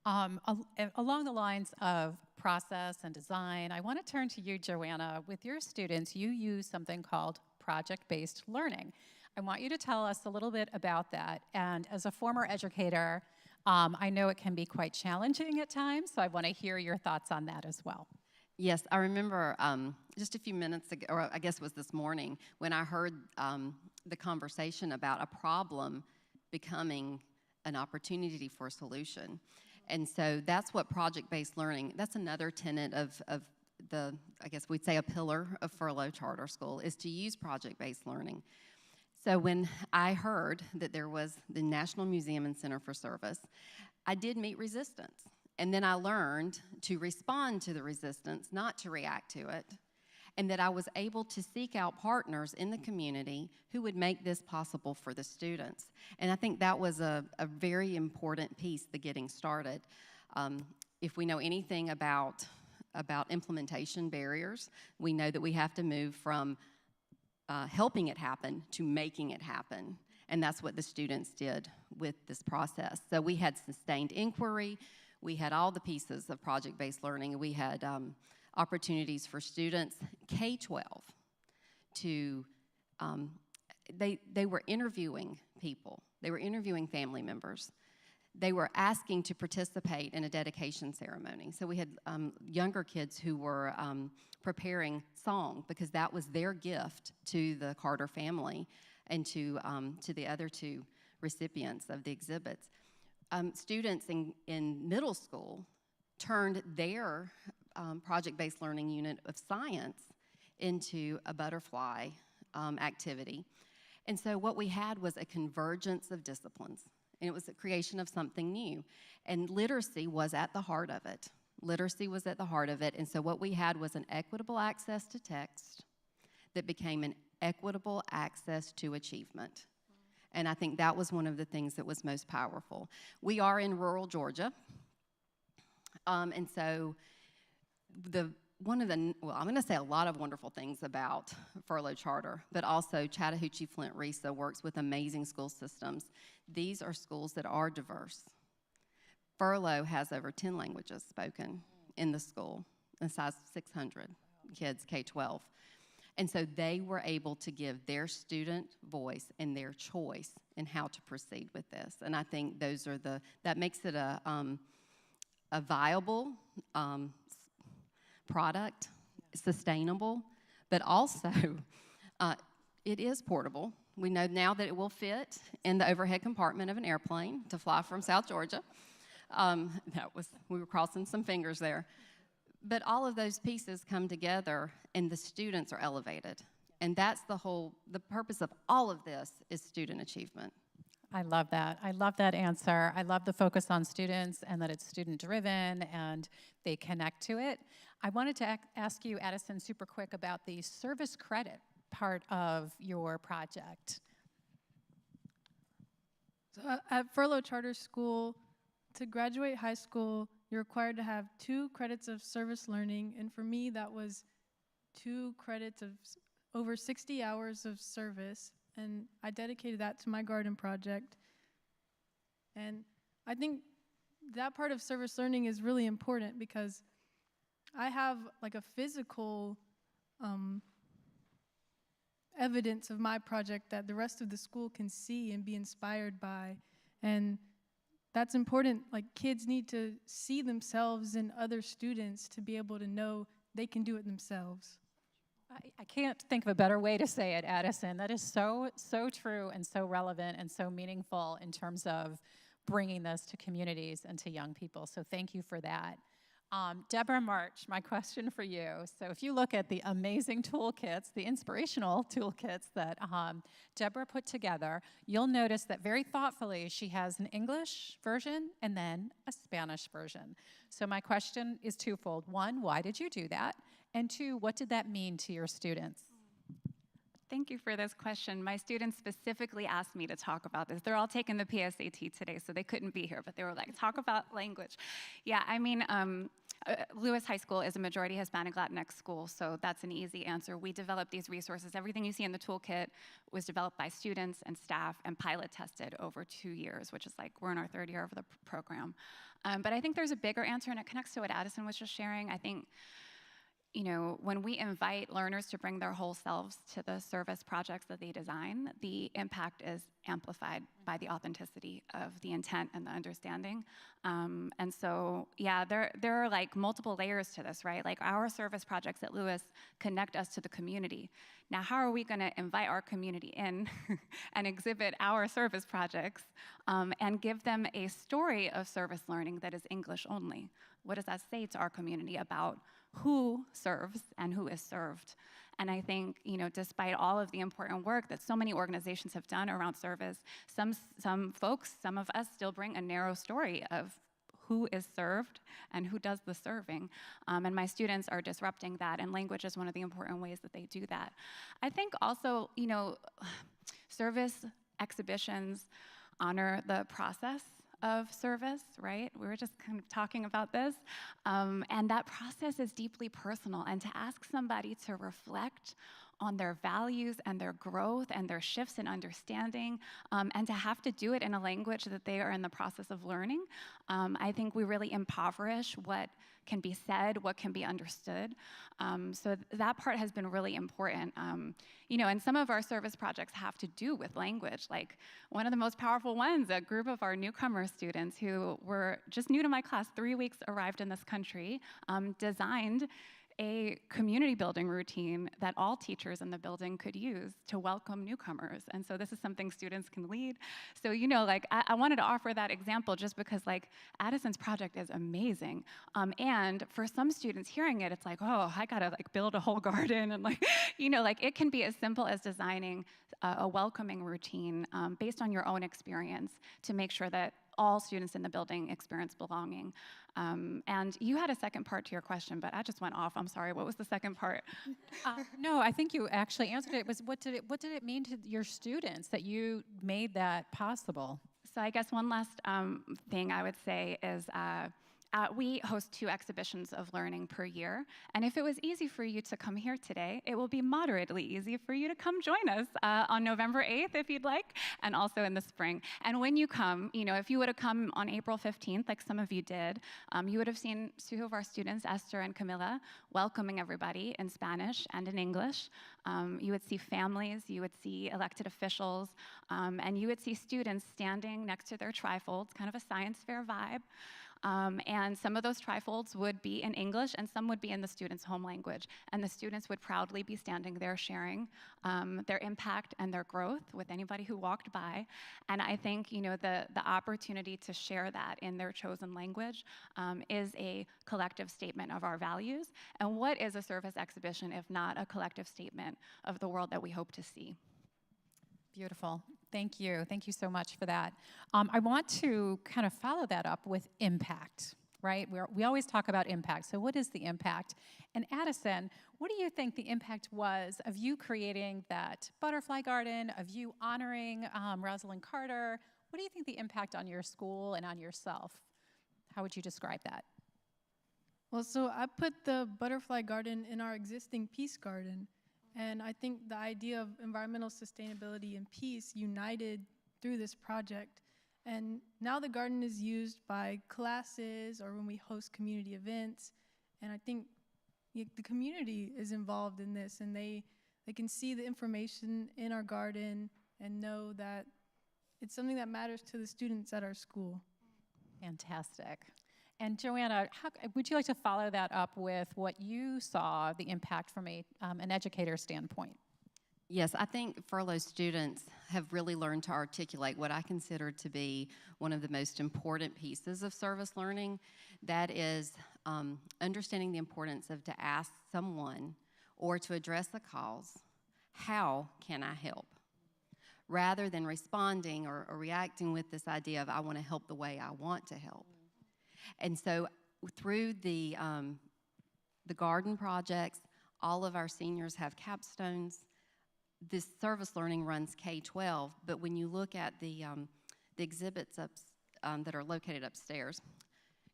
Along the lines of process and design, I want to turn to you, Joanna. With your students, you use something called project-based learning. I want you to tell us a little bit about that. And as a former educator, I know it can be quite challenging at times, so I want to hear your thoughts on that as well. Yes, I remember just a few minutes ago, or I guess it was this morning, when I heard the conversation about a problem becoming an opportunity for a solution. And so that's what project-based learning, that's another tenet of the, I guess we'd say a pillar of Furlough Charter School, is to use project-based learning. So when I heard that there was the National Museum and Center for Service, I did meet resistance. And then I learned to respond to the resistance, not to react to it, and that I was able to seek out partners in the community who would make this possible for the students. And I think that was a very important piece, the getting started. If we know anything about implementation barriers, we know that we have to move from helping it happen to making it happen. And that's what the students did with this process. So we had sustained inquiry, we had all the pieces of project-based learning, we had opportunities for students, K-12, to, they were interviewing people, they were interviewing family members. They were asking to participate in a dedication ceremony. So we had younger kids who were preparing song because that was their gift to the Carter family and to the other two recipients of the exhibits. Students in middle school turned their project-based learning unit of science into a butterfly activity. And so what we had was a convergence of disciplines. And it was the creation of something new. And literacy was at the heart of it. Literacy was at the heart of it. And so what we had was an equitable access to text that became an equitable access to achievement. And I think that was one of the things that was most powerful. We are in rural Georgia. And so I'm going to say a lot of wonderful things about Furlough Charter, but also Chattahoochee Flint RESA works with amazing school systems. These are schools that are diverse. Furlough has over 10 languages spoken in the school, in size 600 kids, K-12. And so they were able to give their student voice and their choice in how to proceed with this. And I think those are that makes it a viable product, sustainable, but also it is portable. We know now that it will fit in the overhead compartment of an airplane to fly from South Georgia. We were crossing some fingers there. But all of those pieces come together and the students are elevated. And that's the purpose of all of this is student achievement. I love that. I love that answer. I love the focus on students and that it's student-driven and they connect to it. I wanted to ask you, Addison, super quick about the service credit part of your project. So at Furlough Charter School, to graduate high school, you're required to have 2 credits of service learning, and for me, that was 2 credits of over 60 hours of service, and I dedicated that to my garden project. And I think that part of service learning is really important because I have like a physical evidence of my project that the rest of the school can see and be inspired by, and that's important. Like, kids need to see themselves in other students to be able to know they can do it themselves. I can't think of a better way to say it, Addison. That is so true and so relevant and so meaningful in terms of bringing this to communities and to young people. So thank you for that. Deborah March, my question for you. So if you look at the amazing toolkits, the inspirational toolkits that Deborah put together, you'll notice that very thoughtfully she has an English version and then a Spanish version. So my question is twofold. One, why did you do that? And two, what did that mean to your students? Thank you for this question. My students specifically asked me to talk about this. They're all taking the PSAT today, so they couldn't be here, but they were like, talk about language. Yeah, I mean, Lewis High School is a majority Hispanic Latinx school, so that's an easy answer. We developed these resources. Everything you see in the toolkit was developed by students and staff and pilot tested over 2 years, which is like, we're in our 3rd year of the program. But I think there's a bigger answer, and it connects to what Addison was just sharing. I think, you know, when we invite learners to bring their whole selves to the service projects that they design, the impact is amplified by the authenticity of the intent and the understanding. And so, yeah, there are like multiple layers to this, right? Like our service projects at Lewis connect us to the community. Now, how are we gonna invite our community in and exhibit our service projects and give them a story of service learning that is English only? What does that say to our community about who serves and who is served? And I think, you know, despite all of the important work that so many organizations have done around service, some folks, some of us still bring a narrow story of who is served and who does the serving. And my students are disrupting that, and language is one of the important ways that they do that. I think also, you know, service exhibitions honor the process of service, right? We were just kind of talking about this. And that process is deeply personal. And to ask somebody to reflect on their values and their growth and their shifts in understanding, and to have to do it in a language that they are in the process of learning, I think we really impoverish what can be said, what can be understood. So that part has been really important. You know, and some of our service projects have to do with language. Like one of the most powerful ones, a group of our newcomer students who were just new to my class, 3 weeks arrived in this country, designed a community building routine that all teachers in the building could use to welcome newcomers. And so this is something students can lead. So, you know, like I wanted to offer that example just because like Addison's project is amazing. And for some students hearing it, it's like, oh, I gotta like build a whole garden. And like, you know, like it can be as simple as designing a welcoming routine based on your own experience to make sure that all students in the building experience belonging. And you had a second part to your question, but I just went off. I'm sorry. What was the second part? No, I think you actually answered it. It was what did it mean to your students that you made that possible? So I guess one last thing I would say is we host 2 exhibitions of learning per year. And if it was easy for you to come here today, it will be moderately easy for you to come join us on November 8th if you'd like, and also in the spring. And when you come, you know, if you would have come on April 15th, like some of you did, you would have seen 2 of our students, Esther and Camila, welcoming everybody in Spanish and in English. You would see families, you would see elected officials, and you would see students standing next to their trifolds, kind of a science fair vibe. And some of those trifolds would be in English and some would be in the students' home language. And the students would proudly be standing there sharing their impact and their growth with anybody who walked by. And I think, you know, the opportunity to share that in their chosen language is a collective statement of our values. And what is a service exhibition if not a collective statement of the world that we hope to see? Beautiful. Thank you. Thank you so much for that. I want to kind of follow that up with impact, right? We always talk about impact. So what is the impact? And Addison, what do you think the impact was of you creating that butterfly garden, of you honoring Rosalind Carter? What do you think the impact on your school and on yourself? How would you describe that? Well, so I put the butterfly garden in our existing peace garden. And I think the idea of environmental sustainability and peace united through this project. And now the garden is used by classes or when we host community events. And I think the community is involved in this, and they can see the information in our garden and know that it's something that matters to the students at our school. Fantastic. And Joanna, would you like to follow that up with what you saw, the impact from an educator standpoint? Yes, I think furloughed students have really learned to articulate what I consider to be one of the most important pieces of service learning. That is understanding the importance of to ask someone or to address the cause, how can I help? Rather than responding or reacting with this idea of I want to help the way I want to help. And so through the garden projects, all of our seniors have capstones. This service learning runs K-12, but when you look at the exhibits that are located upstairs,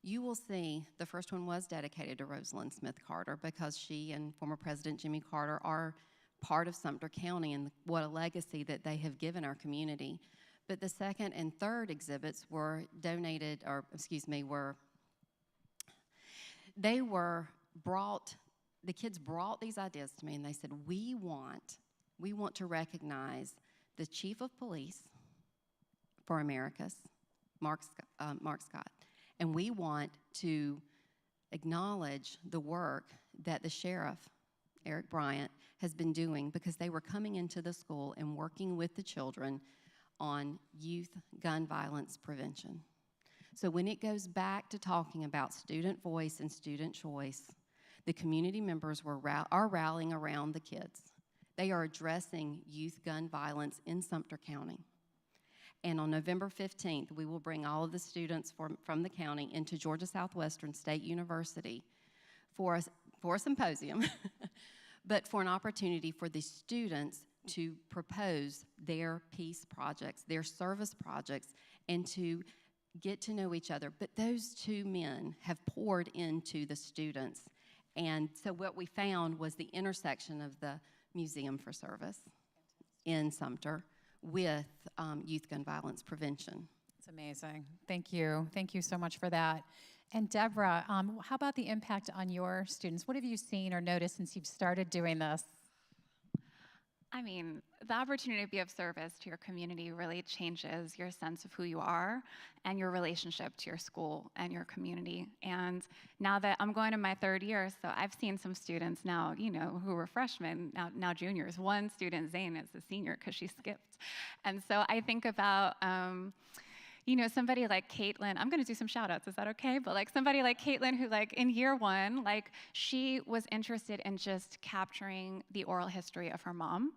you will see the first one was dedicated to Rosalind Smith Carter because she and former President Jimmy Carter are part of Sumter County and what a legacy that they have given our community. But the second and third exhibits were donated, or excuse me, the kids brought these ideas to me and they said, we want to recognize the Chief of Police for Americus, Mark Scott, and we want to acknowledge the work that the sheriff, Eric Bryant, has been doing because they were coming into the school and working with the children on youth gun violence prevention. So when it goes back to talking about student voice and student choice, the community members are rallying around the kids. They are addressing youth gun violence in Sumter County. And on November 15th, we will bring all of the students from the county into Georgia Southwestern State University for a symposium, but for an opportunity for the students to propose their peace projects, their service projects, and to get to know each other. But those two men have poured into the students. And so what we found was the intersection of the Museum for Service in Sumter with youth gun violence prevention. It's amazing. Thank you. Thank you so much for that. And Deborah, how about the impact on your students? What have you seen or noticed since you've started doing this? I mean, the opportunity to be of service to your community really changes your sense of who you are and your relationship to your school and your community. And now that I'm going to my third year, so I've seen some students now, you know, who were freshmen, now juniors. One student, Zane, is a senior because she skipped. And so I think about, you know, somebody like Caitlin, I'm gonna do some shout outs, is that okay? But like somebody like Caitlin who like in year one, like she was interested in just capturing the oral history of her mom,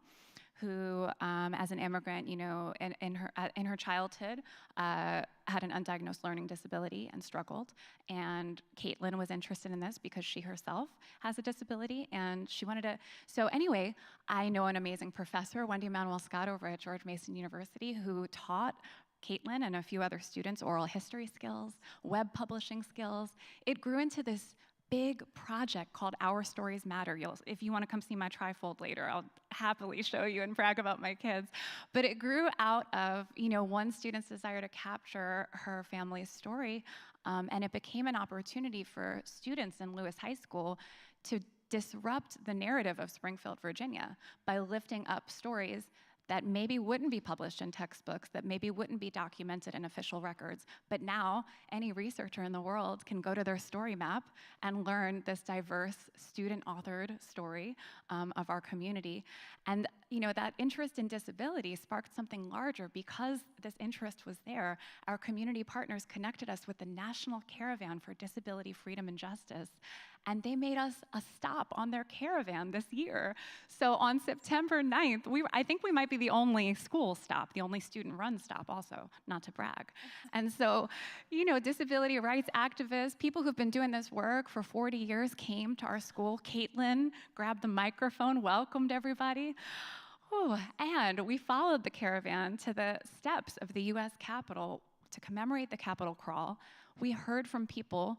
who as an immigrant, you know, in her childhood, had an undiagnosed learning disability and struggled. And Caitlin was interested in this because she herself has a disability and she wanted to, so anyway, I know an amazing professor, Wendy Manuel Scott over at George Mason University, who taught Caitlin and a few other students oral history skills, web publishing skills. It grew into this big project called Our Stories Matter. If you want to come see my trifold later, I'll happily show you and brag about my kids. But it grew out of, you know, one student's desire to capture her family's story, and it became an opportunity for students in Lewis High School to disrupt the narrative of Springfield, Virginia, by lifting up stories that maybe wouldn't be published in textbooks, that maybe wouldn't be documented in official records. But now, any researcher in the world can go to their story map and learn this diverse, student-authored story of our community. And you know, that interest in disability sparked something larger. Because this interest was there, our community partners connected us with the National Caravan for Disability, Freedom, and Justice. And they made us a stop on their caravan this year. So on September 9th, I think we might be the only school stop, the only student-run stop also, not to brag. And so, you know, disability rights activists, people who've been doing this work for 40 years came to our school. Caitlin grabbed the microphone, welcomed everybody. Oh, and we followed the caravan to the steps of the US Capitol to commemorate the Capitol crawl. We heard from people,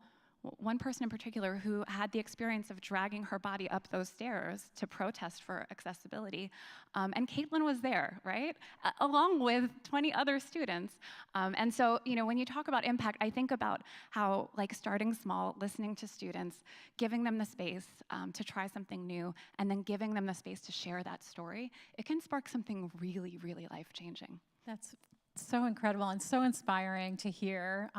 one person in particular who had the experience of dragging her body up those stairs to protest for accessibility. And Caitlin was there, right? Along with 20 other students. And so, you know, when you talk about impact, I think about how, like, starting small, listening to students, giving them the space to try something new, and then giving them the space to share that story, it can spark something really, really life-changing. That's so incredible and so inspiring to hear,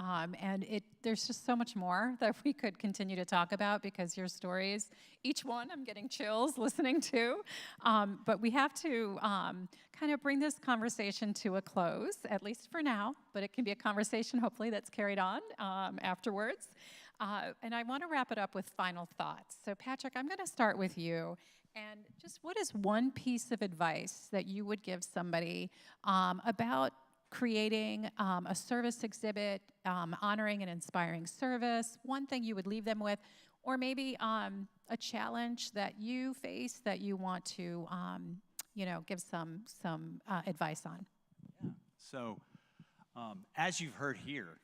and there's just so much more that we could continue to talk about because your stories, each one I'm getting chills listening to, but we have to kind of bring this conversation to a close, at least for now, but it can be a conversation hopefully that's carried on afterwards. And I want to wrap it up with final thoughts. So Patrick, I'm going to start with you. And just what is one piece of advice that you would give somebody about creating a service exhibit, honoring and inspiring service, one thing you would leave them with, or maybe a challenge that you face that you want to give some advice on? Yeah. So as you've heard here,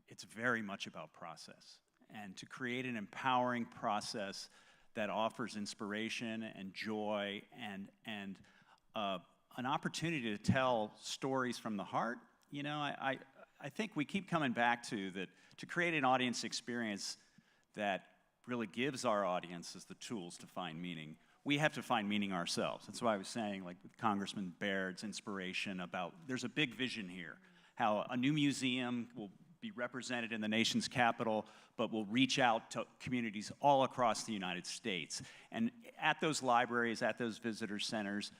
it's very much about process. And to create an empowering process that offers inspiration and joy and an opportunity to tell stories from the heart, I think we keep coming back to that, to create an audience experience that really gives our audiences the tools to find meaning. We have to find meaning ourselves. That's why I was saying, like with Congressman Baird's inspiration about, there's a big vision here, how a new museum will be represented in the nation's capital, but will reach out to communities all across the United States. And at those libraries, at those visitor centers,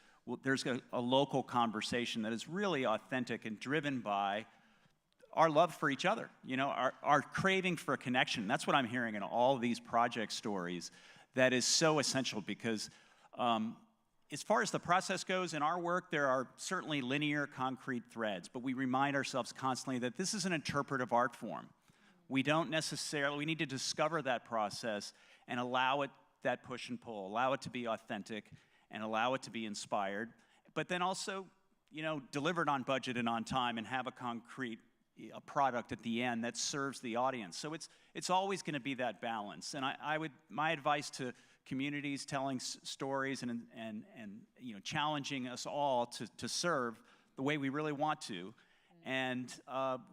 there's a local conversation that is really authentic and driven by our love for each other, our craving for a connection. That's what I'm hearing in all of these project stories that is so essential, because as far as the process goes, in our work, there are certainly linear, concrete threads, but we remind ourselves constantly that this is an interpretive art form. We need to discover that process and allow it that push and pull, allow it to be authentic and allow it to be inspired, but then also, delivered on budget and on time and have a concrete product at the end that serves the audience. So it's always going to be that balance. And my advice to communities telling stories and challenging us all to serve the way we really want to, and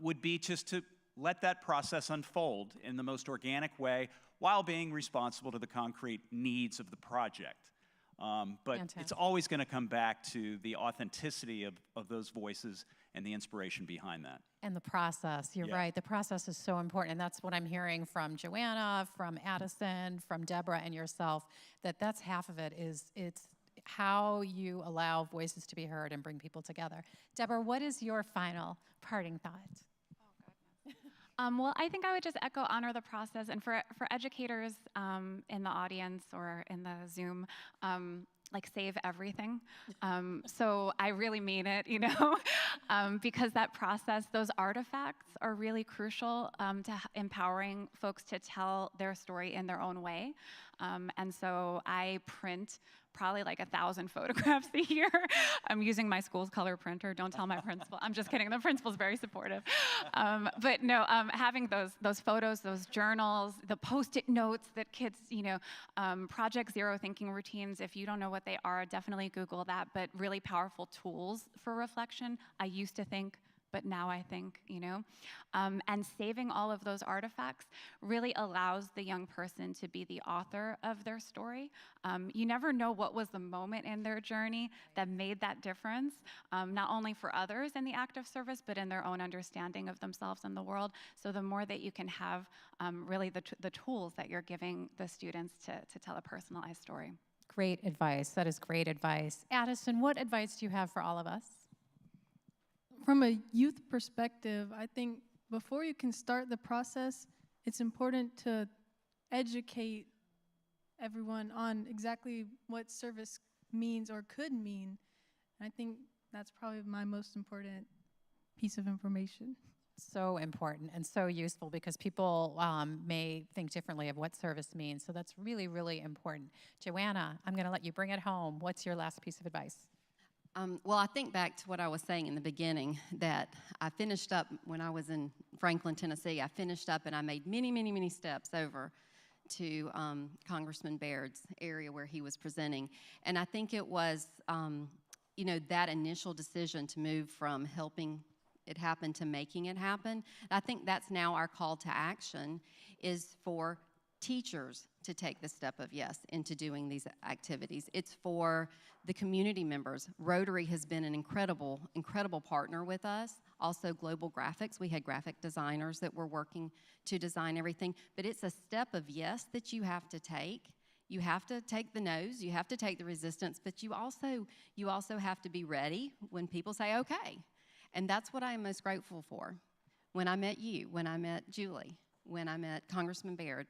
would be just to let that process unfold in the most organic way while being responsible to the concrete needs of the project. But Fantastic. It's always going to come back to the authenticity of those voices and the inspiration behind that. And the process, you're right. The process is so important. And that's what I'm hearing from Joanna, from Addison, from Deborah, and yourself, that's half of it is it's how you allow voices to be heard and bring people together. Deborah, what is your final parting thought? Well, I think I would just echo honor the process. And for educators in the audience or in the Zoom, save everything. So I really mean it, because that process, those artifacts are really crucial to empowering folks to tell their story in their own way. And so I print probably 1,000 photographs a year. I'm using my school's color printer. Don't tell my principal. I'm just kidding. The principal's very supportive. But no, having those photos, those journals, the Post-it notes that kids, Project Zero thinking routines, if you don't know what they are, definitely Google that, but really powerful tools for reflection. I used to think, but now I think, and saving all of those artifacts really allows the young person to be the author of their story. You never know what was the moment in their journey that made that difference, not only for others in the act of service, but in their own understanding of themselves and the world. So the more that you can have really the tools that you're giving the students to tell a personalized story. Great advice. That is great advice. Addison, what advice do you have for all of us? From a youth perspective, I think before you can start the process, it's important to educate everyone on exactly what service means or could mean. And I think that's probably my most important piece of information. So important and so useful, because people may think differently of what service means. So that's really, really important. Joanna, I'm going to let you bring it home. What's your last piece of advice? Well, I think back to what I was saying in the beginning, that I finished up when I was in Franklin, Tennessee. I finished up and I made many, many, many steps over to Congressman Baird's area where he was presenting. And I think it was, that initial decision to move from helping it happen to making it happen. I think that's now our call to action, is for teachers to take the step of yes into doing these activities. It's for the community members. Rotary has been an incredible, incredible partner with us. Also Global Graphics, we had graphic designers that were working to design everything, but it's a step of yes that you have to take. You have to take the no's, you have to take the resistance, but you also have to be ready when people say okay. And that's what I am most grateful for. When I met you, when I met Julie, when I met Congressman Baird,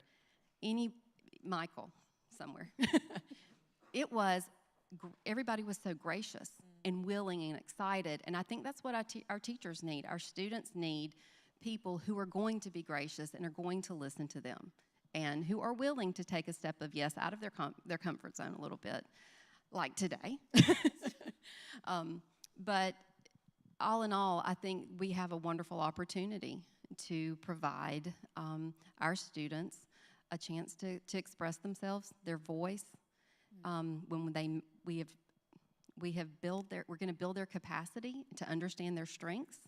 Michael somewhere. Everybody was so gracious and willing and excited, and I think that's what our teachers need. Our students need people who are going to be gracious and are going to listen to them, and who are willing to take a step of yes out of their comfort zone a little bit, like today. But all in all, I think we have a wonderful opportunity to provide our students a chance to express themselves, their voice. When we're going to build their capacity to understand their strengths,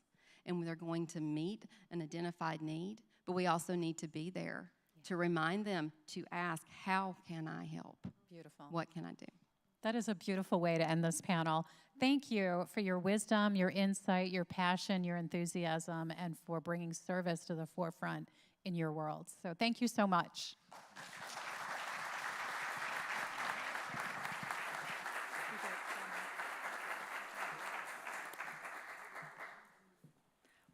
and they're going to meet an identified need, but we also need to be there to remind them to ask, how can I help? Beautiful. What can I do? That is a beautiful way to end this panel. Thank you for your wisdom, your insight, your passion, your enthusiasm, and for bringing service to the forefront in your world. So thank you so much.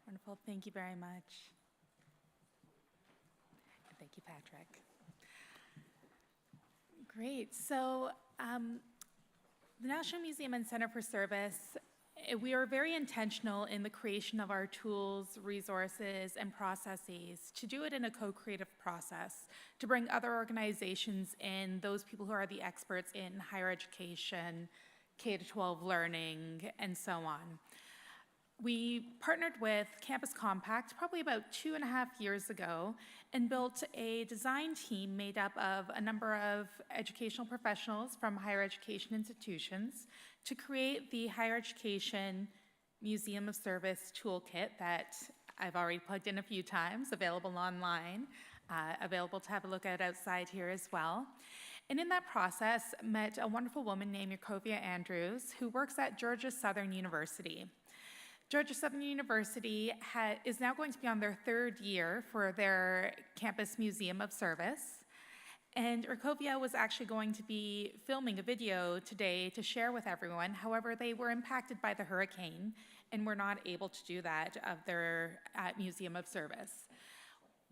Wonderful. Thank you very much. And thank you, Patrick. Great. So the National Museum and Center for Service, we are very intentional in the creation of our tools, resources, and processes to do it in a co-creative process, to bring other organizations in, those people who are the experts in higher education, K-12 learning, and so on. We partnered with Campus Compact probably about 2.5 years ago and built a design team made up of a number of educational professionals from higher education institutions to create the Higher Education Museum of Service Toolkit that I've already plugged in a few times, available online, available to have a look at outside here as well. And in that process, met a wonderful woman named Yakovia Andrews, who works at Georgia Southern University. Georgia Southern University is now going to be on their 3rd year for their Campus Museum of Service. And Urkovia was actually going to be filming a video today to share with everyone. However, they were impacted by the hurricane and were not able to do that of their Museum of Service.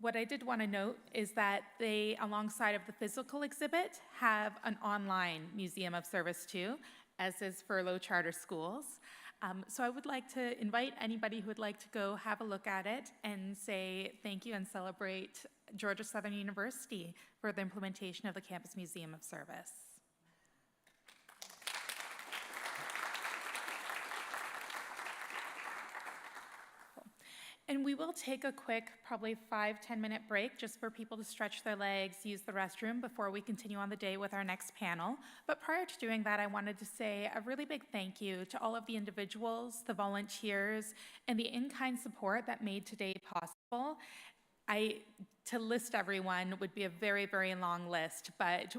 What I did want to note is that they, alongside of the physical exhibit, have an online Museum of Service too, as is for low charter schools. So I would like to invite anybody who would like to go have a look at it and say thank you and celebrate Georgia Southern University for the implementation of the Campus Museum of Service. And we will take a quick, probably 5-10 minute break just for people to stretch their legs, use the restroom before we continue on the day with our next panel. But prior to doing that, I wanted to say a really big thank you to all of the individuals, the volunteers, and the in-kind support that made today possible. To list everyone would be a very, very long list, but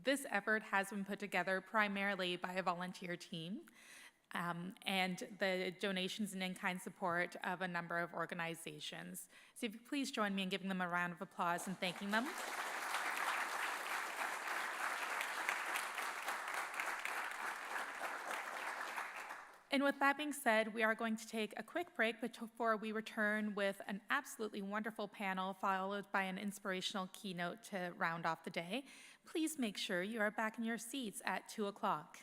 this effort has been put together primarily by a volunteer team. And the donations and in-kind support of a number of organizations. So if you please join me in giving them a round of applause and thanking them. And with that being said, we are going to take a quick break before we return with an absolutely wonderful panel followed by an inspirational keynote to round off the day. Please make sure you are back in your seats at 2 o'clock.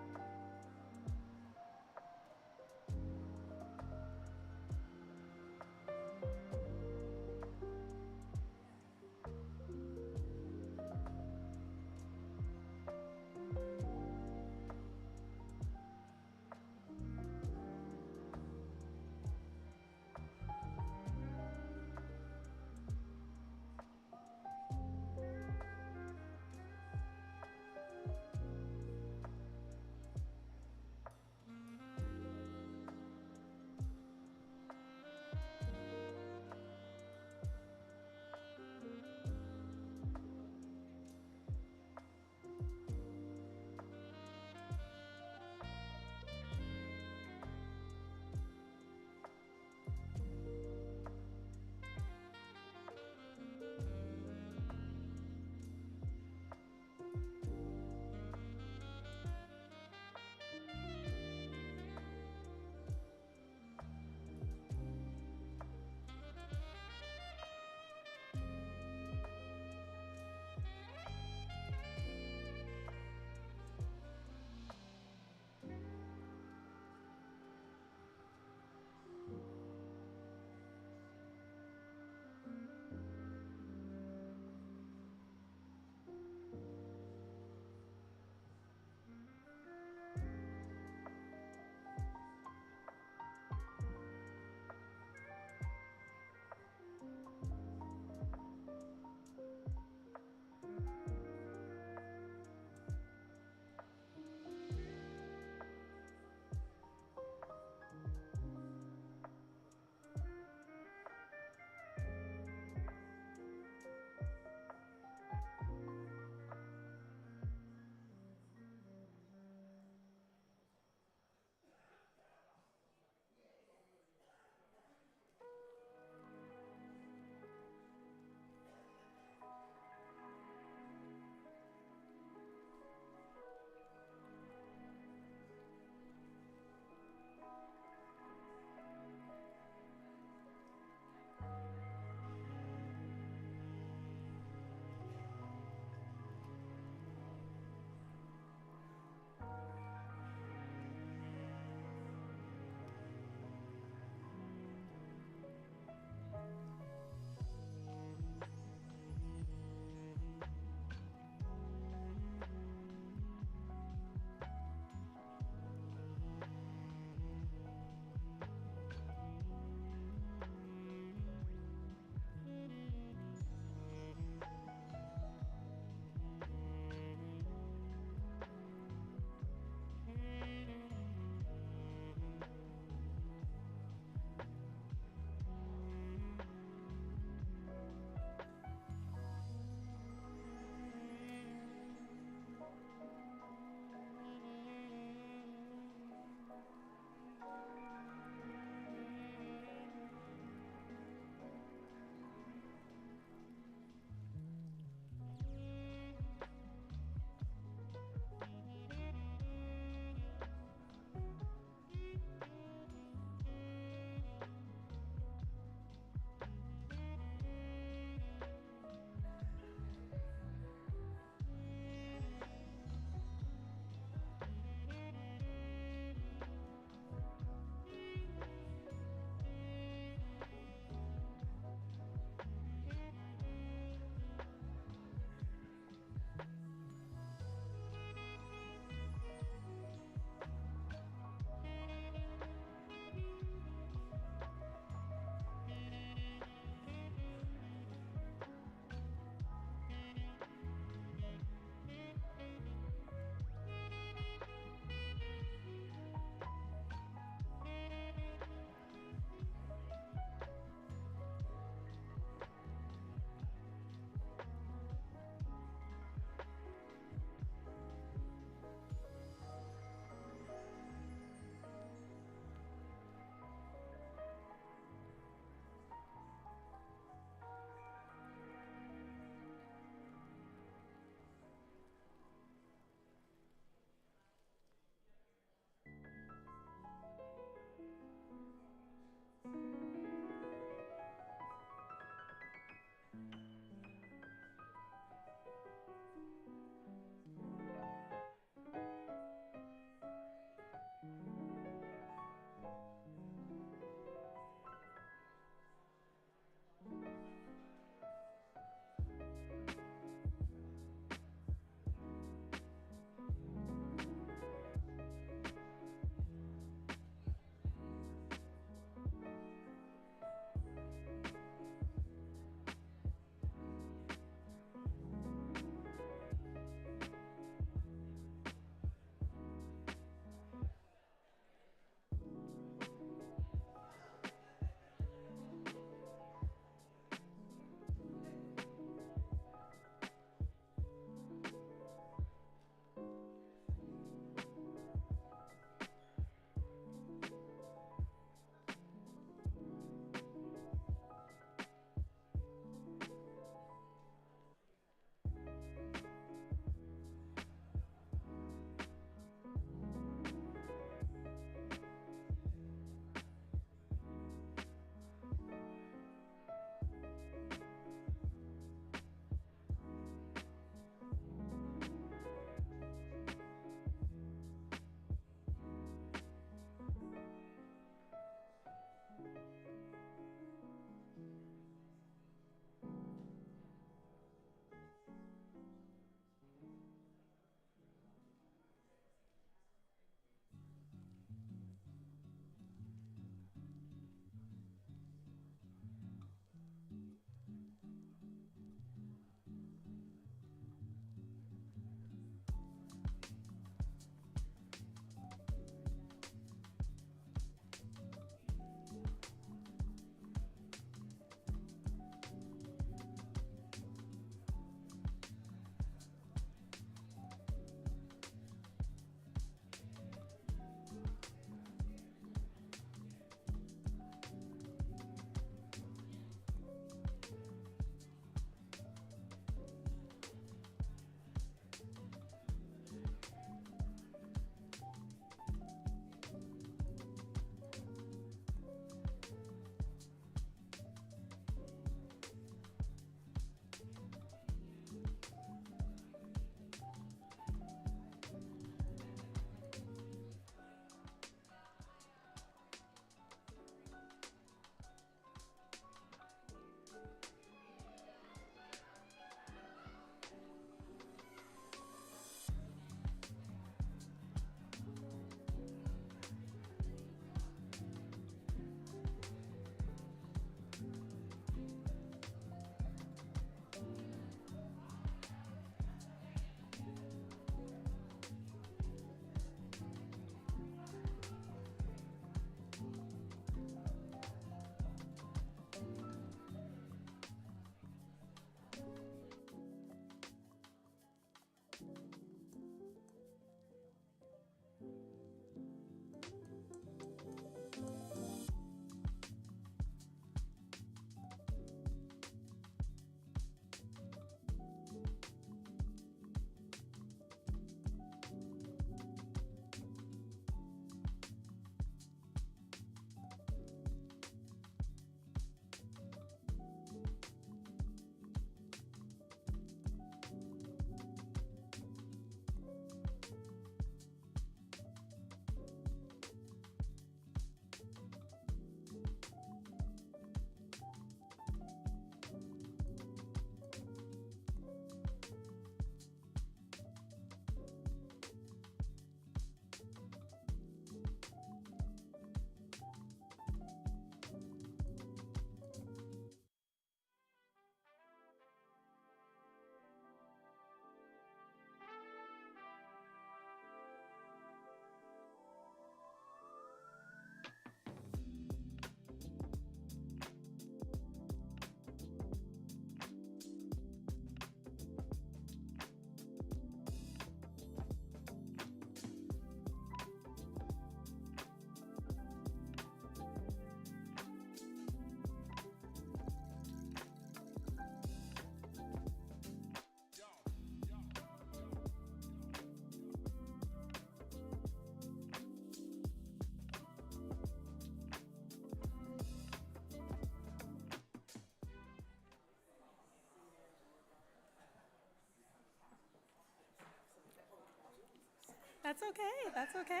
That's okay. That's okay.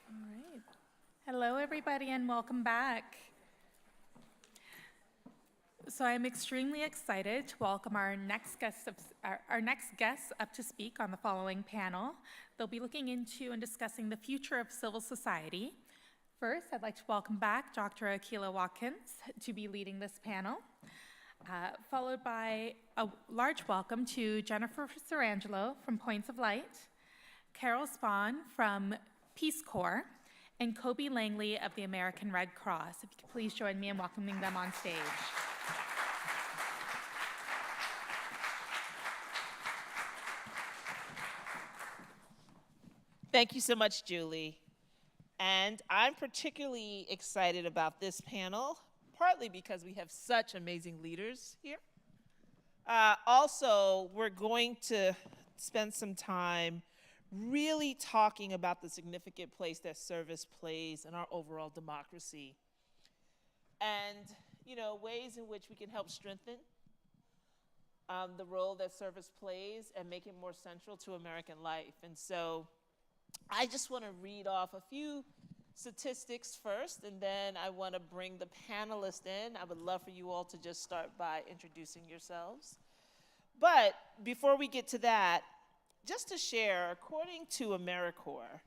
All right. Hello, everybody, and welcome back. So I'm extremely excited to welcome our next guests up to speak on the following panel. They'll be looking into and discussing the future of civil society. First, I'd like to welcome back Dr. Akila Watkins to be leading this panel, followed by a large welcome to Jennifer Sarangelo from Points of Light, Carol Spahn from Peace Corps, and Kobe Langley of the American Red Cross. If you could please join me in welcoming them on stage. Thank you so much, Julie. And I'm particularly excited about this panel, partly because we have such amazing leaders here. Also, we're going to spend some time really talking about the significant place that service plays in our overall democracy. And, you know, ways in which we can help strengthen the role that service plays and make it more central to American life. And so I just want to read off a few statistics first, and then I want to bring the panelists in. I would love for you all to just start by introducing yourselves. But before we get to that, just to share, according to AmeriCorps,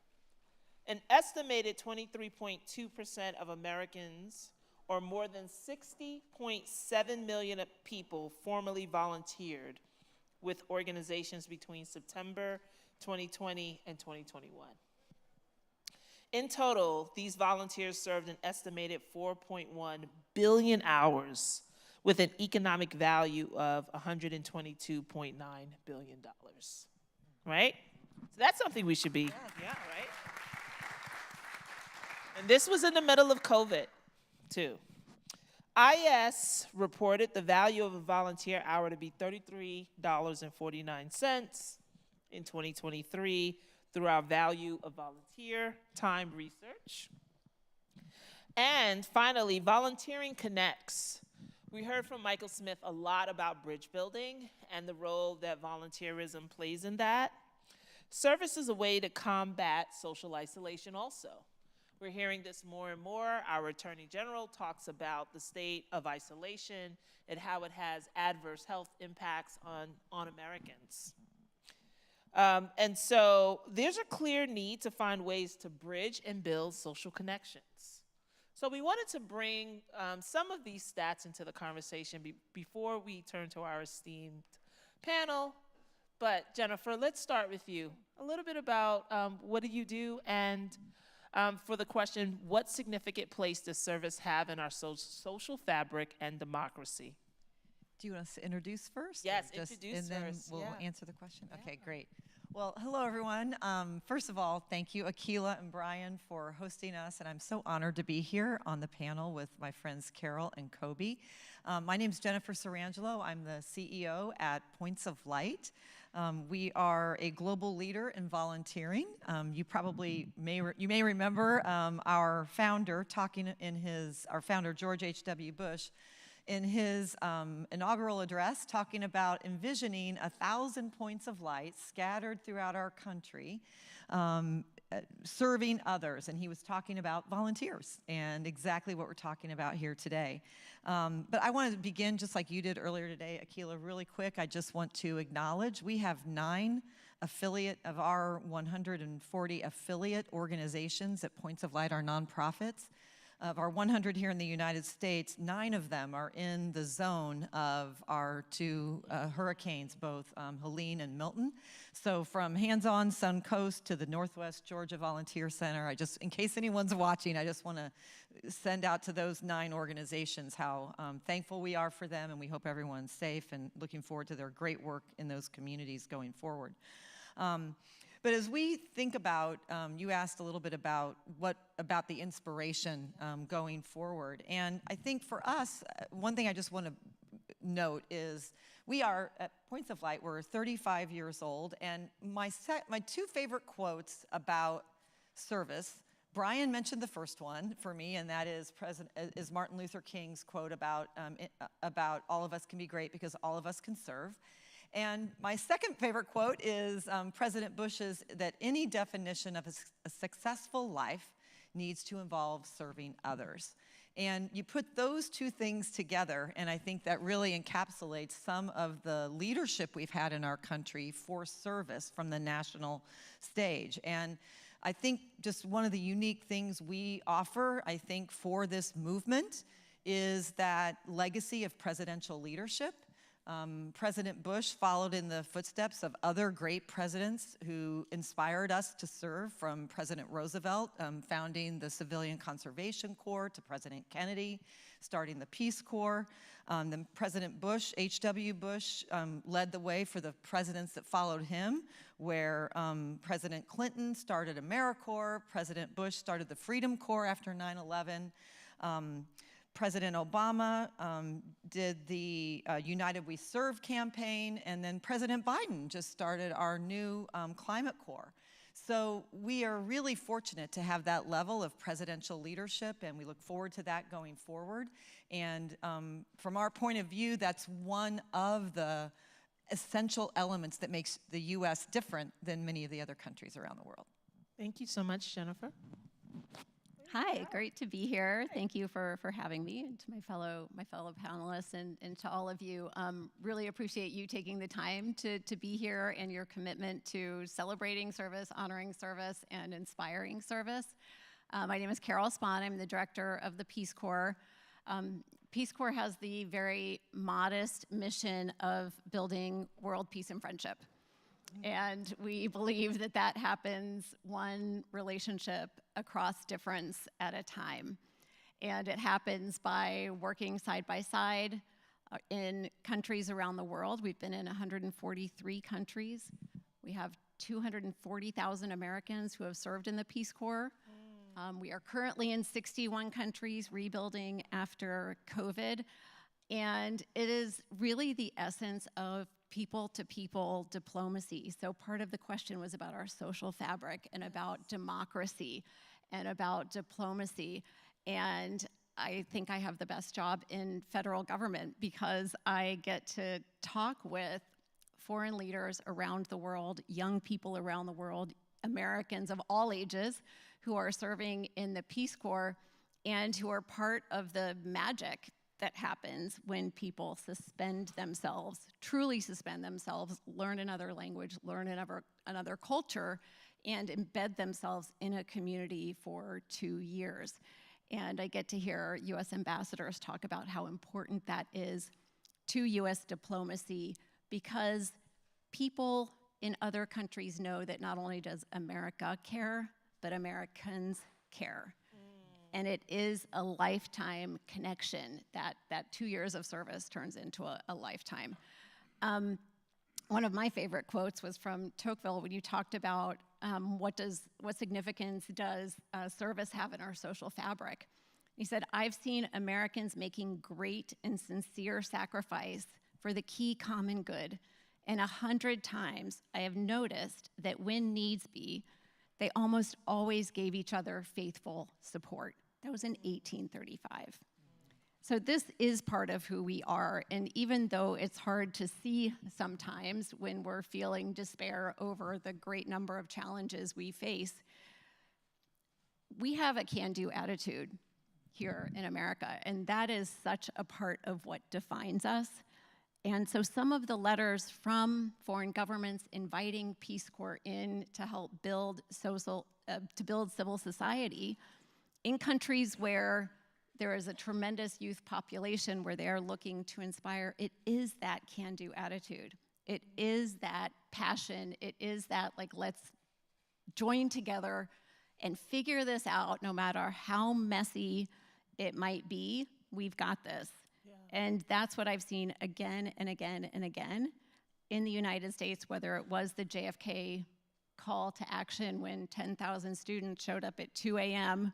an estimated 23.2% of Americans, or more than 60.7 million people, formally volunteered with organizations between September 2020 and 2021. In total, these volunteers served an estimated 4.1 billion hours with an economic value of $122.9 billion, right? So that's something we should be, yeah, right? And this was in the middle of COVID, too. IS reported the value of a volunteer hour to be $33.49 in 2023 through our value of volunteer time research. And finally, volunteering connects. We heard from Michael Smith a lot about bridge building and the role that volunteerism plays in that. Service is a way to combat social isolation also. We're hearing this more and more. Our Attorney General talks about the state of isolation and how it has adverse health impacts on Americans. And so there's a clear need to find ways to bridge and build social connections. So we wanted to bring some of these stats into the conversation before we turn to our esteemed panel. But Jennifer, let's start with you. A little bit about what do you do, and for the question, what significant place does service have in our social fabric and democracy? Do you want us to introduce first? Yes, introduce and then first, we'll yeah. answer the question? Okay, great. Well, hello, everyone. First of all, thank you, Akila and Brian, for hosting us, and I'm so honored to be here on the panel with my friends Carol and Kobe. My name's Jennifer Sarangelo. I'm the CEO at Points of Light. We are a global leader in volunteering. You probably may remember our founder talking our founder, George H.W. Bush, in his inaugural address, talking about envisioning 1,000 points of light scattered throughout our country, serving others. And he was talking about volunteers and exactly what we're talking about here today. But I wanted to begin just like you did earlier today, Akila, really quick. I just want to acknowledge we have 9 affiliate of our 140 affiliate organizations at Points of Light, our nonprofits. Of our 100 here in the United States, 9 of them are in the zone of our 2 hurricanes, both Helene and Milton. So from hands-on Suncoast to the Northwest Georgia Volunteer Center, in case anyone's watching, I just want to send out to those 9 organizations how thankful we are for them, and we hope everyone's safe and looking forward to their great work in those communities going forward. But as we think about, you asked a little bit about about the inspiration going forward. And I think for us, one thing I just want to note is we are, at Points of Light, we're 35 years old. And my 2 favorite quotes about service Brian mentioned the first one for me, and that is Martin Luther King's quote about all of us can be great because all of us can serve. And my second favorite quote is President Bush's, that any definition of a successful life needs to involve serving others. And you put those two things together, and I think that really encapsulates some of the leadership we've had in our country for service from the national stage. And I think just one of the unique things we offer, I think, for this movement is that legacy of presidential leadership. President Bush followed in the footsteps of other great presidents who inspired us to serve, from President Roosevelt founding the Civilian Conservation Corps to President Kennedy starting the Peace Corps. Then President Bush, H.W. Bush, led the way for the presidents that followed him, where President Clinton started AmeriCorps, President Bush started the Freedom Corps after 9/11. President Obama did the United We Serve campaign, and then President Biden just started our new Climate Corps. So we are really fortunate to have that level of presidential leadership, and we look forward to that going forward. And from our point of view, that's one of the essential elements that makes the U.S. different than many of the other countries around the world. Thank you so much, Jennifer. Hi, great to be here. Thank you for having me, and to my fellow panelists, and to all of you. Really appreciate you taking the time to be here, and your commitment to celebrating service, honoring service, and inspiring service. My name is Carol Spahn. I'm the director of the Peace Corps. Peace Corps has the very modest mission of building world peace and friendship. And we believe that that happens one relationship across difference at a time. And it happens by working side by side in countries around the world. We've been in 143 countries. We have 240,000 Americans who have served in the Peace Corps. We are currently in 61 countries, rebuilding after COVID. And it is really the essence of people-to-people diplomacy. So part of the question was about our social fabric and about democracy and about diplomacy. And I think I have the best job in federal government, because I get to talk with foreign leaders around the world, young people around the world, Americans of all ages who are serving in the Peace Corps, and who are part of the magic that happens when people suspend themselves, truly suspend themselves, learn another language, learn another culture, and embed themselves in a community for 2 years. And I get to hear U.S. ambassadors talk about how important that is to U.S. diplomacy, because people in other countries know that not only does America care, but Americans care. And it is a lifetime connection that 2 years of service turns into a lifetime. One of my favorite quotes was from Tocqueville, when you talked about what significance does service have in our social fabric. He said, "I've seen Americans making great and sincere sacrifice for the key common good, and 100 times I have noticed that when needs be, they almost always gave each other faithful support." That was in 1835. So this is part of who we are, and even though it's hard to see sometimes when we're feeling despair over the great number of challenges we face, we have a can-do attitude here in America, and that is such a part of what defines us. And so some of the letters from foreign governments inviting Peace Corps in to help build civil society in countries where there is a tremendous youth population, where they are looking to inspire, it is that can-do attitude. It is that passion. It is that, like, let's join together and figure this out, no matter how messy it might be. We've got this. And that's what I've seen again and again and again in the United States, whether it was the JFK call to action when 10,000 students showed up at 2 a.m.,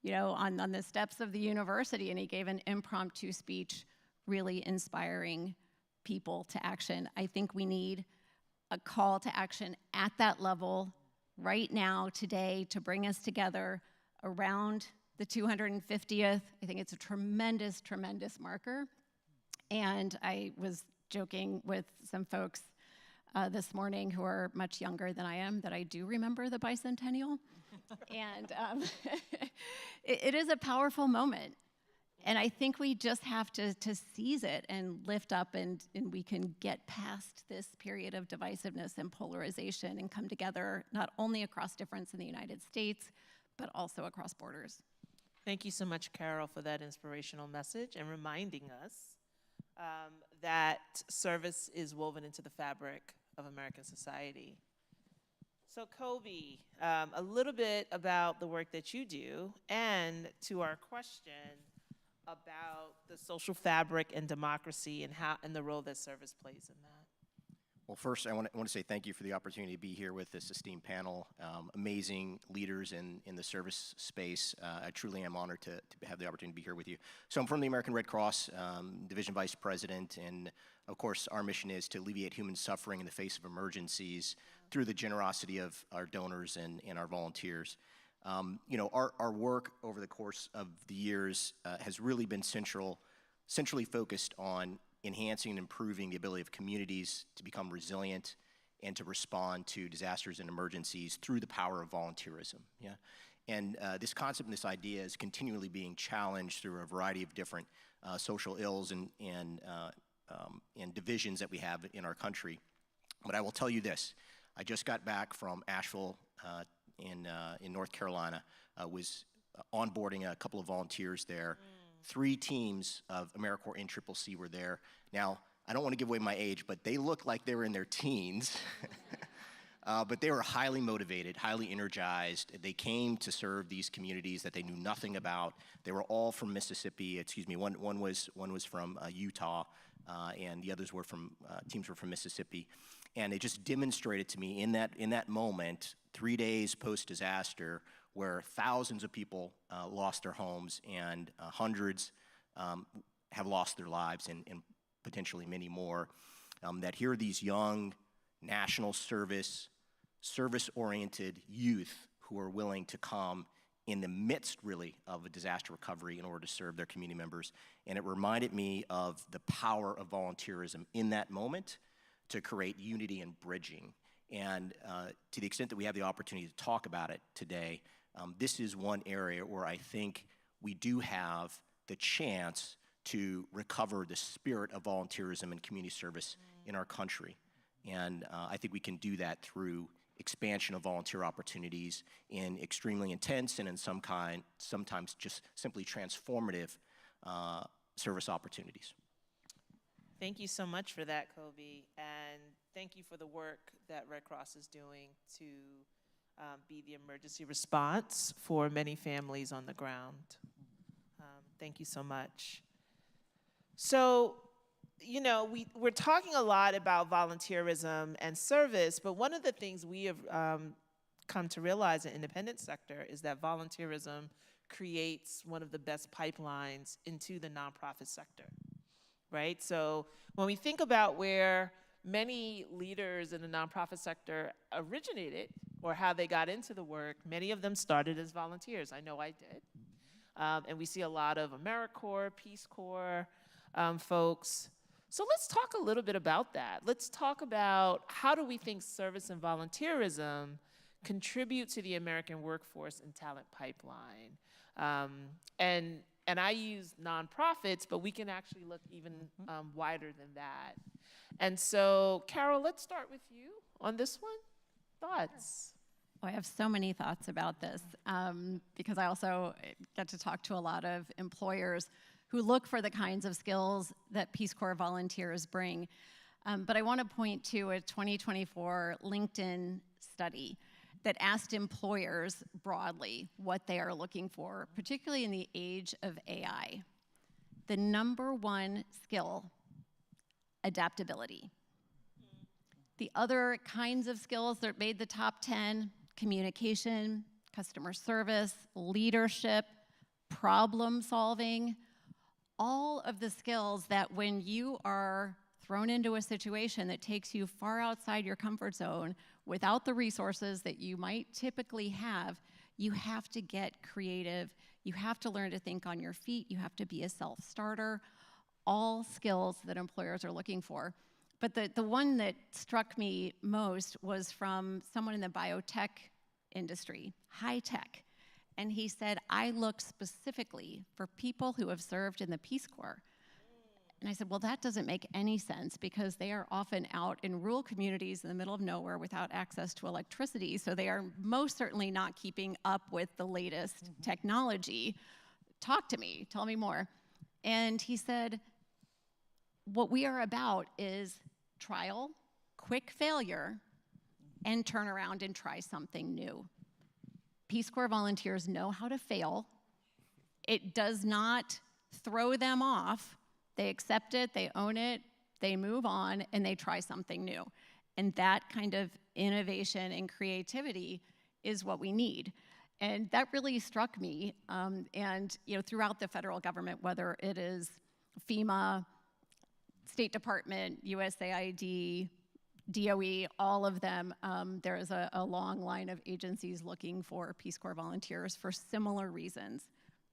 on the steps of the university, and he gave an impromptu speech really inspiring people to action. I think we need a call to action at that level right now, today, to bring us together around the 250th. I think it's a tremendous, tremendous marker. And I was joking with some folks this morning who are much younger than I am that I do remember the bicentennial. And it is a powerful moment. And I think we just have to seize it and lift up, and we can get past this period of divisiveness and polarization and come together not only across difference in the United States, but also across borders. Thank you so much, Carol, for that inspirational message and reminding us that service is woven into the fabric of American society. So Kobe, a little bit about the work that you do, and to our question about the social fabric and democracy and the role that service plays in that. Well, first, I want to say thank you for the opportunity to be here with this esteemed panel. Amazing leaders in the service space. I truly am honored to have the opportunity to be here with you. So I'm from the American Red Cross, Division Vice President, and of course, our mission is to alleviate human suffering in the face of emergencies through the generosity of our donors and our volunteers. You know, our work over the course of the years has really been centrally focused on enhancing and improving the ability of communities to become resilient and to respond to disasters and emergencies through the power of volunteerism. Yeah? And this concept and this idea is continually being challenged through a variety of different social ills and divisions that we have in our country. But I will tell you this, I just got back from Asheville in North Carolina, was onboarding a couple of volunteers there. 3 teams of AmeriCorps NCCC were there. Now, I don't want to give away my age, but they looked like they were in their teens. But they were highly motivated, highly energized. They came to serve these communities that they knew nothing about. They were all from Mississippi. Excuse me, one was from Utah, and the others were from teams were from Mississippi. And it just demonstrated to me in that moment, 3 days post-disaster, where thousands of people lost their homes and hundreds have lost their lives and potentially many more, that here are these young national service-oriented youth who are willing to come in the midst, really, of a disaster recovery in order to serve their community members. And it reminded me of the power of volunteerism in that moment to create unity and bridging. And to the extent that we have the opportunity to talk about it today, this is one area where I think we do have the chance to recover the spirit of volunteerism and community service in our country. And I think we can do that through expansion of volunteer opportunities in extremely intense and in sometimes just simply transformative service opportunities. Thank you so much for that, Kobe, and thank you for the work that Red Cross is doing to be the emergency response for many families on the ground. Thank you so much. So, you know, we're talking a lot about volunteerism and service, but one of the things we have come to realize in the independent sector is that volunteerism creates one of the best pipelines into the nonprofit sector, right? So when we think about where many leaders in the nonprofit sector originated or how they got into the work, many of them started as volunteers. I know I did. And we see a lot of AmeriCorps, Peace Corps folks. So let's talk a little bit about that. Let's talk about how do we think service and volunteerism contribute to the American workforce and talent pipeline. And I use nonprofits, but we can actually look even wider than that. And so, Carol, let's start with you on this one. Thoughts? Oh, I have so many thoughts about this because I also get to talk to a lot of employers who look for the kinds of skills that Peace Corps volunteers bring. But I want to point to a 2024 LinkedIn study that asked employers broadly what they are looking for, particularly in the age of AI. The #1 skill, adaptability. The other kinds of skills that made the top 10, communication, customer service, leadership, problem solving, all of the skills that when you are thrown into a situation that takes you far outside your comfort zone without the resources that you might typically have, You have to get creative. You have to learn to think on your feet. You have to be a self-starter. All skills that employers are looking for. But the one that struck me most was from someone in the biotech industry, high tech. And he said, I look specifically for people who have served in the Peace Corps. And I said, well, that doesn't make any sense because they are often out in rural communities in the middle of nowhere without access to electricity. So they are most certainly not keeping up with the latest technology. Talk to me, tell me more. And he said, what we are about is trial, quick failure, and turn around and try something new. Peace Corps volunteers know how to fail. It does not throw them off. They accept it, they own it, they move on, and they try something new. And that kind of innovation and creativity is what we need. And that really struck me. And throughout the federal government, whether it is FEMA, State Department, USAID, DOE, all of them, there is a long line of agencies looking for Peace Corps volunteers for similar reasons,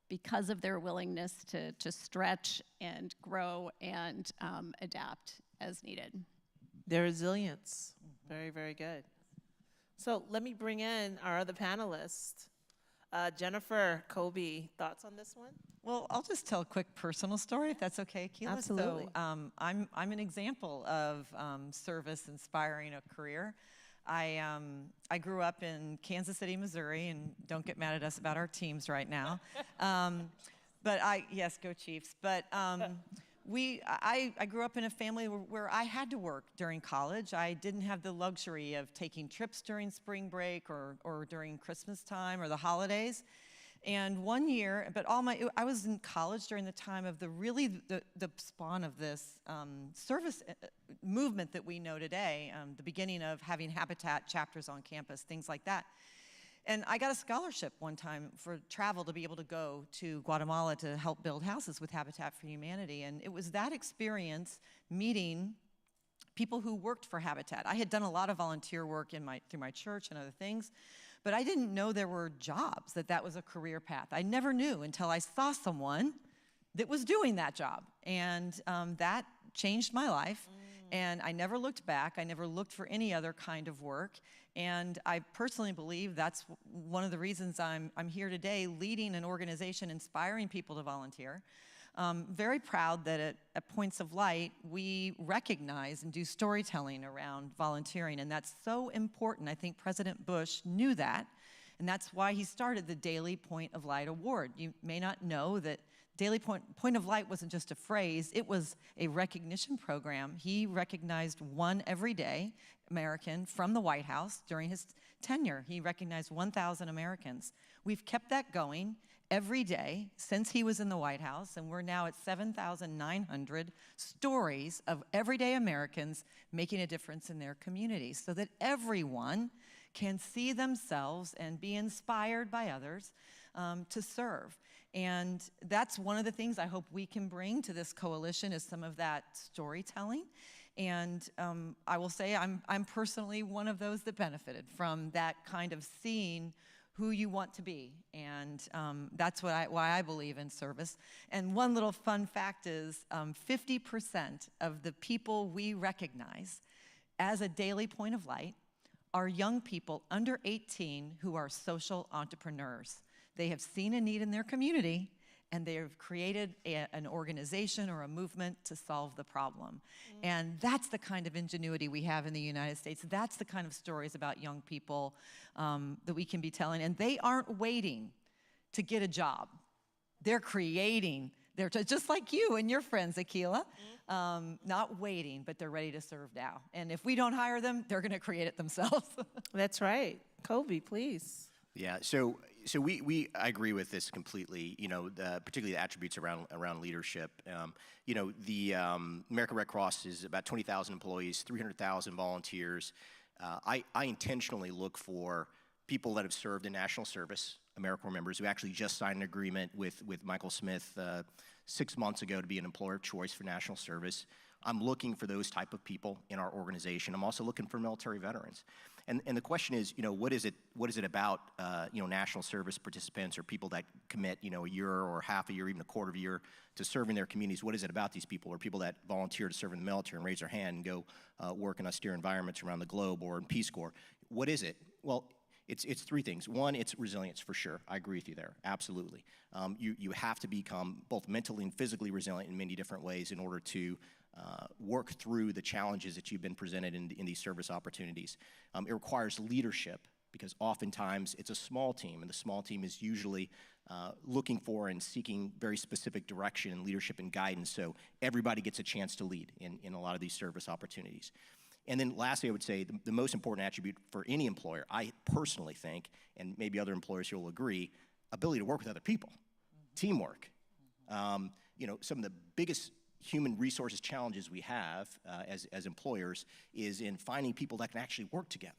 because of their willingness to stretch and grow and adapt as needed. Their resilience, very, very good. So let me bring in our other panelists. Jennifer, Kobe, thoughts on this one? Well, I'll just tell a quick personal story, if that's okay, Keila. Absolutely. So I'm an example of service inspiring a career. I grew up in Kansas City, Missouri, and don't get mad at us about our teams right now. Yes, go Chiefs. But I grew up in a family where I had to work during college. I didn't have the luxury of taking trips during spring break or during Christmas time or the holidays. And one year, I was in college during the time of the spawn of this service movement that we know today, the beginning of having Habitat chapters on campus, things like that. And I got a scholarship one time for travel to be able to go to Guatemala to help build houses with Habitat for Humanity. And it was that experience meeting people who worked for Habitat. I had done a lot of volunteer work through my church and other things, but I didn't know there were jobs, that was a career path. I never knew until I saw someone that was doing that job. And that changed my life. And I never looked back. I never looked for any other kind of work. And I personally believe that's one of the reasons I'm here today, leading an organization, inspiring people to volunteer. Very proud that at Points of Light, we recognize and do storytelling around volunteering, and that's so important. I think President Bush knew that, and that's why he started the Daily Point of Light Award. You may not know that Daily Point of Light wasn't just a phrase, it was a recognition program. He recognized one everyday American from the White House during his tenure. He recognized 1,000 Americans. We've kept that going every day since he was in the White House, and we're now at 7,900 stories of everyday Americans making a difference in their communities so that everyone can see themselves and be inspired by others to serve. And that's one of the things I hope we can bring to this coalition is some of that storytelling. And I will say I'm personally one of those that benefited from that kind of seeing who you want to be. And that's why I believe in service. And one little fun fact is 50% of the people we recognize as a Daily Point of Light are young people under 18 who are social entrepreneurs. They have seen a need in their community, and they have created an organization or a movement to solve the problem. And that's the kind of ingenuity we have in the United States. That's the kind of stories about young people that we can be telling. And they aren't waiting to get a job. They're creating, just like you and your friends, Akila, not waiting, but they're ready to serve now. And if we don't hire them, they're gonna create it themselves. That's right. Kobe, please. Yeah, so I agree with this completely, particularly the attributes around leadership. The American Red Cross is about 20,000 employees, 300,000 volunteers. I intentionally look for people that have served in national service, AmeriCorps members who actually just signed an agreement with Michael Smith 6 months ago to be an employer of choice for national service, I'm looking for those type of people in our organization. I'm also looking for military veterans. And the question is, what is it about, national service participants or people that commit, a year or half a year, even a quarter of a year to serving their communities? What is it about these people, or people that volunteer to serve in the military and raise their hand and go work in austere environments around the globe or in Peace Corps? What is it? Well, it's three things. One, it's resilience, for sure. I agree with you there, absolutely. You have to become both mentally and physically resilient in many different ways in order to work through the challenges that you've been presented in these service opportunities. It requires leadership, because oftentimes it's a small team, and the small team is usually looking for and seeking very specific direction and leadership and guidance, so everybody gets a chance to lead in a lot of these service opportunities. And then lastly, I would say the most important attribute for any employer, I personally think, and maybe other employers here will agree, ability to work with other people, teamwork. Some of the biggest human resources challenges we have as employers is in finding people that can actually work together.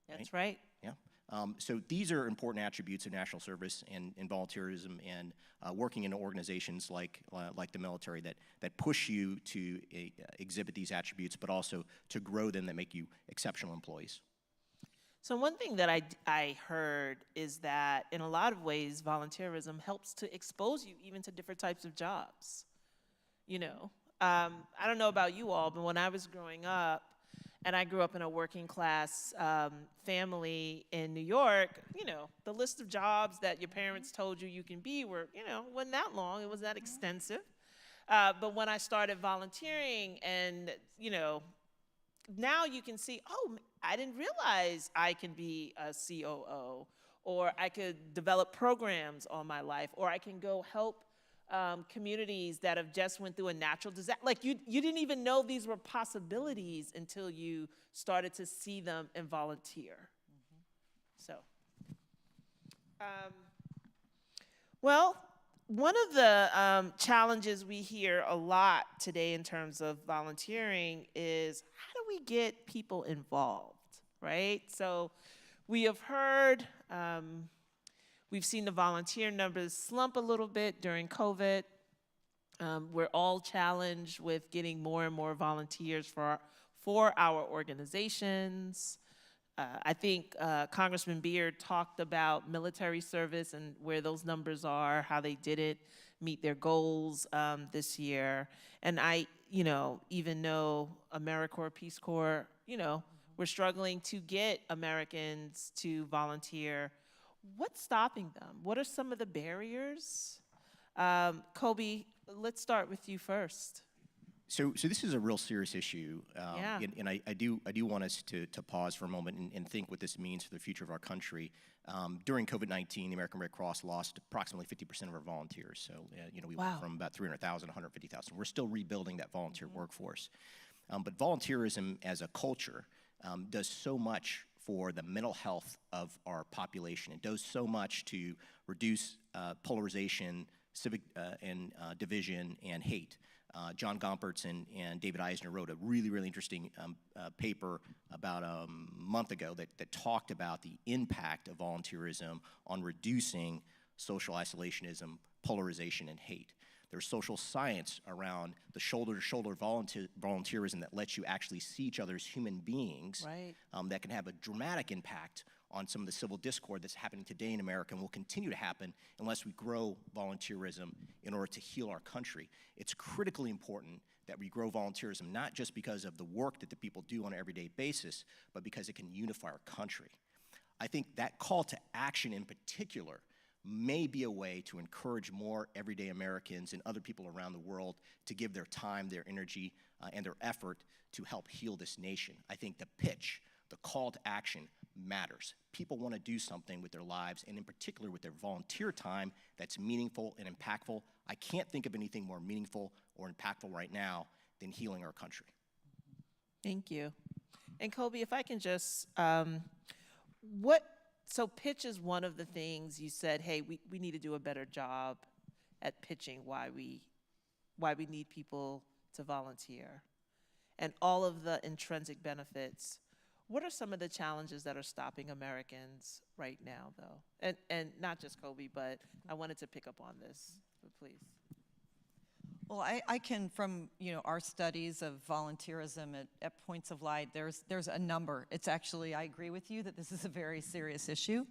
That's right. Yeah. So these are important attributes of national service and volunteerism and working in organizations like the military that push you to exhibit these attributes, but also to grow them, that make you exceptional employees. So one thing that I heard is that in a lot of ways, volunteerism helps to expose you even to different types of jobs. I don't know about you all, but when I was growing up, and I grew up in a working class family in New York, the list of jobs that your parents told you can be wasn't that long, it wasn't that extensive. But when I started volunteering and, now you can see, oh, I didn't realize I can be a COO, or I could develop programs all my life, or I can go help communities that have just went through a natural disaster. Like you didn't even know these were possibilities until you started to see them and volunteer. So, well, one of the challenges we hear a lot today in terms of volunteering is, how do we get people involved, right? So we have heard, we've seen the volunteer numbers slump a little bit during COVID. We're all challenged with getting more and more volunteers for our organizations. I think Congressman Beard talked about military service and where those numbers are, how they didn't meet their goals this year. And I, even know AmeriCorps, Peace Corps, we're struggling to get Americans to volunteer. What's stopping them? What are some of the barriers? Kobe, let's start with you first. So this is a real serious issue, Yeah. and I do want us to pause for a moment and think what this means for the future of our country. During COVID-19, the American Red Cross lost approximately 50% of our volunteers. So we went from about 300,000 to 150,000. We're still rebuilding that volunteer workforce. But volunteerism as a culture does so much for the mental health of our population. It does so much to reduce polarization, civic and division, and hate. John Gompertz and David Eisner wrote a really interesting paper about a month ago that talked about the impact of volunteerism on reducing social isolationism, polarization, and hate. There's social science around the shoulder-to-shoulder volunteerism that lets you actually see each other as human beings, right. That can have a dramatic impact on some of the civil discord that's happening today in America and will continue to happen unless we grow volunteerism in order to heal our country. It's critically important that we grow volunteerism, not just because of the work that the people do on an everyday basis, but because it can unify our country. I think that call to action in particular may be a way to encourage more everyday Americans and other people around the world to give their time, their energy, and their effort to help heal this nation. I think the pitch, the call to action matters. People want to do something with their lives, and in particular with their volunteer time, that's meaningful and impactful. I can't think of anything more meaningful or impactful right now than healing our country. Thank you. And Kobe, if I can just, so pitch is one of the things you said, hey, we need to do a better job at pitching why we need people to volunteer. And all of the intrinsic benefits. What are some of the challenges that are stopping Americans right now, though? And not just Kobe, but I wanted to pick up on this, but please. Well, I can, from our studies of volunteerism at Points of Light, there's a number. It's actually, I agree with you that this is a very serious issue.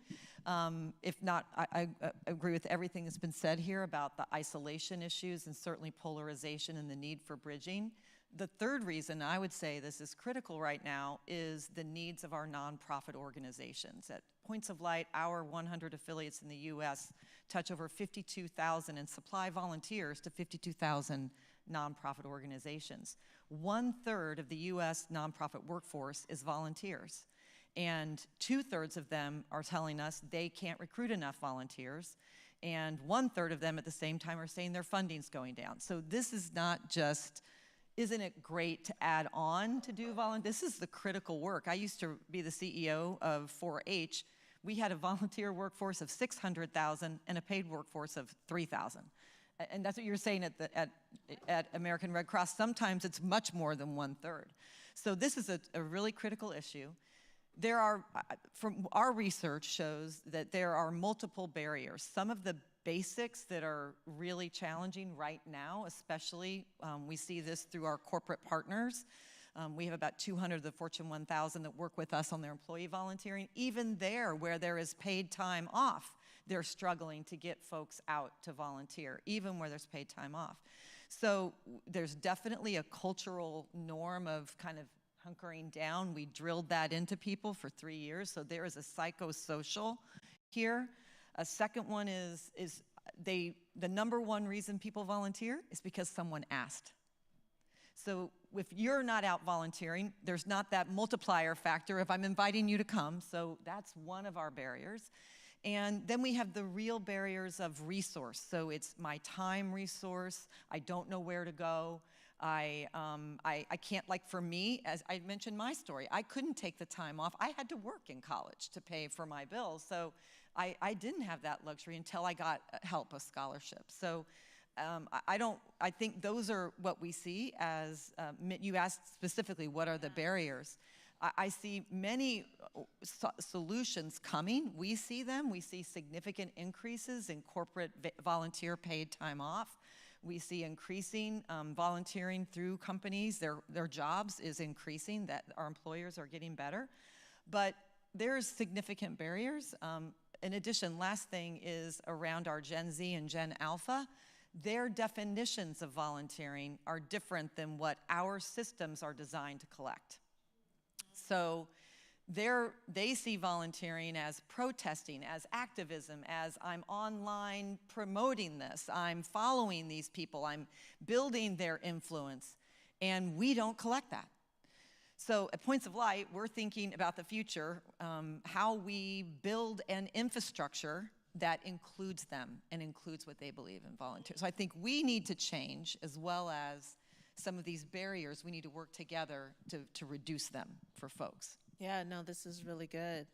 If not, I agree with everything that's been said here about the isolation issues and certainly polarization and the need for bridging. The third reason I would say this is critical right now is the needs of our nonprofit organizations. At Points of Light, our 100 affiliates in the U.S. touch over 52,000 and supply volunteers to 52,000 nonprofit organizations. 1/3 of the U.S. nonprofit workforce is volunteers, and 2/3 of them are telling us they can't recruit enough volunteers, and 1/3 of them at the same time are saying their funding's going down. So this is not just, isn't it great to add on to do volunteer? This is the critical work. I used to be the CEO of 4-H. We had a volunteer workforce of 600,000 and a paid workforce of 3,000. And that's what you're saying at American Red Cross. Sometimes it's much more than 1/3. So this is a really critical issue. There are, from our research shows that there are multiple barriers. Some of the basics that are really challenging right now, especially, we see this through our corporate partners. We have about 200 of the Fortune 1000 that work with us on their employee volunteering. Even there, where there is paid time off, they're struggling to get folks out to volunteer, even where there's paid time off. So there's definitely a cultural norm of kind of hunkering down. We drilled that into people for 3 years, so there is a psychosocial here. A second one is the number one reason people volunteer is because someone asked. So if you're not out volunteering, there's not that multiplier factor if I'm inviting you to come, so that's one of our barriers. And then we have the real barriers of resource. So it's my time resource, I don't know where to go, I can't, like for me, as I mentioned my story, I couldn't take the time off. I had to work in college to pay for my bills, so I didn't have that luxury until I got help, a scholarship. So I think those are what we see as, you asked specifically what are the barriers. I see many solutions coming. We see them. We see significant increases in corporate volunteer paid time off. We see increasing volunteering through companies. Their jobs is increasing, that our employers are getting better. But there's significant barriers. In addition, last thing is around our Gen Z and Gen Alpha. Their definitions of volunteering are different than what our systems are designed to collect. So they see volunteering as protesting, as activism, as I'm online promoting this, I'm following these people, I'm building their influence, and we don't collect that. So at Points of Light, we're thinking about the future, how we build an infrastructure that includes them and includes what they believe in volunteers. So I think we need to change, as well as some of these barriers. We need to work together to reduce them for folks. Yeah, no, this is really good.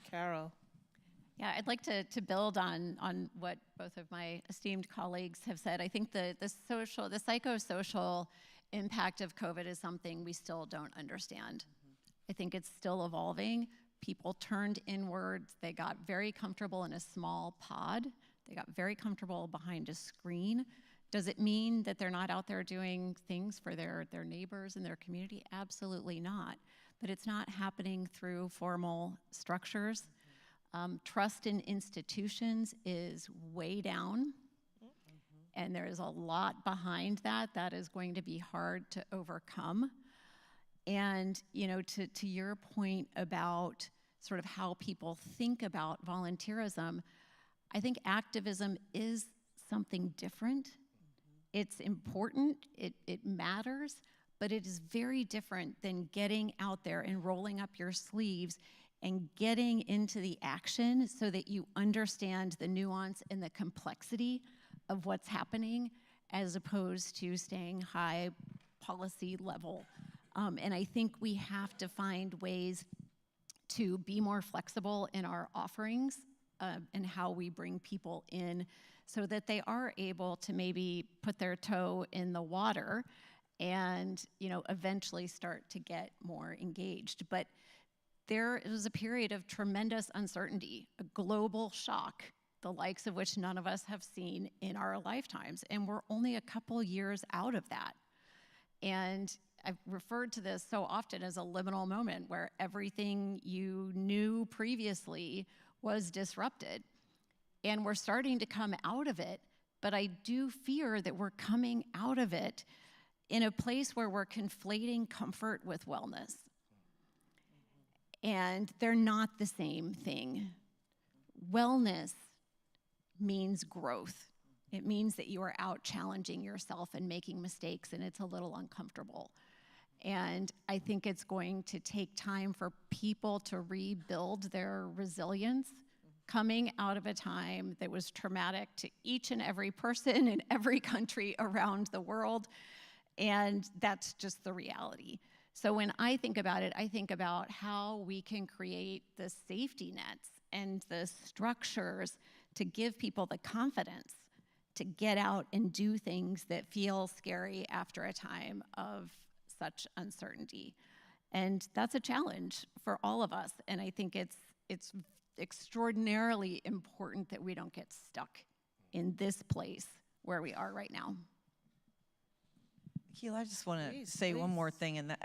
Carol. Yeah, I'd like to build on what both of my esteemed colleagues have said. I think the psychosocial impact of COVID is something we still don't understand. I think it's still evolving. People turned inwards. They got very comfortable in a small pod. They got very comfortable behind a screen. Does it mean that they're not out there doing things for their neighbors and their community? Absolutely not. But it's not happening through formal structures. Trust in institutions is way down. And there is a lot behind that that is going to be hard to overcome. And to your point about sort of how people think about volunteerism, I think activism is something different. It's important, it matters, but it is very different than getting out there and rolling up your sleeves and getting into the action so that you understand the nuance and the complexity of what's happening, as opposed to staying high policy level. And I think we have to find ways to be more flexible in our offerings and how we bring people in, so that they are able to maybe put their toe in the water and eventually start to get more engaged. But there was a period of tremendous uncertainty, a global shock the likes of which none of us have seen in our lifetimes. And we're only a couple years out of that. And I've referred to this so often as a liminal moment where everything you knew previously was disrupted. And we're starting to come out of it, but I do fear that we're coming out of it in a place where we're conflating comfort with wellness. And they're not the same thing. Wellness means growth. It means that you are out challenging yourself and making mistakes, and it's a little uncomfortable. And I think it's going to take time for people to rebuild their resilience coming out of a time that was traumatic to each and every person in every country around the world. And that's just the reality. So when I think about it, I think about how we can create the safety nets and the structures to give people the confidence to get out and do things that feel scary after a time of such uncertainty. And that's a challenge for all of us. And I think it's extraordinarily important that we don't get stuck in this place where we are right now. Keela, I just want to say one more thing, and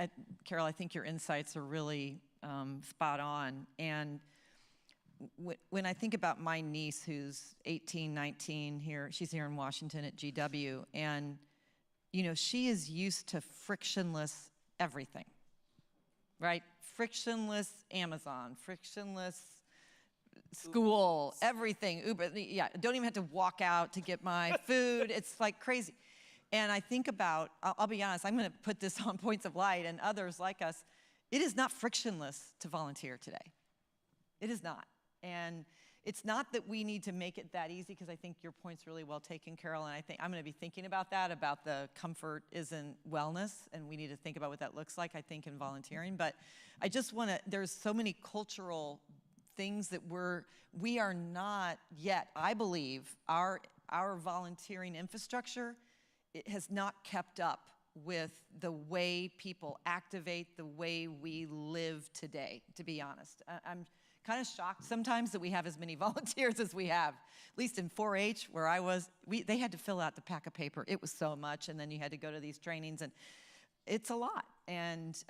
Carol, I think your insights are really spot on. And when I think about my niece, who's 18, 19 here, she's here in Washington at GW, and you know, she is used to frictionless everything, right? Frictionless Amazon, frictionless school, everything, Uber, yeah, don't even have to walk out to get my food. It's like crazy. And I think about, I'll be honest, I'm going to put this on Points of Light and others like us. It is not frictionless to volunteer today. It is not. And it's not that we need to make it that easy, because I think your point's really well taken, Carol, and I think I'm going to be thinking about that, about the comfort isn't wellness, and we need to think about what that looks like, I think, in volunteering. But I just want to, there's so many cultural things that we are not yet, I believe, our volunteering infrastructure, it has not kept up with the way people activate, the way we live today, to be honest. I'm kind of shocked sometimes that we have as many volunteers as we have. At least in 4-H, where I was, they had to fill out the pack of paper. It was so much, and then you had to go to these trainings, and it's a lot. And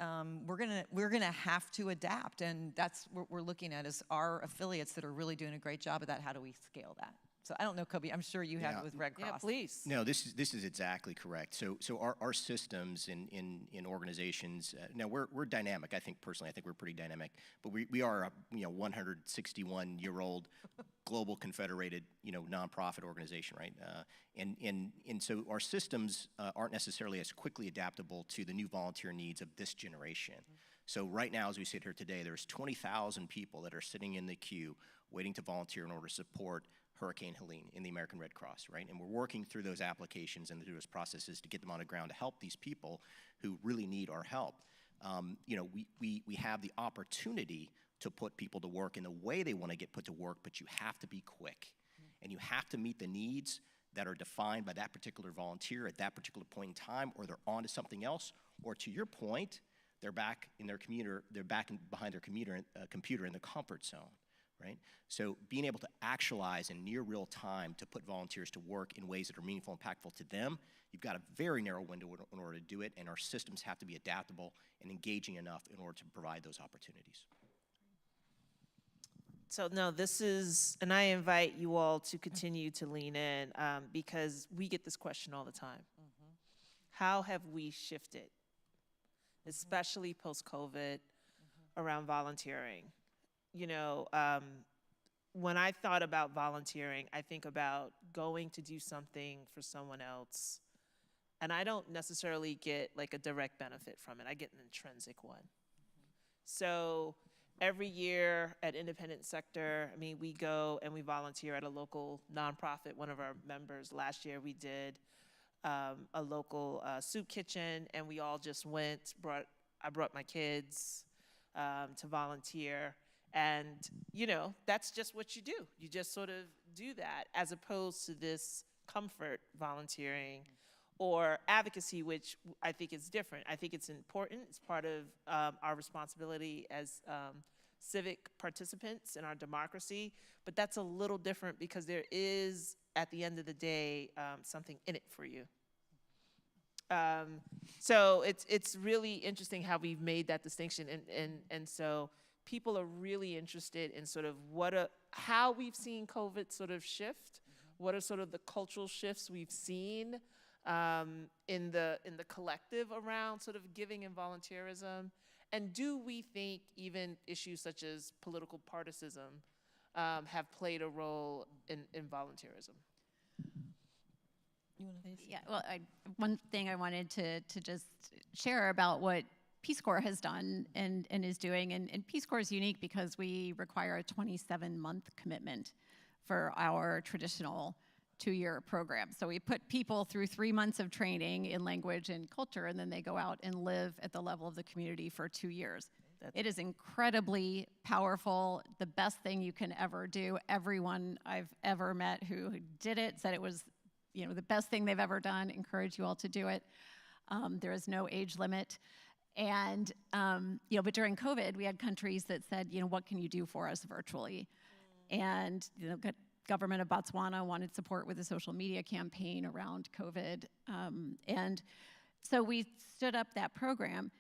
we're gonna have to adapt, and that's what we're looking at is our affiliates that are really doing a great job of that. How do we scale that? So I don't know, Kobe, I'm sure you have it with Red Cross. Yeah, please. No, this is exactly correct. So our systems in organizations, now we're dynamic. I think personally, we're pretty dynamic. But we are a 161-year-old global confederated nonprofit organization, right? And so our systems aren't necessarily as quickly adaptable to the new volunteer needs of this generation. So right now, as we sit here today, there's 20,000 people that are sitting in the queue waiting to volunteer in order to support Hurricane Helene in the American Red Cross, right? And we're working through those applications and through those processes to get them on the ground to help these people who really need our help. We have the opportunity to put people to work in the way they want to get put to work, but you have to be quick. And you have to meet the needs that are defined by that particular volunteer at that particular point in time, or they're on to something else, or to your point, they're back in their computer, behind their computer in the comfort zone. Right? So being able to actualize in near real time to put volunteers to work in ways that are meaningful and impactful to them, you've got a very narrow window in order to do it, and our systems have to be adaptable and engaging enough in order to provide those opportunities. So no, this is, and I invite you all to continue to lean in because we get this question all the time. How have we shifted, especially post-COVID, around volunteering? When I thought about volunteering, I think about going to do something for someone else, and I don't necessarily get like a direct benefit from it. I get an intrinsic one. So every year at Independent Sector, we go and we volunteer at a local nonprofit. One of our members, last year we did a local soup kitchen, and we all just went, I brought my kids to volunteer. And, that's just what you do. You just sort of do that, as opposed to this comfort volunteering or advocacy, which I think is different. I think it's important. It's part of our responsibility as civic participants in our democracy, but that's a little different because there is, at the end of the day, something in it for you. So it's really interesting how we've made that distinction, and so people are really interested in sort of how we've seen COVID sort of shift. What are sort of the cultural shifts we've seen in the collective around sort of giving and volunteerism? And do we think even issues such as political partisanship have played a role in volunteerism? You want to say something? Yeah, well, one thing I wanted to just share about what Peace Corps has done and is doing, and Peace Corps is unique because we require a 27-month commitment for our traditional 2-year program. So we put people through 3 months of training in language and culture, and then they go out and live at the level of the community for 2 years. It is incredibly powerful, the best thing you can ever do. Everyone I've ever met who did it said it was, you know, the best thing they've ever done. Encourage you all to do it. There is no age limit. And, you know, but during COVID, we had countries that said, you know, what can you do for us virtually? And, you know, government of Botswana wanted support with a social media campaign around COVID. And so we stood up that program.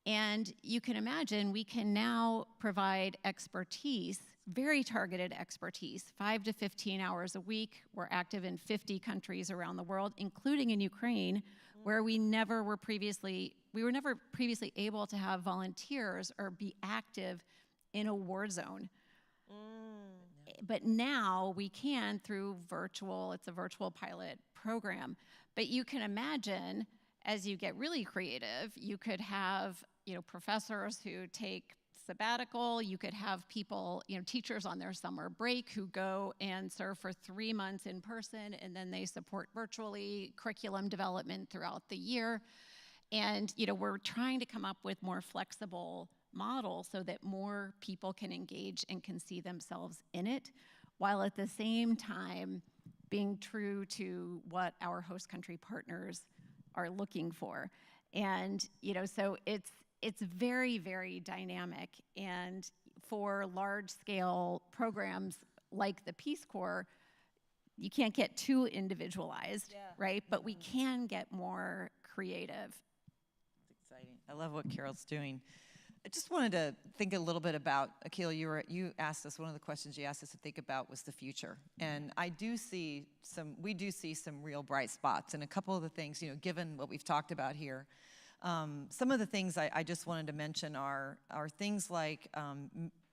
And you can imagine we can now provide expertise, very targeted expertise, 5 to 15 hours a week. We're active in 50 countries around the world, including in Ukraine, where we were never previously able to have volunteers or be active in a war zone. But now we can through it's a virtual pilot program. But you can imagine, as you get really creative, you could have, you know, professors who take sabbatical, you could have people, you know, teachers on their summer break who go and serve for 3 months in person, and then they support virtually curriculum development throughout the year. And, you know, we're trying to come up with more flexible model so that more people can engage and can see themselves in it, while at the same time being true to what our host country partners are looking for. And, you know, so it's very, very dynamic. And for large scale programs like the Peace Corps, you can't get too individualized, right? But we can get more creative. It's exciting. I love what Carol's doing. I just wanted to think a little bit about, Akil, you asked us, one of the questions you asked us to think about was the future. And we do see some real bright spots. And a couple of the things, you know, given what we've talked about here, some of the things I just wanted to mention are things like,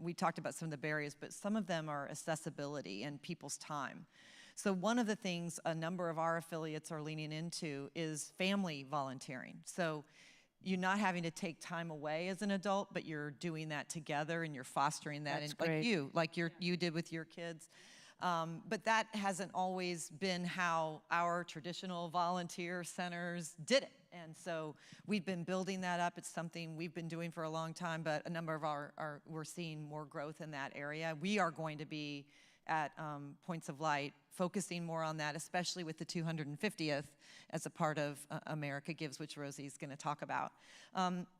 we talked about some of the barriers, but some of them are accessibility and people's time. So one of the things a number of our affiliates are leaning into is family volunteering. So you're not having to take time away as an adult, but you're doing that together and you're fostering that. That's and great. like you did with your kids. But that hasn't always been how our traditional volunteer centers did it. And so we've been building that up. It's something we've been doing for a long time, but a number of we're seeing more growth in that area. We are going to be at Points of Light, focusing more on that, especially with the 250th as a part of America Gives, which Rosie's going to talk about.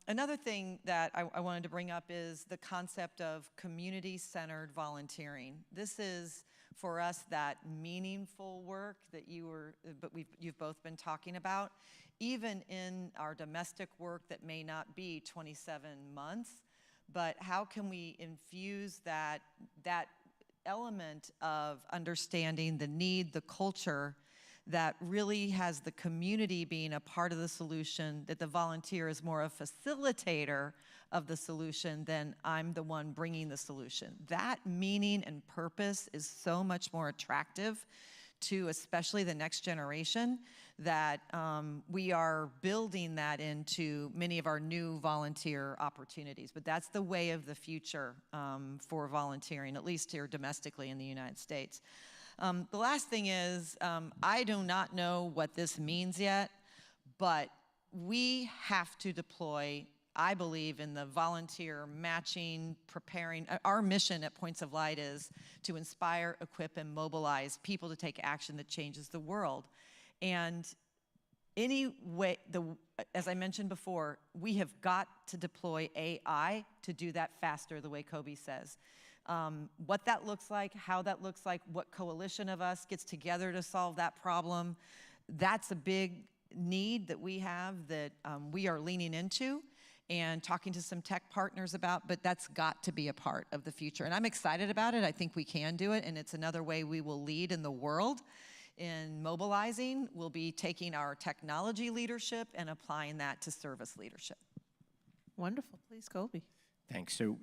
Another thing that I wanted to bring up is the concept of community-centered volunteering. This is, for us, that meaningful work that you've both been talking about, even in our domestic work that may not be 27 months, but how can we infuse that element of understanding the need, the culture that really has the community being a part of the solution, that the volunteer is more a facilitator of the solution than I'm the one bringing the solution. That meaning and purpose is so much more attractive to especially the next generation, that we are building that into many of our new volunteer opportunities. But that's the way of the future for volunteering, at least here domestically in the United States. The last thing is, I do not know what this means yet, but we have to deploy, I believe, in the volunteer matching, preparing. Our mission at Points of Light is to inspire, equip, and mobilize people to take action that changes the world. And any way, as I mentioned before, we have got to deploy AI to do that faster, the way Kobe says. What that looks like, how that looks like, what coalition of us gets together to solve that problem, that's a big need that we have that we are leaning into and talking to some tech partners about, but that's got to be a part of the future. And I'm excited about it. I think we can do it, and it's another way we will lead in the world in mobilizing. We'll be taking our technology leadership and applying that to service leadership. Wonderful. Please, Kobe. Thanks. So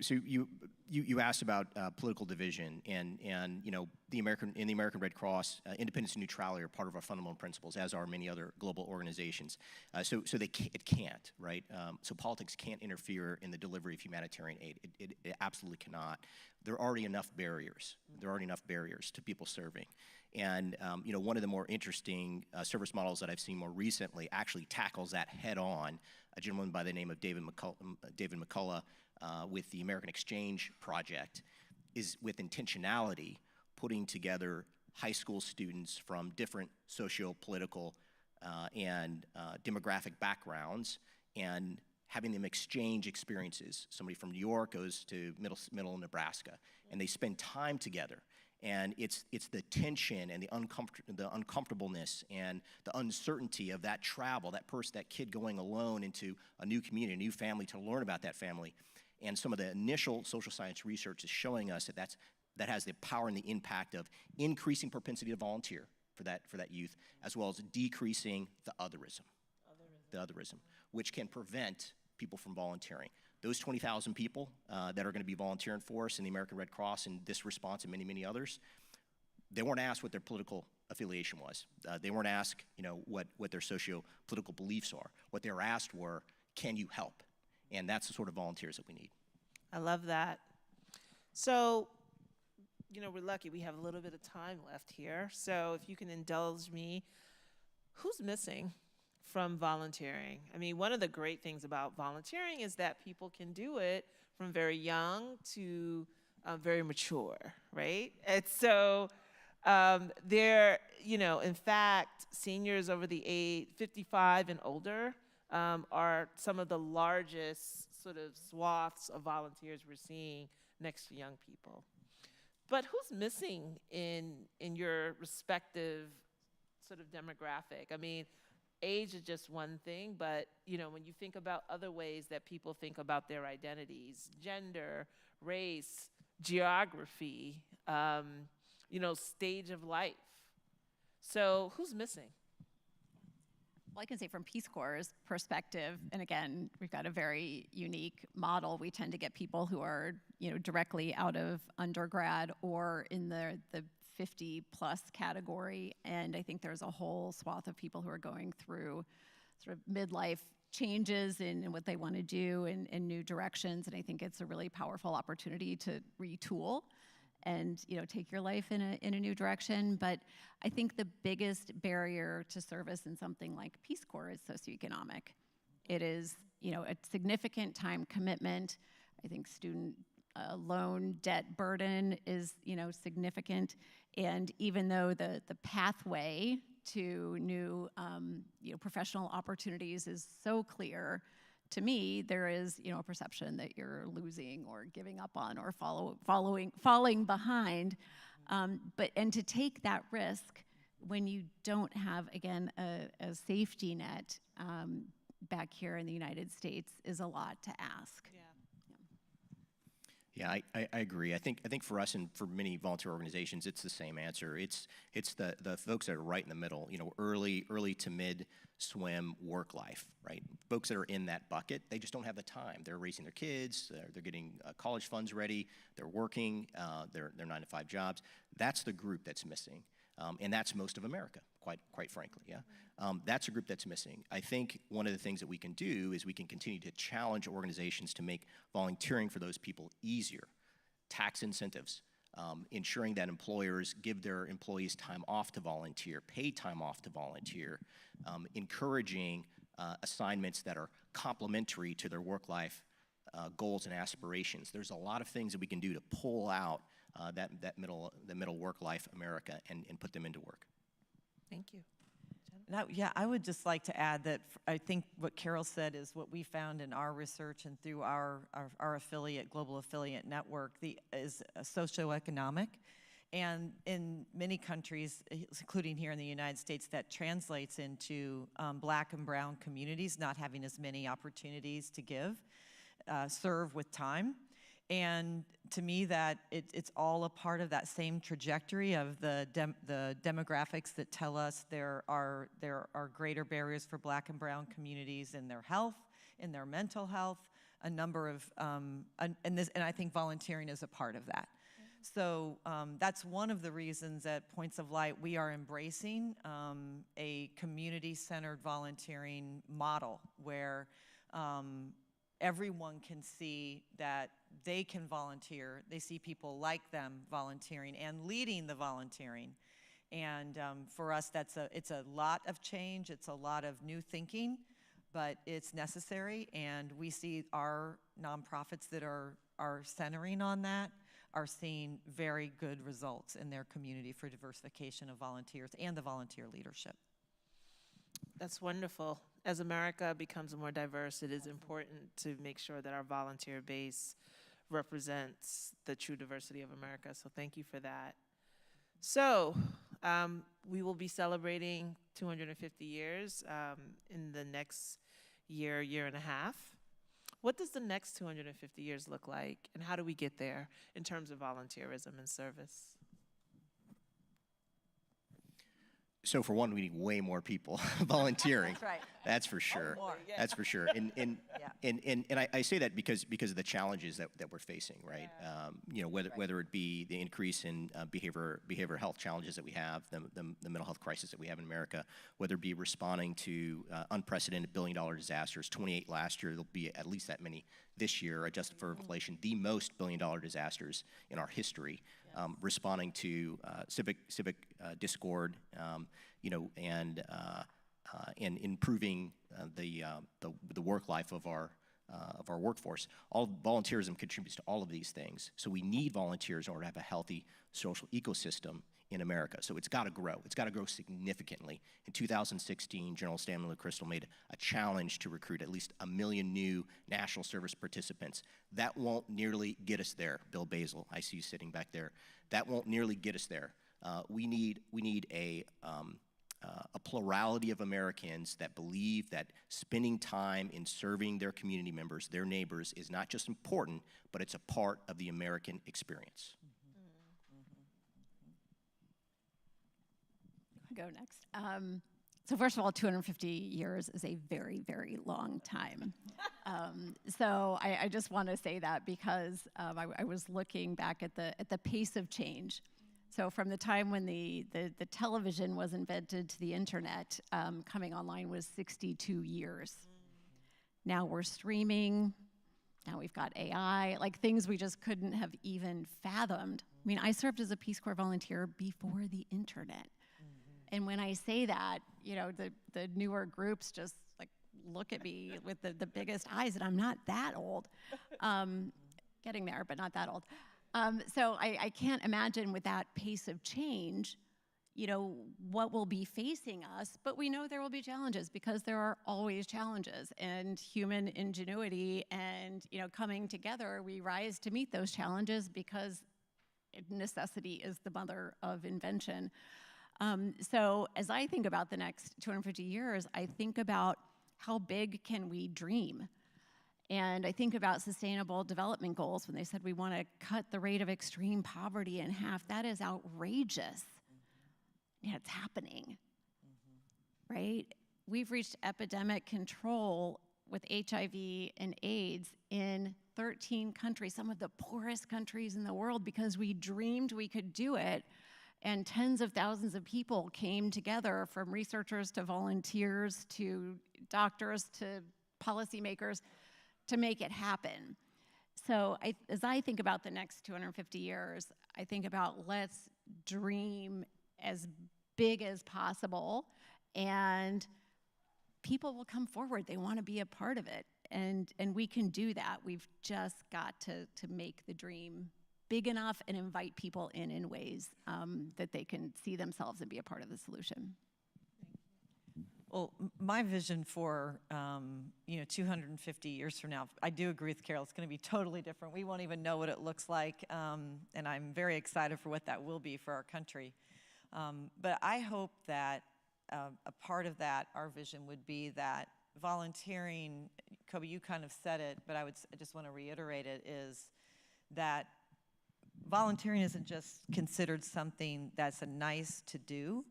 you asked about political division, and in the American Red Cross, independence and neutrality are part of our fundamental principles, as are many other global organizations. So it can't, right? So politics can't interfere in the delivery of humanitarian aid. It absolutely cannot. There are already enough barriers. There are already enough barriers to people serving. And one of the more interesting service models that I've seen more recently actually tackles that head on. A gentleman by the name of David McCullough with the American Exchange Project is, with intentionality, putting together high school students from different socio-political and demographic backgrounds and having them exchange experiences. Somebody from New York goes to middle Nebraska, and they spend time together. And it's the tension and the uncomfortableness and the uncertainty of that travel, that kid going alone into a new community, a new family, to learn about that family. And some of the initial social science research is showing us that has the power and the impact of increasing propensity to volunteer for that youth, as well as decreasing the otherism, which can prevent people from volunteering. Those 20,000 people that are going to be volunteering for us in the American Red Cross in this response and many, many others, they weren't asked what their political affiliation was. They weren't asked, what their socio-political beliefs are. What they were asked were, can you help? And that's the sort of volunteers that we need. I love that. So, we're lucky. We have a little bit of time left here. So if you can indulge me, who's missing from volunteering? I mean, one of the great things about volunteering is that people can do it from very young to very mature, right? And so in fact, seniors over the age 55 and older are some of the largest sort of swaths of volunteers we're seeing next to young people. But who's missing in your respective sort of demographic? I mean, age is just one thing, but when you think about other ways that people think about their identities, gender, race, geography, stage of life. So who's missing? Well, I can say from Peace Corps' perspective, and again, we've got a very unique model. We tend to get people who are, directly out of undergrad or in the 50-plus category, and I think there's a whole swath of people who are going through sort of midlife changes in what they want to do and new directions, and I think it's a really powerful opportunity to retool and take your life in a new direction. But I think the biggest barrier to service in something like Peace Corps is socioeconomic. It is a significant time commitment. I think student loan debt burden is significant, and even though the pathway to new professional opportunities is so clear, to me there is a perception that you're losing or giving up on or falling behind, and to take that risk when you don't have, again, a safety net back here in the United States is a lot to ask. Yeah, I agree. I think for us and for many volunteer organizations, it's the same answer. It's the folks that are right in the middle, early to mid swim work life, right? Folks that are in that bucket, they just don't have the time. They're raising their kids, they're getting college funds ready, they're working, their 9-to-5 jobs. That's the group that's missing, and that's most of America, quite frankly. Yeah, that's a group that's missing. I think one of the things that we can do is we can continue to challenge organizations to make volunteering for those people easier. Tax incentives, ensuring that employers give their employees time off to volunteer, paid time off to volunteer, encouraging assignments that are complementary to their work-life goals and aspirations. There's a lot of things that we can do to pull out the middle work-life America and put them into work. Thank you. Jen? Yeah, I would just like to add that I think what Carol said is what we found in our research and through our affiliate, global affiliate network, is socioeconomic. And in many countries, including here in the United States, that translates into Black and brown communities not having as many opportunities to serve with time. And to me, that it's all a part of that same trajectory of the demographics that tell us there are greater barriers for Black and brown communities in their health, in their mental health, a number of, and I think volunteering is a part of that. So that's one of the reasons at Points of Light we are embracing a community-centered volunteering model where everyone can see that they can volunteer. They see people like them volunteering and leading the volunteering. And for us, it's a lot of change. It's a lot of new thinking, but it's necessary. And we see our nonprofits that are centering on that are seeing very good results in their community for diversification of volunteers and the volunteer leadership. That's wonderful. As America becomes more diverse, it is important to make sure that our volunteer base represents the true diversity of America. So thank you for that. So we will be celebrating 250 years in the next year and a half. What does the next 250 years look like, and how do we get there in terms of volunteerism and service? So for one, we need way more people volunteering. That's right. That's for sure. More, yeah. That's for sure. And I say that because of the challenges that we're facing, right? You know, whether it be the increase in behavioral health challenges that we have, the mental health crisis that we have in America, whether it be responding to unprecedented billion-dollar disasters, 28 last year, there'll be at least that many this year, adjusted for inflation, the most billion-dollar disasters in our history. Responding to civic discord, you know, and improving the work life of our workforce. All volunteerism contributes to all of these things. So we need volunteers in order to have a healthy social ecosystem in America. So it's got to grow. It's got to grow significantly. In 2016, General Stanley McChrystal made a challenge to recruit at least 1 million new national service participants. That won't nearly get us there. Bill Basil, I see you sitting back there. That won't nearly get us there. We need a plurality of Americans that believe that spending time in serving their community members, their neighbors, is not just important, but it's a part of the American experience. Go next. So first of all, 250 years is a very, very long time. So I just want to say that because I was looking back at the pace of change. So from the time when the television was invented to the internet, coming online was 62 years. Now we're streaming. Now we've got AI, like things we just couldn't have even fathomed. I mean, I served as a Peace Corps volunteer before the internet. And when I say that, you know, the newer groups just like look at me with the biggest eyes, and I'm not that old. Getting there, but not that old. So I can't imagine with that pace of change, you know, what will be facing us, but we know there will be challenges because there are always challenges, and human ingenuity and, you know, coming together, we rise to meet those challenges because necessity is the mother of invention. So as I think about the next 250 years, I think about how big can we dream? And I think about sustainable development goals when they said we want to cut the rate of extreme poverty in half. That is outrageous. Yeah, it's happening, right? We've reached epidemic control with HIV and AIDS in 13 countries, some of the poorest countries in the world, because we dreamed we could do it. And tens of thousands of people came together, from researchers to volunteers to doctors to policymakers, to make it happen. So as I think about the next 250 years, I think about let's dream as big as possible, and people will come forward. They want to be a part of it, and we can do that. We've just got to make the dream big enough and invite people in ways that they can see themselves and be a part of the solution. Well, my vision for, 250 years from now, I do agree with Carol, it's going to be totally different. We won't even know what it looks like, and I'm very excited for what that will be for our country. But I hope that a part of that, our vision would be that volunteering, Kobe, you kind of said it, but I just want to reiterate it, is that volunteering isn't just considered something that's a nice to do,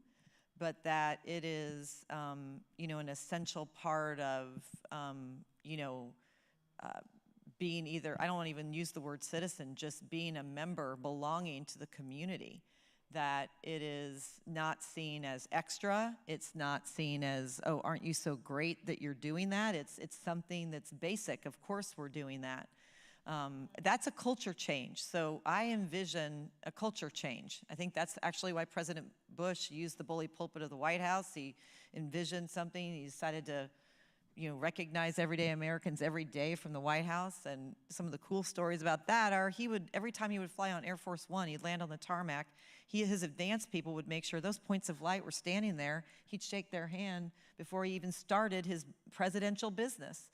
but that it is, an essential part of, being either, I don't want to even use the word citizen, just being a member, belonging to the community. That it is not seen as extra, it's not seen as, oh, aren't you so great that you're doing that? It's something that's basic. Of course we're doing that. That's a culture change. So I envision a culture change. I think that's actually why President Bush used the bully pulpit of the White House. He envisioned something. He decided to, recognize everyday Americans every day from the White House. And some of the cool stories about that are every time he would fly on Air Force One, he'd land on the tarmac. His advanced people would make sure those points of light were standing there. He'd shake their hand before he even started his presidential business.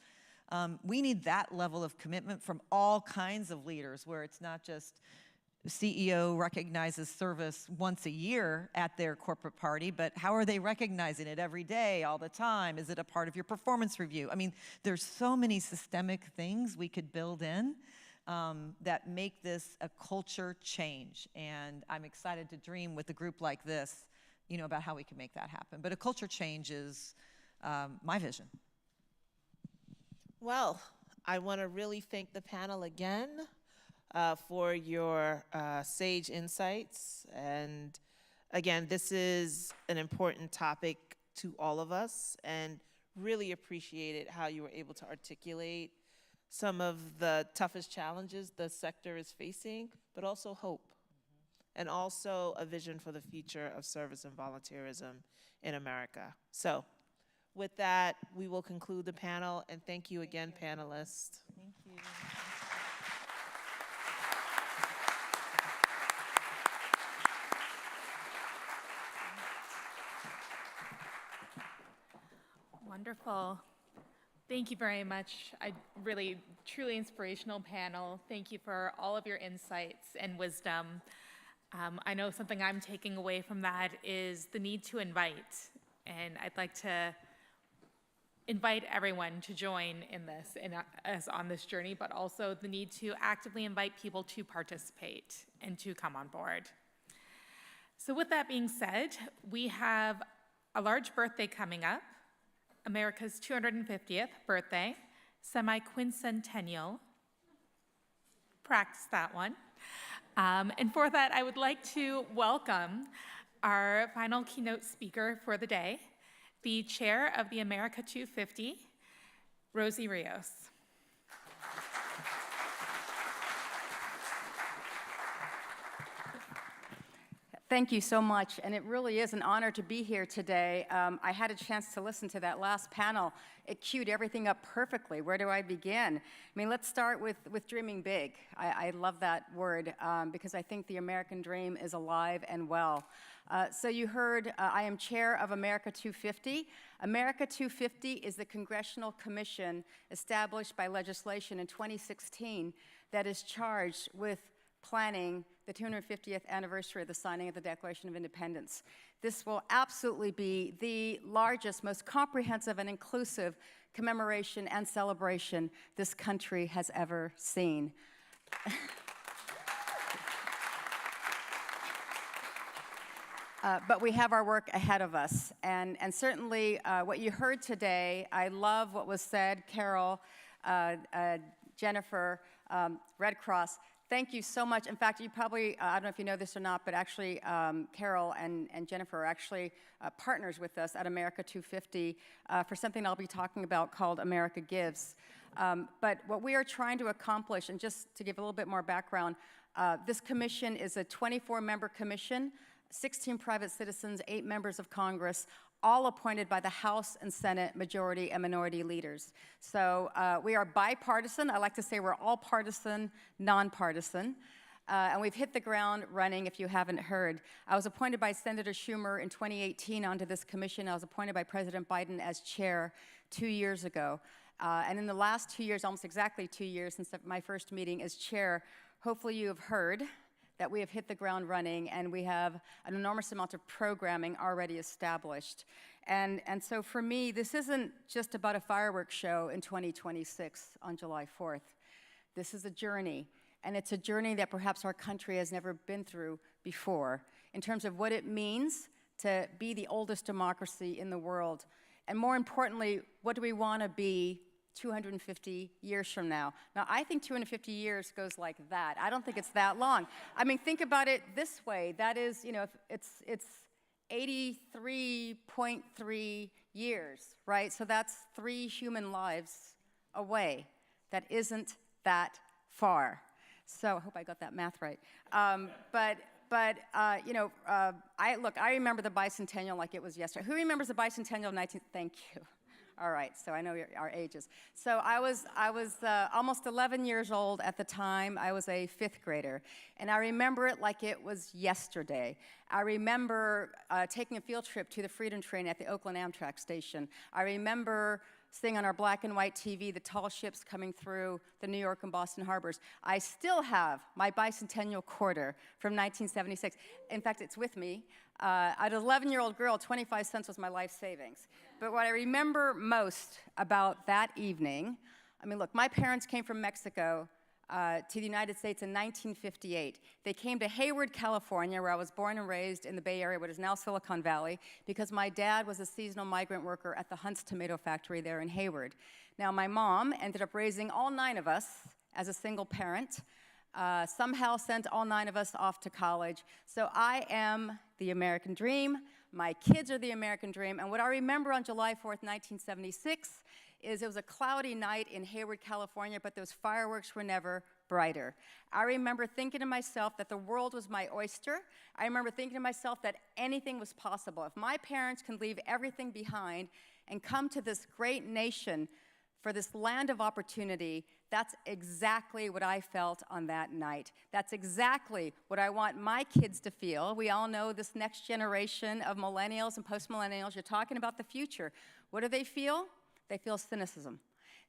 We need that level of commitment from all kinds of leaders, where it's not just CEO recognizes service once a year at their corporate party, but how are they recognizing it every day, all the time? Is it a part of your performance review? I mean, there's so many systemic things we could build in that make this a culture change. And I'm excited to dream with a group like this, about how we can make that happen. But a culture change is my vision. Well, I want to really thank the panel again for your sage insights. And again, this is an important topic to all of us, and really appreciated how you were able to articulate some of the toughest challenges the sector is facing, but also hope, and also a vision for the future of service and volunteerism in America. So with that, we will conclude the panel, and thank you again, panelists. Thank you. Wonderful. Thank you very much. Really, truly inspirational panel. Thank you for all of your insights and wisdom. I know something I'm taking away from that is the need to invite. And I'd like to invite everyone to join in this and us on this journey, but also the need to actively invite people to participate and to come on board. So with that being said, we have a large birthday coming up, America's 250th birthday, semiquincentennial. Practice that one. And for that, I would like to welcome our final keynote speaker for the day, the chair of the America 250, Rosie Rios. Thank you so much, and it really is an honor to be here today. I had a chance to listen to that last panel. It queued everything up perfectly. Where do I begin? I mean, let's start with dreaming big. I love that word because I think the American dream is alive and well. So you heard I am chair of America 250. America 250 is the congressional commission established by legislation in 2016 that is charged with planning the 250th anniversary of the signing of the Declaration of Independence. This will absolutely be the largest, most comprehensive and inclusive commemoration and celebration this country has ever seen. But we have our work ahead of us. And certainly what you heard today, I love what was said, Carol, Jennifer, Red Cross. Thank you so much. In fact, you probably, I don't know if you know this or not, but actually Carol and Jennifer are actually partners with us at America 250 for something I'll be talking about called America Gives. But what we are trying to accomplish, and just to give a little bit more background, this commission is a 24-member commission, 16 private citizens, 8 members of Congress, all appointed by the House and Senate majority and minority leaders. So we are bipartisan. I like to say we're all partisan, nonpartisan. And we've hit the ground running, if you haven't heard. I was appointed by Senator Schumer in 2018 onto this commission. I was appointed by President Biden as chair 2 years ago. And in the last 2 years, almost exactly 2 years since my first meeting as chair, hopefully you have heard that we have hit the ground running and we have an enormous amount of programming already established. And so for me, this isn't just about a fireworks show in 2026 on July 4th. This is a journey, and it's a journey that perhaps our country has never been through before in terms of what it means to be the oldest democracy in the world. And more importantly, what do we want to be 250 years from now? Now, I think 250 years goes like that. I don't think it's that long. I mean, think about it this way. That is, you know, it's 83.3 years, right? So that's 3 human lives away. That isn't that far. So I hope I got that math right. I remember the bicentennial like it was yesterday. Who remembers the bicentennial of 19? Thank you. All right, so I know our ages. So I was almost 11 years old at the time. I was a 5th grader, and I remember it like it was yesterday. I remember taking a field trip to the Freedom Train at the Oakland Amtrak station. I remember seeing on our black and white TV the tall ships coming through the New York and Boston harbors. I still have my bicentennial quarter from 1976. In fact, it's with me. As an 11-year-old girl, 25 cents was my life savings. But what I remember most about that evening, I mean, look, my parents came from Mexico to the United States in 1958. They came to Hayward, California, where I was born and raised in the Bay Area, what is now Silicon Valley, because my dad was a seasonal migrant worker at the Hunt's tomato factory there in Hayward. Now, my mom ended up raising all 9 of us as a single parent, somehow sent all 9 of us off to college. So I am the American dream. My kids are the American dream. And what I remember on July 4th, 1976, is it was a cloudy night in Hayward, California, but those fireworks were never brighter. I remember thinking to myself that the world was my oyster. I remember thinking to myself that anything was possible. If my parents can leave everything behind and come to this great nation for this land of opportunity, that's exactly what I felt on that night. That's exactly what I want my kids to feel. We all know this next generation of millennials and post-millennials, you're talking about the future. What do they feel? They feel cynicism.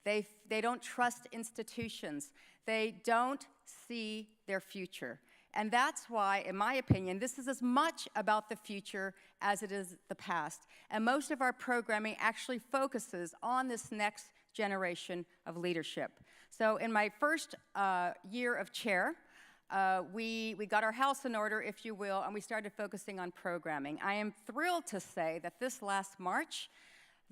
They don't trust institutions. They don't see their future. And that's why, in my opinion, this is as much about the future as it is the past. And most of our programming actually focuses on this next generation of leadership. So in my first year of chair, we got our house in order, if you will, and we started focusing on programming. I am thrilled to say that this last March,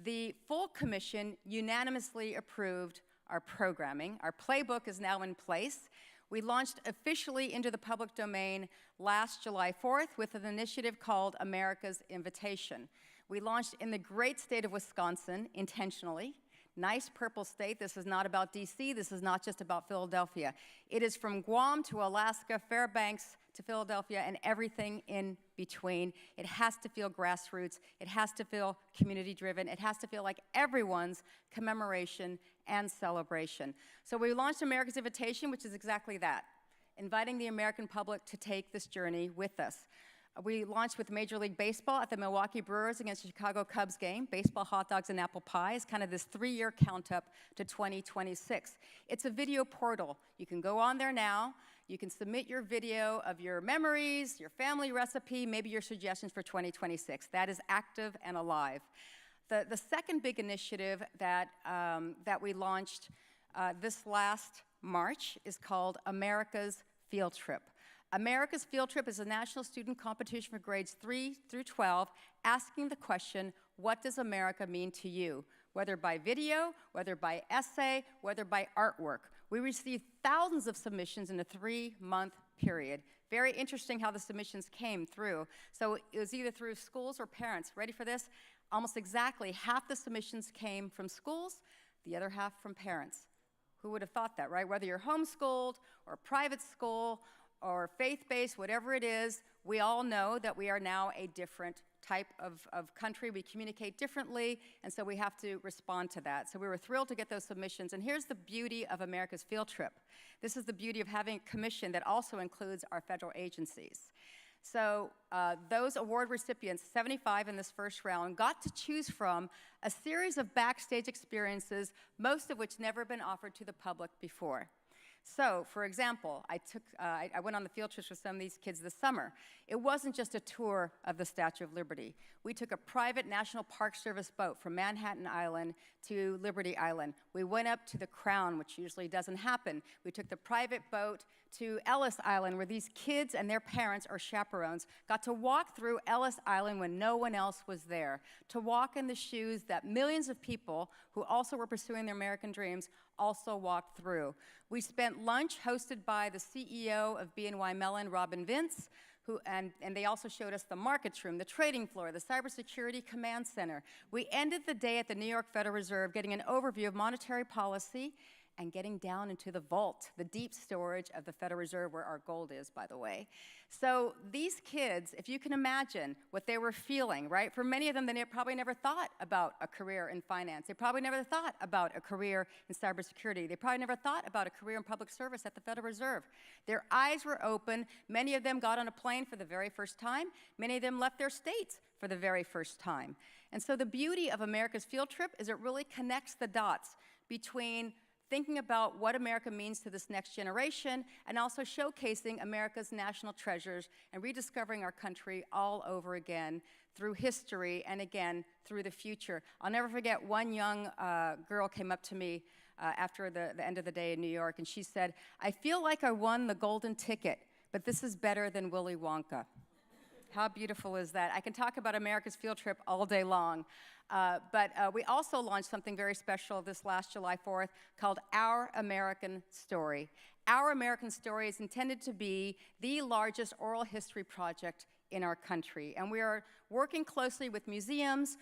the full commission unanimously approved our programming. Our playbook is now in place. We launched officially into the public domain last July 4th with an initiative called America's Invitation. We launched in the great state of Wisconsin intentionally. Nice purple state. This is not about DC. This is not just about Philadelphia. It is from Guam to Alaska, Fairbanks to Philadelphia, and everything in between. It has to feel grassroots. It has to feel community-driven. It has to feel like everyone's commemoration and celebration. So we launched America's Invitation, which is exactly that, inviting the American public to take this journey with us. We launched with Major League Baseball at the Milwaukee Brewers against the Chicago Cubs game. Baseball, hot dogs, and apple pie is kind of this 3-year count up to 2026. It's a video portal. You can go on there now. You can submit your video of your memories, your family recipe, maybe your suggestions for 2026. That is active and alive. The second big initiative that we launched this last March is called America's Field Trip. America's Field Trip is a national student competition for grades 3 through 12, asking the question, what does America mean to you? Whether by video, whether by essay, whether by artwork. We received thousands of submissions in a 3-month period. Very interesting how the submissions came through. So it was either through schools or parents. Ready for this? Almost exactly half the submissions came from schools, the other half from parents. Who would have thought that, right? Whether you're homeschooled or private school or faith-based, whatever it is, we all know that we are now a different type of country. We communicate differently, and so we have to respond to that. So we were thrilled to get those submissions. And here's the beauty of America's field trip. This is the beauty of having a commission that also includes our federal agencies. So those award recipients, 75 in this first round, got to choose from a series of backstage experiences, most of which never been offered to the public before. So, for example, I went on the field trips with some of these kids this summer. It wasn't just a tour of the Statue of Liberty. We took a private National Park Service boat from Manhattan Island to Liberty Island. We went up to the Crown, which usually doesn't happen. We took the private boat to Ellis Island, where these kids and their parents or chaperones got to walk through Ellis Island when no one else was there, to walk in the shoes that millions of people who also were pursuing their American dreams also walked through. We spent lunch hosted by the CEO of BNY Mellon, Robin Vince, and they also showed us the markets room, the trading floor, the cybersecurity command center. We ended the day at the New York Federal Reserve getting an overview of monetary policy and getting down into the vault, the deep storage of the Federal Reserve, where our gold is, by the way. So these kids, if you can imagine what they were feeling, right? For many of them, they probably never thought about a career in finance. They probably never thought about a career in cybersecurity. They probably never thought about a career in public service at the Federal Reserve. Their eyes were open. Many of them got on a plane for the very first time. Many of them left their states for the very first time. And so the beauty of America's field trip is it really connects the dots between thinking about what America means to this next generation, and also showcasing America's national treasures and rediscovering our country all over again through history and again through the future. I'll never forget one young girl came up to me after the end of the day in New York, and she said, "I feel like I won the golden ticket, but this is better than Willy Wonka." How beautiful is that? I can talk about America's field trip all day long. But we also launched something very special this last July 4th called Our American Story. Our American Story is intended to be the largest oral history project in our country. And we are working closely with museums,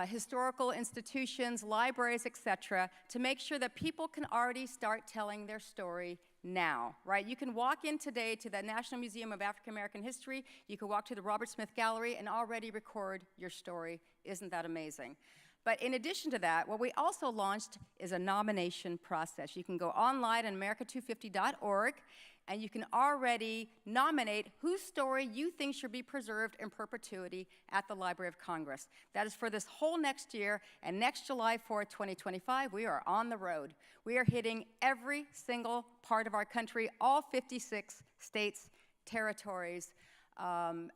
historical institutions, libraries, et cetera, to make sure that people can already start telling their story now, right? You can walk in today to the National Museum of African American History, you can walk to the Robert Smith Gallery and already record your story. Isn't that amazing? But in addition to that, what we also launched is a nomination process. You can go online on america250.org, and you can already nominate whose story you think should be preserved in perpetuity at the Library of Congress. That is for this whole next year, and next July 4th, 2025, we are on the road. We are hitting every single part of our country, all 56 states, territories, and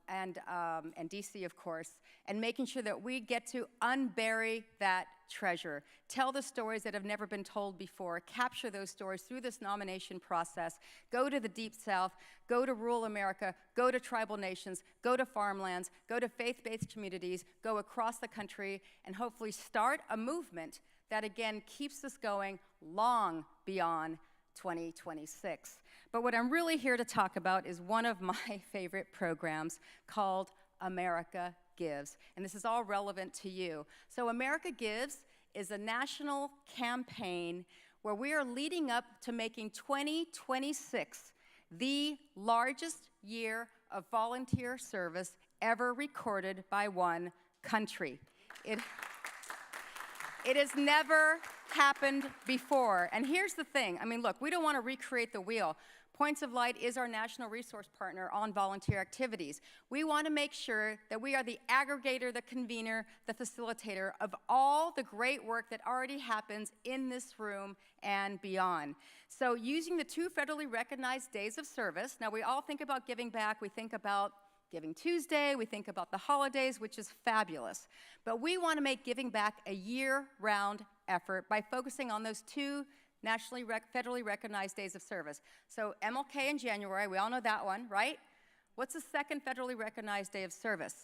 DC, of course, and making sure that we get to unbury that treasure, tell the stories that have never been told before, capture those stories through this nomination process, go to the Deep South, go to rural America, go to tribal nations, go to farmlands, go to faith-based communities, go across the country, and hopefully start a movement that, again, keeps us going long beyond 2026. But what I'm really here to talk about is one of my favorite programs called America Gives. And this is all relevant to you. So America Gives is a national campaign where we are leading up to making 2026 the largest year of volunteer service ever recorded by one country. It has never happened before. And here's the thing. I mean, look, we don't want to recreate the wheel. Points of Light is our national resource partner on volunteer activities. We want to make sure that we are the aggregator, the convener, the facilitator of all the great work that already happens in this room and beyond. So using the 2 federally recognized days of service, now we all think about giving back, we think about Giving Tuesday, we think about the holidays, which is fabulous. But we want to make giving back a year-round effort by focusing on those 2 federally recognized days of service. So MLK in January, we all know that one, right? What's the second federally recognized day of service?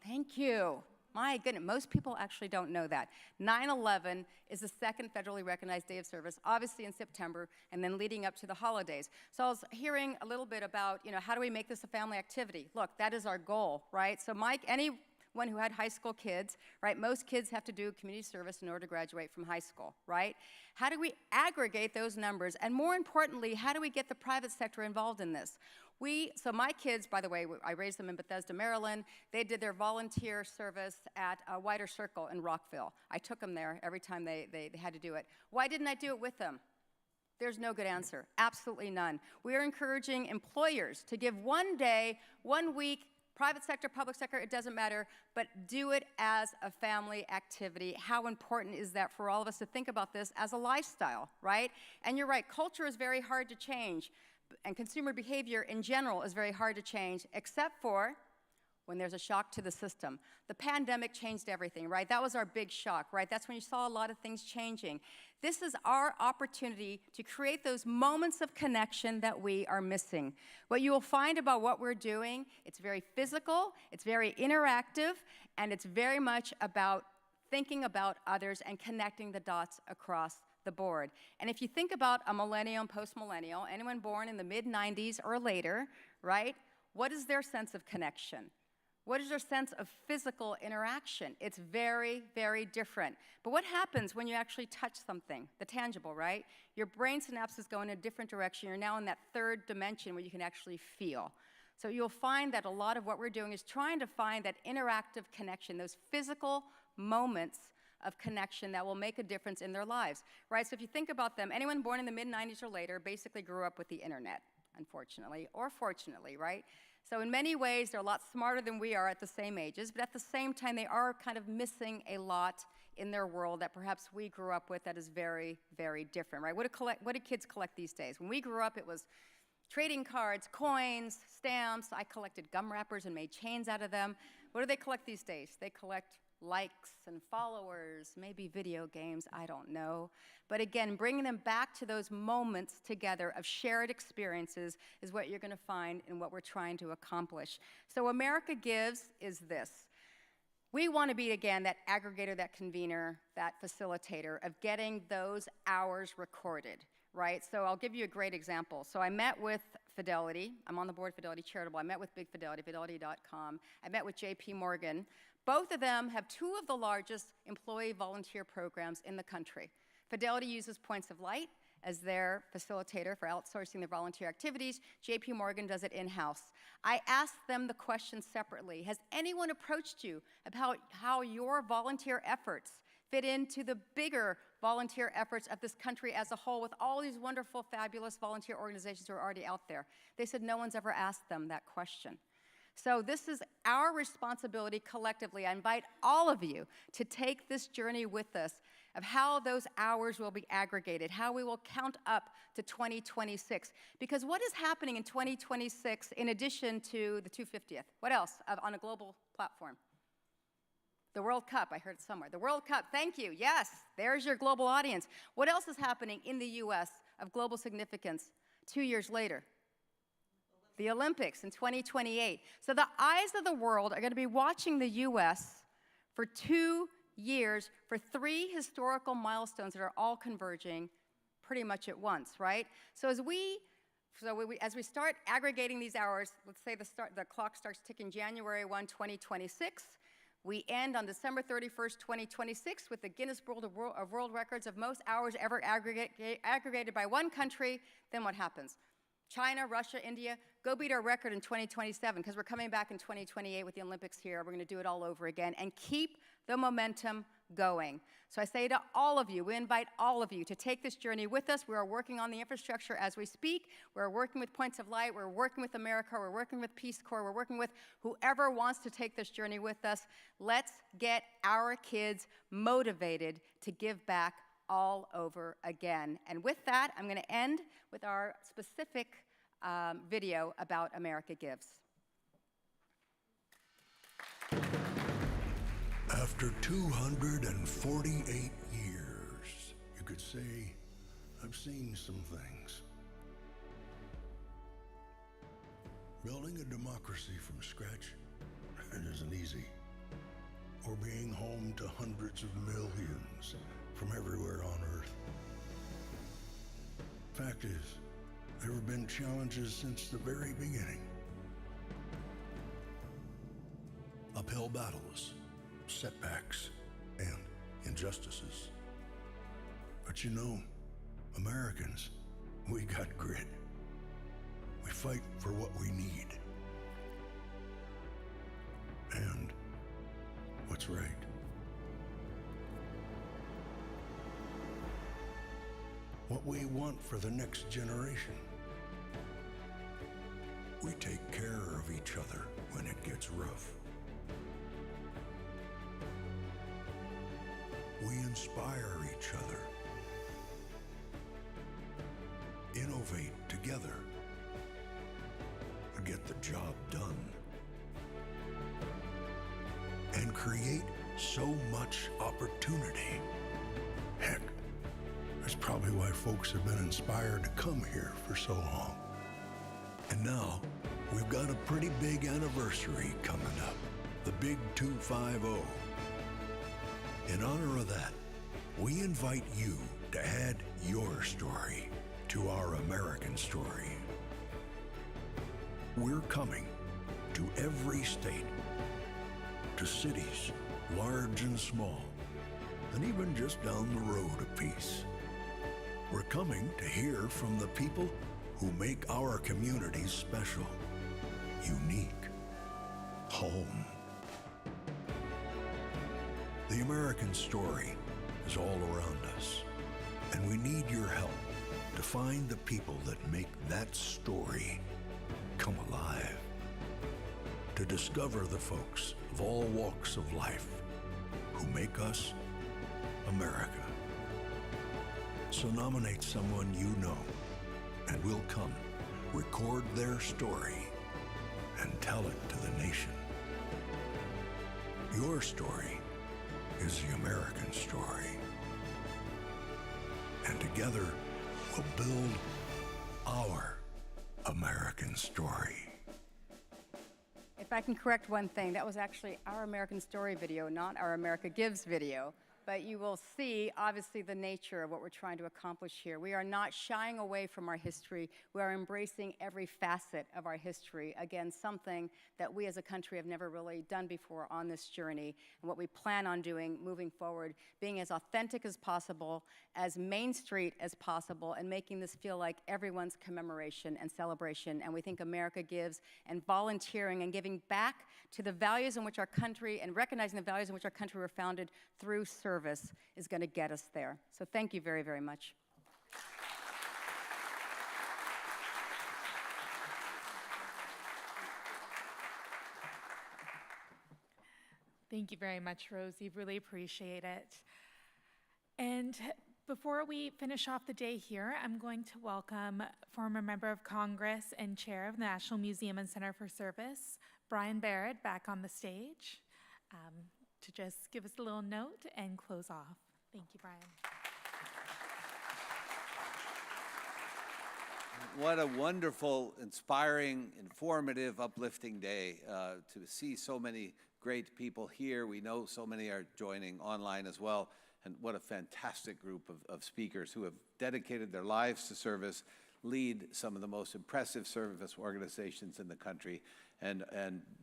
Thank you. My goodness, most people actually don't know that. 9/11 is the second federally recognized day of service, obviously in September, and then leading up to the holidays. So I was hearing a little bit about, how do we make this a family activity? Look, that is our goal, right? So Mike, any one who had high school kids, right? Most kids have to do community service in order to graduate from high school, right? How do we aggregate those numbers? And more importantly, how do we get the private sector involved in this? So my kids, by the way, I raised them in Bethesda, Maryland. They did their volunteer service at a Wider Circle in Rockville. I took them there every time they had to do it. Why didn't I do it with them? There's no good answer, absolutely none. We are encouraging employers to give 1 day, 1 week, private sector, public sector, it doesn't matter, but do it as a family activity. How important is that for all of us to think about this as a lifestyle, right? And you're right, culture is very hard to change. And consumer behavior in general is very hard to change, except for when there's a shock to the system. The pandemic changed everything, right? That was our big shock, right? That's when you saw a lot of things changing. This is our opportunity to create those moments of connection that we are missing. What you will find about what we're doing, it's very physical, it's very interactive, and it's very much about thinking about others and connecting the dots across the board. And if you think about a millennial and post-millennial, anyone born in the mid-90s or later, right, what is their sense of connection? What is their sense of physical interaction? It's very, very different. But what happens when you actually touch something, the tangible, right? Your brain synapses go in a different direction. You're now in that third dimension where you can actually feel. So you'll find that a lot of what we're doing is trying to find that interactive connection, those physical moments of connection that will make a difference in their lives, right? So if you think about them, anyone born in the mid-90s or later basically grew up with the internet, unfortunately, or fortunately, right? So in many ways, they're a lot smarter than we are at the same ages, but at the same time, they are kind of missing a lot in their world that perhaps we grew up with that is very, very different, right? What do kids collect these days? When we grew up, it was trading cards, coins, stamps. I collected gum wrappers and made chains out of them. What do they collect these days? They collect likes and followers, maybe video games, I don't know. But again, bringing them back to those moments together of shared experiences is what you're going to find in what we're trying to accomplish. So America Gives is this. We want to be, again, that aggregator, that convener, that facilitator of getting those hours recorded, right? So I'll give you a great example. So I met with Fidelity. I'm on the board of Fidelity Charitable. I met with Big Fidelity, fidelity.com. I met with JP Morgan. Both of them have two of the largest employee volunteer programs in the country. Fidelity uses Points of Light as their facilitator for outsourcing their volunteer activities. JP Morgan does it in-house. I asked them the question separately. Has anyone approached you about how your volunteer efforts fit into the bigger volunteer efforts of this country as a whole with all these wonderful, fabulous volunteer organizations who are already out there? They said no one's ever asked them that question. So this is our responsibility collectively. I invite all of you to take this journey with us of how those hours will be aggregated, how we will count up to 2026. Because what is happening in 2026 in addition to the 250th? What else on a global platform? The World Cup, I heard it somewhere. The World Cup, thank you. Yes, there's your global audience. What else is happening in the US of global significance 2 years later? The Olympics in 2028. So the eyes of the world are going to be watching the US for 2 years for 3 historical milestones that are all converging pretty much at once, right? So as we start aggregating these hours, let's say the clock starts ticking January 1, 2026. We end on December 31st, 2026 with the Guinness World of World Records of most hours ever aggregated by one country. Then what happens? China, Russia, India, go beat our record in 2027 because we're coming back in 2028 with the Olympics here. We're going to do it all over again and keep the momentum going. So I say to all of you, we invite all of you to take this journey with us. We are working on the infrastructure as we speak. We're working with Points of Light. We're working with America. We're working with Peace Corps. We're working with whoever wants to take this journey with us. Let's get our kids motivated to give back all over again. And with that, I'm going to end with our specific video about America Gives. After 248 years, you could say, I've seen some things. Building a democracy from scratch, it isn't easy. Or being home to hundreds of millions from everywhere on Earth. Fact is, there have been challenges since the very beginning. uphill battles, setbacks, and injustices. But you know, Americans, we got grit. We fight for what we need. And what's right. What we want for the next generation. We take care of each other when it gets rough. We inspire each other. Innovate together. Get the job done. And create so much opportunity. Heck, that's probably why folks have been inspired to come here for so long. And now, we've got a pretty big anniversary coming up, the big 250. In honor of that, we invite you to add your story to our American story. We're coming to every state, to cities, large and small, and even just down the road a piece. We're coming to hear from the people who make our communities special, unique, home. The American story is all around us, and we need your help to find the people that make that story come alive, to discover the folks of all walks of life who make us America. So nominate someone you know, and we'll come, record their story, and tell it to the nation. Your story is the American story. And together, we'll build our American story. If I can correct one thing, that was actually Our American Story video, not Our America Gives video. But you will see, obviously, the nature of what we're trying to accomplish here. We are not shying away from our history. We are embracing every facet of our history. Again, something that we as a country have never really done before on this journey, and what we plan on doing moving forward, being as authentic as possible, as Main Street as possible, and making this feel like everyone's commemoration and celebration. And we think America Gives and volunteering and giving back to the values in which our country, and recognizing the values in which our country were founded through service is going to get us there. So thank you very, very much. Thank you very much, Rosie. Really appreciate it. And before we finish off the day here, I'm going to welcome former Member of Congress and Chair of the National Museum and Center for Service, Brian Barrett, back on the stage to just give us a little note and close off. Thank you, Brian. What a wonderful, inspiring, informative, uplifting day to see so many great people here. We know so many are joining online as well. And what a fantastic group of speakers who have dedicated their lives to service, lead some of the most impressive service organizations in the country, and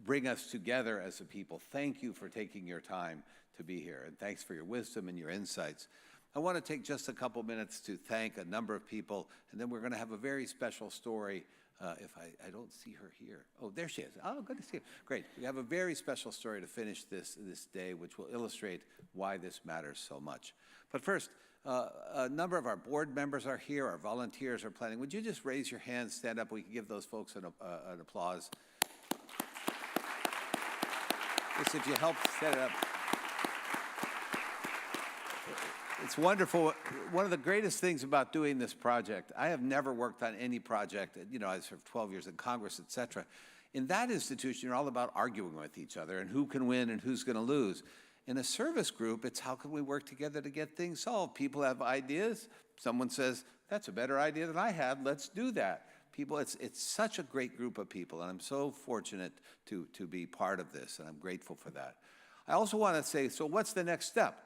bring us together as a people. Thank you for taking your time to be here, and thanks for your wisdom and your insights. I want to take just a couple minutes to thank a number of people, and then we're going to have a very special story. If I don't see her here. Oh, there she is. Oh, good to see you. Great. We have a very special story to finish this day, which will illustrate why this matters so much. But first, a number of our board members are here. Our volunteers are planning. Would you just raise your hand, stand up? We can give those folks an applause. Just if you help set it up. It's wonderful. One of the greatest things about doing this project, I have never worked on any project, you know, I served 12 years in Congress, et cetera. In that institution, you're all about arguing with each other and who can win and who's going to lose. In a service group, it's how can we work together to get things solved. People have ideas. Someone says, that's a better idea than I had. Let's do that. People, it's such a great group of people, and I'm so fortunate to be part of this, and I'm grateful for that. I also want to say, so what's the next step?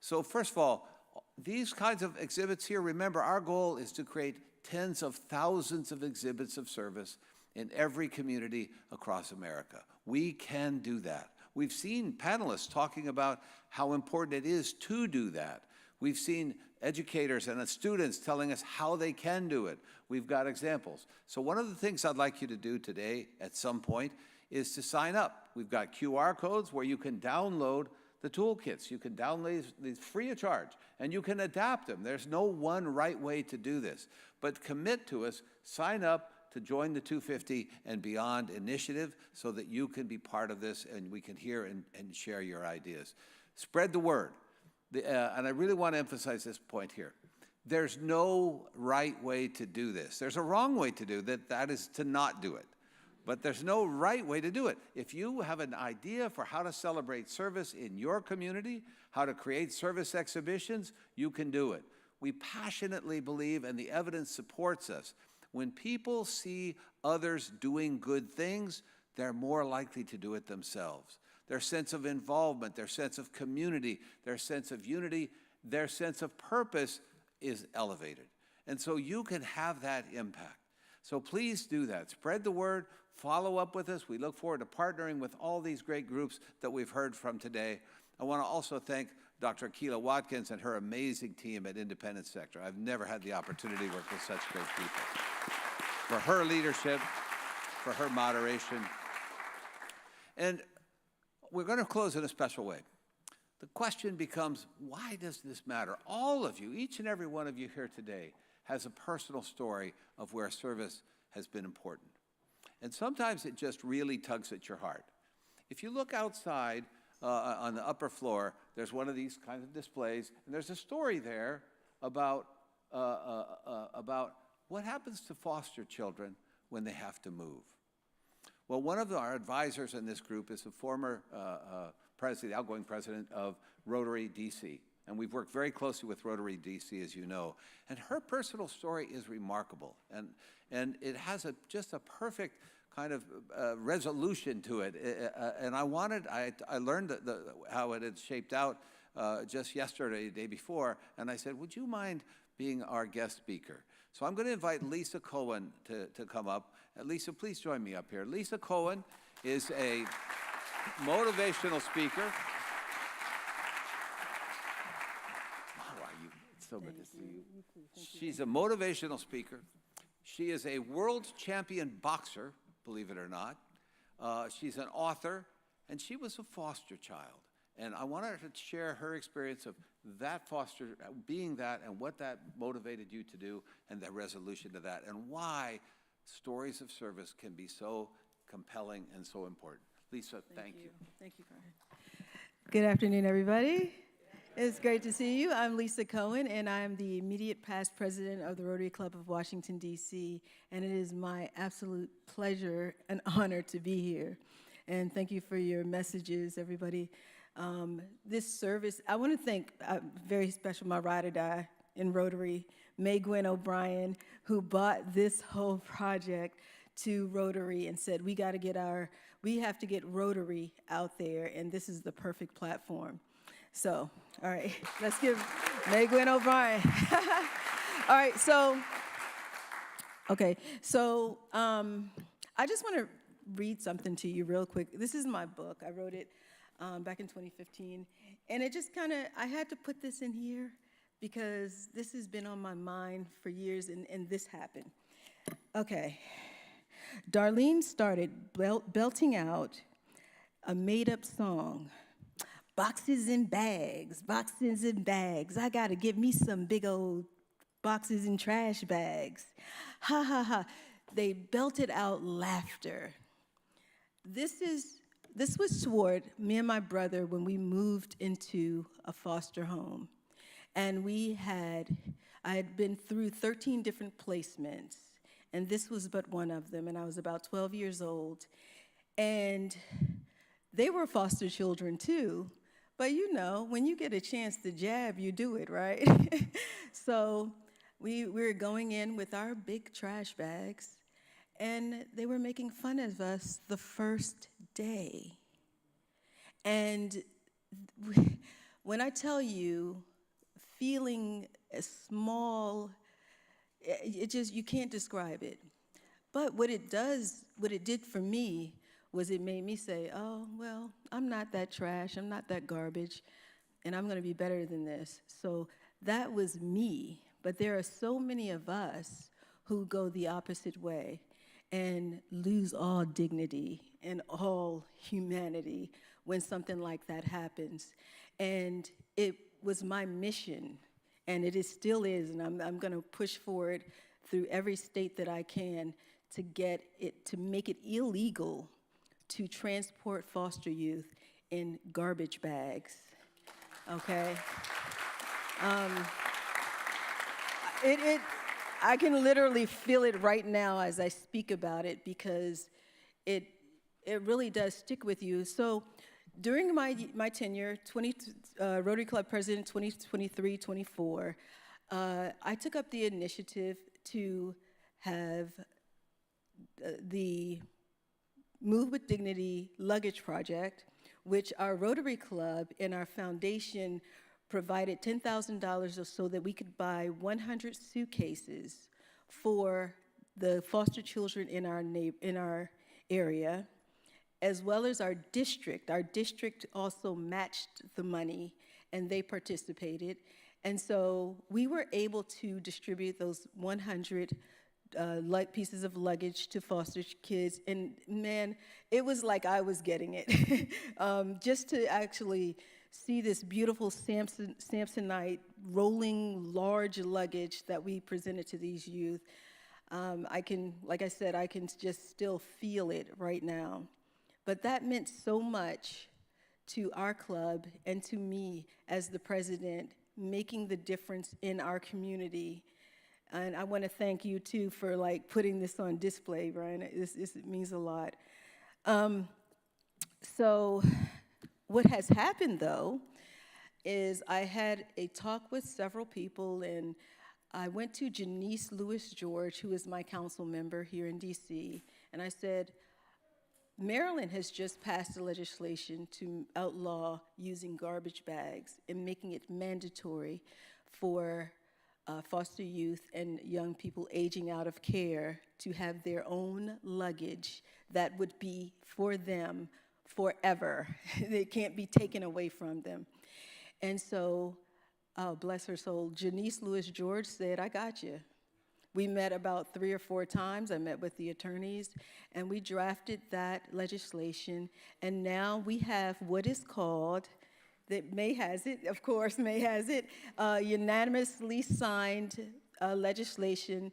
So first of all, these kinds of exhibits here, remember, our goal is to create tens of thousands of exhibits of service in every community across America. We can do that. We've seen panelists talking about how important it is to do that. We've seen educators and students telling us how they can do it. We've got examples. So one of the things I'd like you to do today at some point is to sign up. We've got QR codes where you can download the toolkits. You can download these free of charge, and you can adapt them. There's no one right way to do this. But commit to us, sign up to join the 250 and Beyond initiative so that you can be part of this and we can hear and share your ideas. Spread the word. And I really want to emphasize this point here. There's no right way to do this. There's a wrong way to do that, that is to not do it. But there's no right way to do it. If you have an idea for how to celebrate service in your community, how to create service exhibitions, you can do it. We passionately believe, and the evidence supports us, when people see others doing good things, they're more likely to do it themselves. Their sense of involvement, their sense of community, their sense of unity, their sense of purpose is elevated. And so you can have that impact. So please do that. Spread the word, follow up with us. We look forward to partnering with all these great groups that we've heard from today. I want to also thank Dr. Akilah Watkins and her amazing team at Independent Sector. I've never had the opportunity to work with such great people. For her leadership, for her moderation. And we're going to close in a special way. The question becomes, why does this matter? All of you, each and every one of you here today, has a personal story of where service has been important. And sometimes it just really tugs at your heart. If you look outside on the upper floor, there's one of these kinds of displays, and there's a story there about what happens to foster children when they have to move. Well, one of our advisors in this group is the former president, outgoing president of Rotary DC. And we've worked very closely with Rotary DC, as you know. And her personal story is remarkable. And it has just a perfect kind of resolution to it. And I learned how it had shaped out just yesterday, the day before. And I said, would you mind being our guest speaker? So I'm going to invite Lisa Cohen to come up. Lisa, please join me up here. Lisa Cohen is a motivational speaker. How are you? It's so good to see you. She's a motivational speaker. She is a world champion boxer, believe it or not. She's an author, and she was a foster child. And I want her to share her experience of that foster, being that, and what that motivated you to do, and the resolution to that, and why stories of service can be so compelling and so important. Lisa, thank you. Thank you, Brian. Good afternoon, everybody. It's great to see you. I'm Lisa Cohen, and I'm the immediate past president of the Rotary Club of Washington, D.C., and it is my absolute pleasure and honor to be here. And thank you for your messages, everybody. This service, I want to thank, very special, my ride or die in Rotary, May Gwen O'Brien, who bought this whole project to Rotary and said, we have to get Rotary out there, and this is the perfect platform. So, all right, let's give May Gwen O'Brien. All right, so, okay, so I just want to read something to you real quick. This is my book. I wrote it back in 2015, and it just kind of, I had to put this in here because this has been on my mind for years, and this happened. Okay. Darlene started belting out a made-up song. Boxes and bags, boxes and bags. I gotta get me some big old boxes and trash bags. Ha, ha, ha. They belted out laughter. This was toward me and my brother when we moved into a foster home. And I had been through 13 different placements, and this was but one of them, and I was about 12 years old. And they were foster children too, but you know, when you get a chance to jab, you do it, right? So we were going in with our big trash bags, and they were making fun of us the first day. And when I tell you, feeling small, you can't describe it. But what it did for me was it made me say, oh, well, I'm not that trash, I'm not that garbage, and I'm gonna be better than this. So that was me, but there are so many of us who go the opposite way and lose all dignity and all humanity when something like that happens. And it was my mission, and it still is, and I'm gonna push forward through every state that I can to make it illegal to transport foster youth in garbage bags, okay? I can literally feel it right now as I speak about it, because it really does stick with you. So during my tenure, Rotary Club President 2023-24, I took up the initiative to have the Move with Dignity Luggage Project, which our Rotary Club and our foundation provided $10,000 so that we could buy 100 suitcases for the foster children in our area, as well as our district. Our district also matched the money, and they participated. And so we were able to distribute those 100 pieces of luggage to foster kids, and man, it was like I was getting it. Just to actually see this beautiful Samsonite rolling large luggage that we presented to these youth, like I said, I can just still feel it right now. But that meant so much to our club and to me as the president, making the difference in our community. And I want to thank you too for putting this on display, Brian. This means a lot. So what has happened though is I had a talk with several people, and I went to Janice Lewis George, who is my council member here in DC, and I said, Maryland has just passed a legislation to outlaw using garbage bags and making it mandatory for foster youth and young people aging out of care to have their own luggage that would be for them forever. They can't be taken away from them. And so, bless her soul, Janice Lewis George said, I got you. We met about 3 or 4 times. I met with the attorneys, and we drafted that legislation. And now we have what is called, that May has it, of course, May has it, unanimously signed legislation,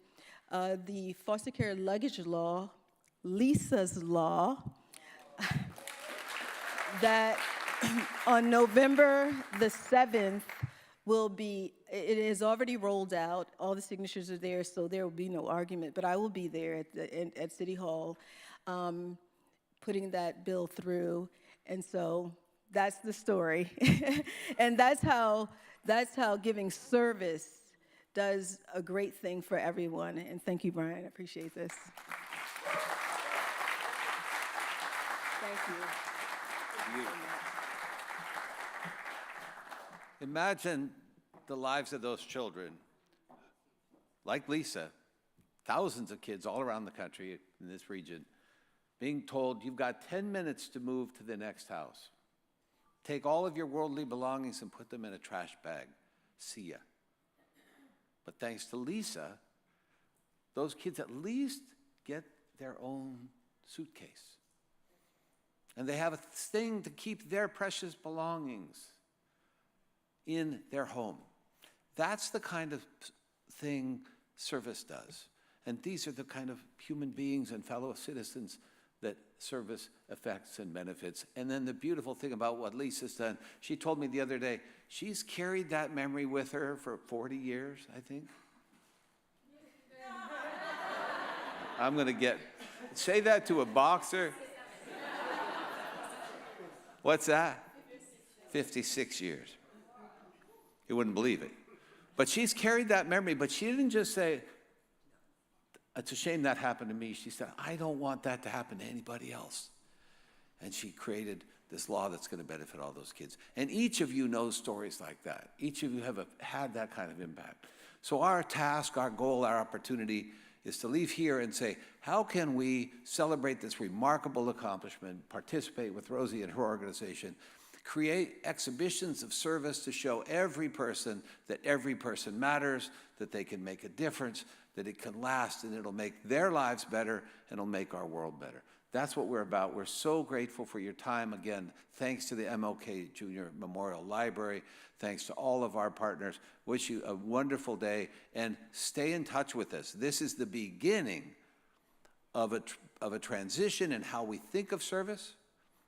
the foster care luggage law, Lisa's law, that on November the 7th will be, it is already rolled out, all the signatures are there, so there will be no argument, but I will be there at City Hall putting that bill through, and so that's the story. And that's how giving service does a great thing for everyone. And thank you, Brian. I appreciate this. Thank you. Imagine the lives of those children, like Lisa, thousands of kids all around the country in this region, being told you've got 10 minutes to move to the next house. Take all of your worldly belongings and put them in a trash bag. See ya. But thanks to Lisa, those kids at least get their own suitcase. And they have a thing to keep their precious belongings in their home. That's the kind of thing service does. And these are the kind of human beings and fellow citizens that service affects and benefits. And then the beautiful thing about what Lisa's done, she told me the other day, she's carried that memory with her for 40 years, I think. I'm gonna say that to a boxer. What's that? 56 years. You wouldn't believe it. But she's carried that memory, but she didn't just say, it's a shame that happened to me. She said, I don't want that to happen to anybody else. And she created this law that's going to benefit all those kids. And each of you knows stories like that. Each of you have had that kind of impact. So our task, our goal, our opportunity is to leave here and say, how can we celebrate this remarkable accomplishment, participate with Rosie and her organization, create exhibitions of service to show every person that every person matters, that they can make a difference, that it can last, and it'll make their lives better, and it'll make our world better. That's what we're about. We're so grateful for your time. Again, thanks to the MLK Junior Memorial Library. Thanks to all of our partners. Wish you a wonderful day, and stay in touch with us. This is the beginning of a transition in how we think of service,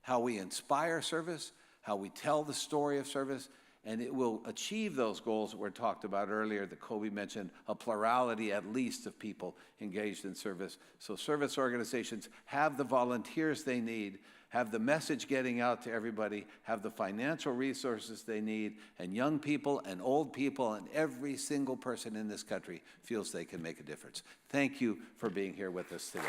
how we inspire service, how we tell the story of service, and it will achieve those goals that were talked about earlier that Kobe mentioned, a plurality at least of people engaged in service. So service organizations have the volunteers they need, have the message getting out to everybody, have the financial resources they need, and young people and old people and every single person in this country feels they can make a difference. Thank you for being here with us today.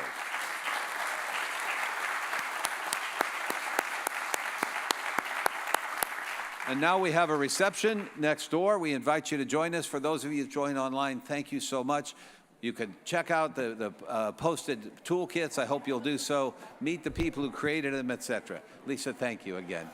And now we have a reception next door. We invite you to join us. For those of you who join online, thank you so much. You can check out the posted toolkits. I hope you'll do so. Meet the people who created them, etc. Lisa, thank you again.